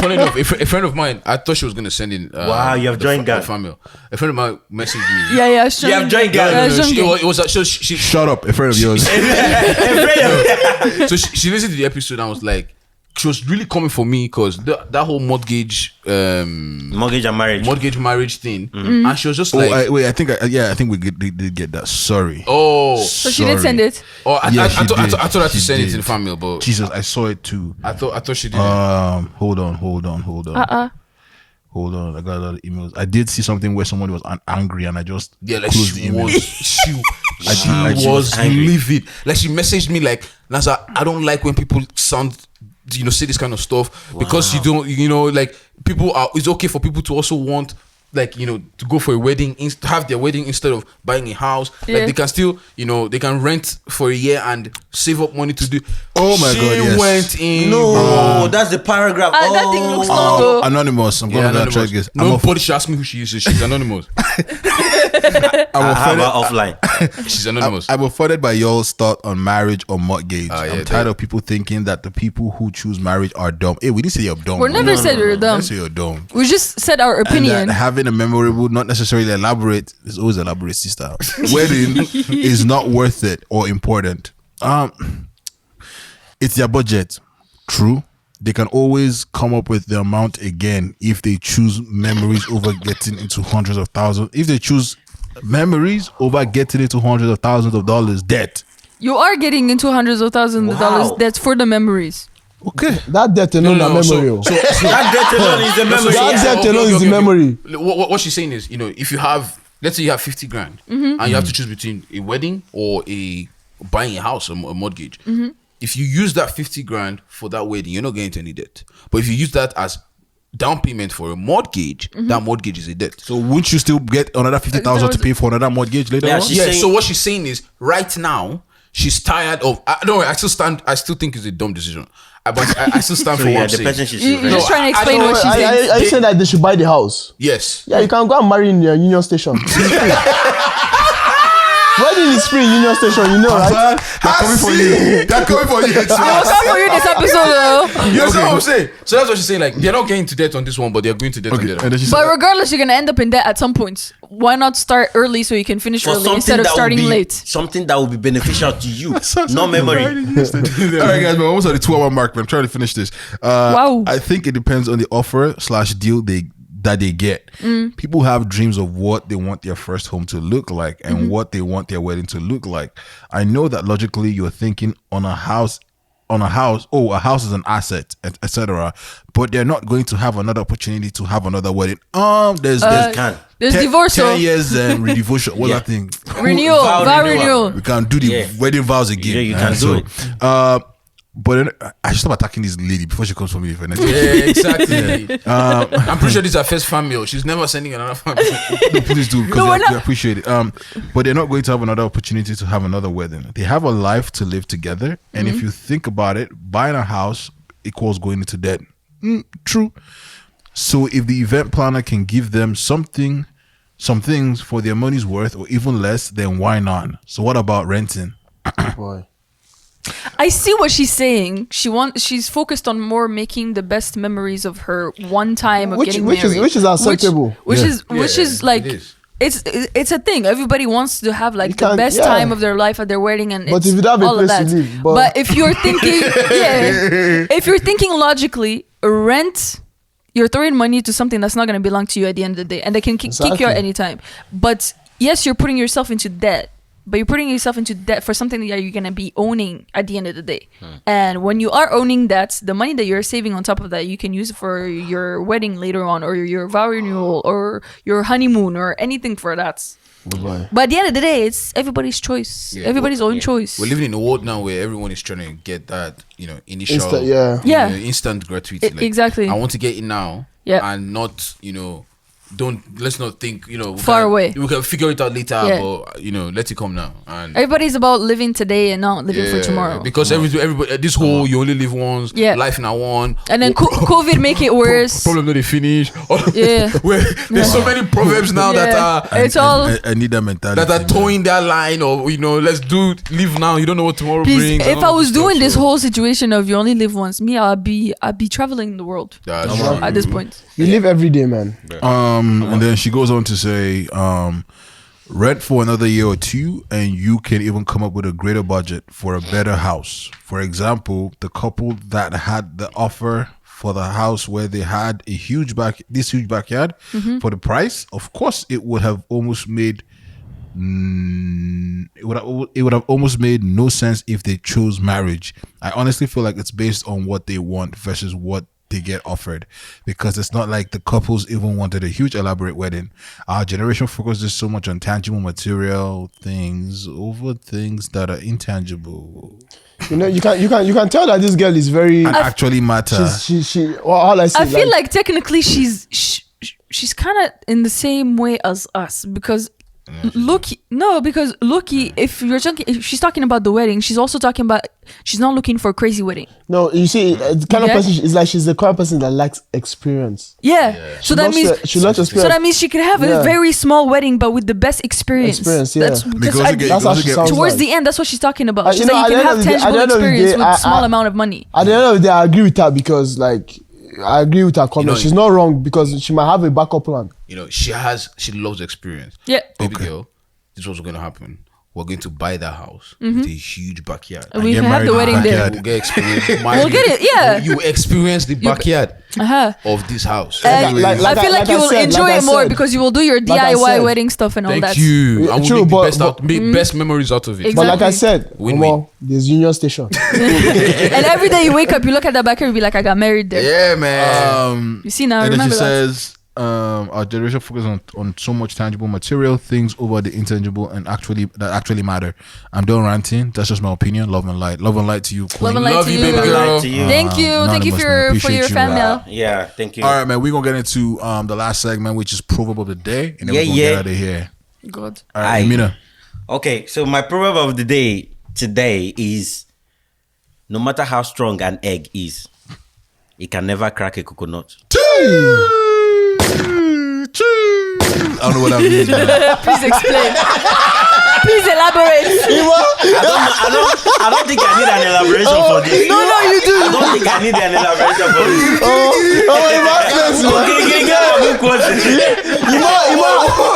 Funny enough, a friend of mine, I thought she was gonna send in.
Wow, you have joined gang.
Family. A friend of mine messaged me.
Yeah,
You have joined gang.
It was she
Shut up, a friend of yours.
So she listened to the episode and was like, she was really coming for me because that whole mortgage and marriage thing, and she was just like,
I think we did get that. Sorry.
So she did send it.
Oh, I thought her to send it to the family, but
Jesus, I saw it too.
I thought she did.
Hold on. Hold on, I got a lot of emails. I did see something where someone was angry, and I just closed the email.
She was livid. Like she messaged me like, Nasa, I don't like when people say this kind of stuff because you don't, like people are. It's okay for people to also want, like, to go for a wedding, have their wedding instead of buying a house. Like they can still, they can rent for a year and save up money to do.
Oh my God! Yes.
Went in.
No, that's the paragraph.
That thing looks long.
Anonymous. I'm gonna check this.
Nobody should ask me who she is. She's anonymous.
I'm offline.
She's anonymous.
I'm offended by y'all's thought on marriage or mortgage. I'm tired of people thinking that the people who choose marriage are dumb. Hey, we didn't say you're dumb.
We never said you're dumb.
We didn't say you're dumb.
We just said our opinion.
And that having a memorable, not necessarily elaborate, it's always elaborate, sister, wedding is not worth it or important. It's their budget. True. They can always come up with the amount again if they choose memories over getting into hundreds of thousands. If they choose memories over getting into hundreds of thousands of dollars debt.
You are getting into hundreds of thousands of dollars debt for the memories.
Okay. That debt alone is a memory.
So
that debt alone is a memory.
That debt alone is a memory.
What she's saying is, if you have, let's say you have 50 grand and you have to choose between a wedding or buying a house or a mortgage. If you use that 50 grand for that wedding, you're not getting into any debt. But if you use that as down payment for a mortgage, that mortgage is a debt.
So wouldn't you still get another 50,000 to pay for another mortgage later on?
So what she's saying is, right now, she's tired of. Don't worry, I still think it's a dumb decision. But I still stand for what I'm saying.
You're just trying to explain what she's saying.
Are you saying that they should buy the house?
Yes.
Yeah, you can go and marry in your Union Station. Wedding is free, Union Station, right?
They're coming for you. They're coming for you.
They will come for you this episode, though.
You know what I'm saying? So that's what she's saying. Like, they're not getting to debt on this one, but they're going to debt on the other.
But regardless, you're gonna end up in debt at some point. Why not start early so you can finish early instead of starting late?
Something that will be beneficial to you, no memory.
All right, guys, we're almost at the 2-hour mark, but I'm trying to finish this.
Wow.
I think it depends on the offer/deal that they get. People have dreams of what they want their first home to look like and what they want their wedding to look like. I know that logically you're thinking a house is an asset, etc. But they're not going to have another opportunity to have another wedding. There's
divorce.
10 years and divorce. What's that thing?
Renewal, vow renewal.
We can do the wedding vows again.
Yeah, you can do it.
But then I should stop attacking this lady before she comes for me for next week.
Yeah, exactly. I'm pretty sure this is her first family. She's never sending another family.
No, please do, because they appreciate it. But they're not going to have another opportunity to have another wedding. They have a life to live together, and if you think about it, buying a house equals going into debt. True. So if the event planner can give them some things for their money's worth, or even less, then why not? So what about renting?
Boy.
I see what she's saying. She's focused on more making the best memories of her one time of getting married,
which is acceptable.
Which is like it's a thing. Everybody wants to have like the best time of their life at their wedding, and
but
it's
if you don't have
all
a
of
place
that.
to live,
But if you're thinking, if you're thinking logically, rent. You're throwing money to something that's not going to belong to you at the end of the day, and they can kick you out anytime. But yes, you're putting yourself into debt. But you're putting yourself into debt for something that you're going to be owning at the end of the day. And when you are owning that, the money that you're saving on top of that, you can use it for your wedding later on, or your vow renewal, or your honeymoon, or anything for that.
Goodbye.
But at the end of the day, it's everybody's choice. Everybody's own choice.
We're living in a world now where everyone is trying to get that, initial, instant gratuity.
Exactly.
I want to get it now, and not, let's not think,
far away.
We can figure it out later, but let it come now. And
everybody's about living today and not living for tomorrow.
Because everybody, this whole you only live once, life now one,
and then COVID make it worse.
Problem not finish. Where there's so many proverbs now that are
I need that mentality
that are towing that line of let's live now. You don't know what tomorrow brings.
If I was doing this whole situation of you only live once, I'd be traveling the world at this point.
You live every day, man.
And then she goes on to say, rent for another year or two, and you can even come up with a greater budget for a better house. For example, the couple that had the offer for the house where they had a huge backyard for the price, of course, it would have almost made no sense if they chose marriage. I honestly feel like it's based on what they want versus what they get offered, because it's not like the couples even wanted a huge elaborate wedding. Our generation focuses so much on tangible material things over things that are intangible.
You can tell that this girl is very
and actually matter.
I
feel like technically she's kind of in the same way as us, because Loki, if she's talking about the wedding, she's also talking about she's not looking for a crazy wedding.
No, you see, the kind of person is like she's the kind of person that likes experience.
So that means she could have a very small wedding, but with the best experience.
That's
how
she sounds.
Towards the end, that's what she's talking about. She's like, you can have tangible experience with small amount of money.
At the end of the day, I agree with her, because I agree with her comment. She's not wrong, because she might have a backup plan.
She loves experience. Baby girl, this is what's going to happen. We're going to buy that house with a huge backyard.
And we can have the wedding there.
We'll get experience.
We'll get it,
You experience the backyard of this house.
I feel like you will enjoy it more because you will do your DIY wedding stuff and all that.
Thank you. I will make best memories out of it.
Exactly.
But like I said, there's Union Station.
And every day you wake up, you look at that backyard, you be like, I got married there.
Yeah, man.
You see now,
and
remember
then she
that.
says, our generation focuses on so much tangible material things over the intangible and that actually matter. I'm done ranting. That's just my opinion. Love and light to you, Queen.
Love and light to you,
baby girl.
Thank you for your fan mail.
Yeah, thank you.
All right, man. We're gonna get into the last segment, which is Proverb of the Day, and then we're gonna get out of here.
Good.
All right, Amina.
Okay, so my proverb of the day today is: no matter how strong an egg is, it can never crack a coconut.
I don't know what that means, man.
Please explain. Please elaborate.
I don't think I need an elaboration for this.
No, you do.
I don't think I need an elaboration for this.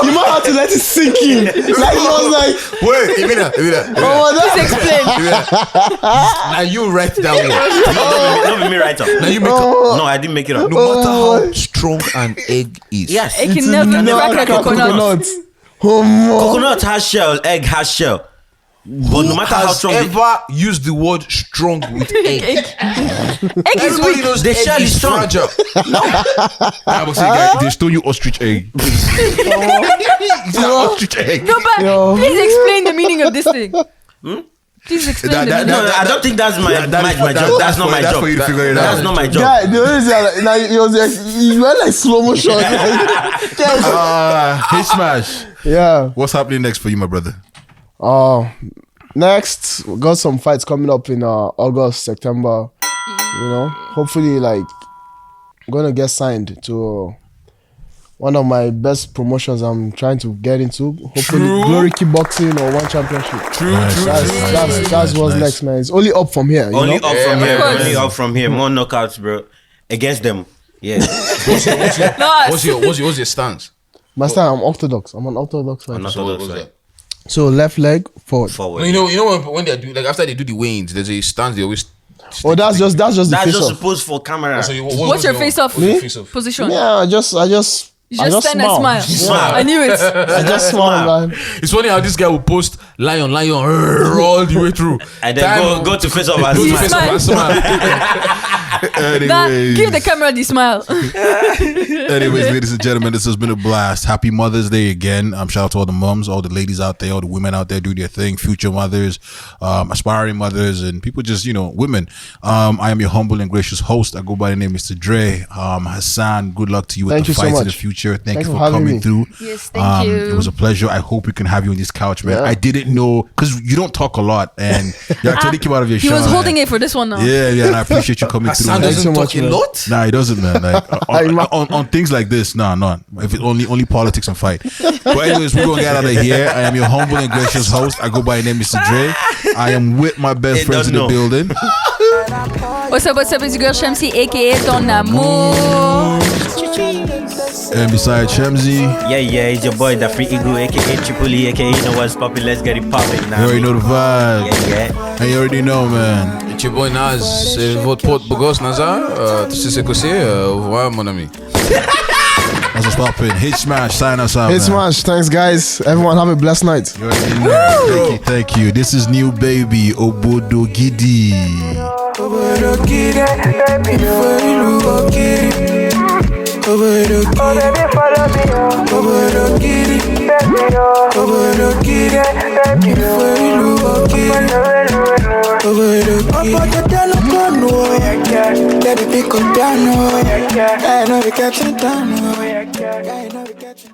You might have to let it sink in. Like he was like,
wait, Amina.
Please explain.
Now you write that one.
Not me write up.
Now you make
up. No, I didn't make it up.
No matter how strong an egg is.
Yes.
It can never crack a coconut.
Coconut has shell, egg has shell. But no matter how strong,
ever use the word strong with egg.
Egg is weak.
The shell is strong.
No.
I was saying, they stole you ostrich egg. Ostrich egg.
No, but please explain the meaning of this thing. Please explain the meaning.
No, I don't think that's my job. That's not my job.
For you to figure it out.
That's not my job.
yeah, the only thing, like, he was like, he went like slow motion.
Hey, Smash.
Yeah.
What's happening next for you, my brother?
Next, we got some fights coming up in August, September. You know, hopefully, like, I'm gonna get signed to one of my best promotions I'm trying to get into. Hopefully, Glory Kickboxing or One Championship. That's what's next, man. It's only up from here.
Only up from here. More knockouts, bro. Against them. Yeah.
What's your stance?
My style, I'm orthodox. I'm an orthodox fighter.
What's that?
So left leg forward.
You know when they do, like, after they do the weigh-ins, there's a stance they always.
Oh, that's just the face
just
off.
supposed for camera.
So
What's your face-off position?
Yeah, I just
You just stand and smile.
Smile.
I knew it.
I just smile, man.
It's funny how this guy will post lion all the way through,
And then go to face off and
Go to
smile.
face off and smile.
Give the camera the smile.
Anyways, ladies and gentlemen, this has been a blast. Happy Mother's Day again. Shout out to all the moms, all the ladies out there, all the women out there do their thing, future mothers, aspiring mothers, and people just, women. I am your humble and gracious host. I go by the name Mr. Dre. Hassan, good luck to you with the fights in the future. Thank you for coming through.
Yes, thank you.
It was a pleasure. I hope we can have you on this couch, man. I didn't know, because you don't talk a lot, and you actually came out of your shell.
He was holding it for this one now.
Yeah, and I appreciate you coming through.
Hassan doesn't talk a lot.
Nah, he doesn't, man. Like on things like this, nah. If it's only politics and fight. But anyways, we're gonna get out of here. I am your humble and gracious host. I go by the name Mr. Dre. I am with my best friends in the building.
What's up, it's your girl Shamsi, aka Ton Amour.
And beside Shemzy,
Yeah, it's your boy, the Free Eagle, aka Triple E, aka you know what's poppin', let's get it poppin'.
you already know the vibe.
Yeah.
And you already know, man.
C'est your boy Naz, c'est votre pote Bogos Nazar. Tu sais ce que c'est? Au revoir, mon ami.
That's what's poppin'. Hit Smash, sign us out,
Hey,
man.
Smash. Thanks, guys. Everyone have a blessed night.
You already know. Thank you. This is New Baby, Obodo Gidi.
Baby, pick up piano. I know we catch it down. I know we catch it.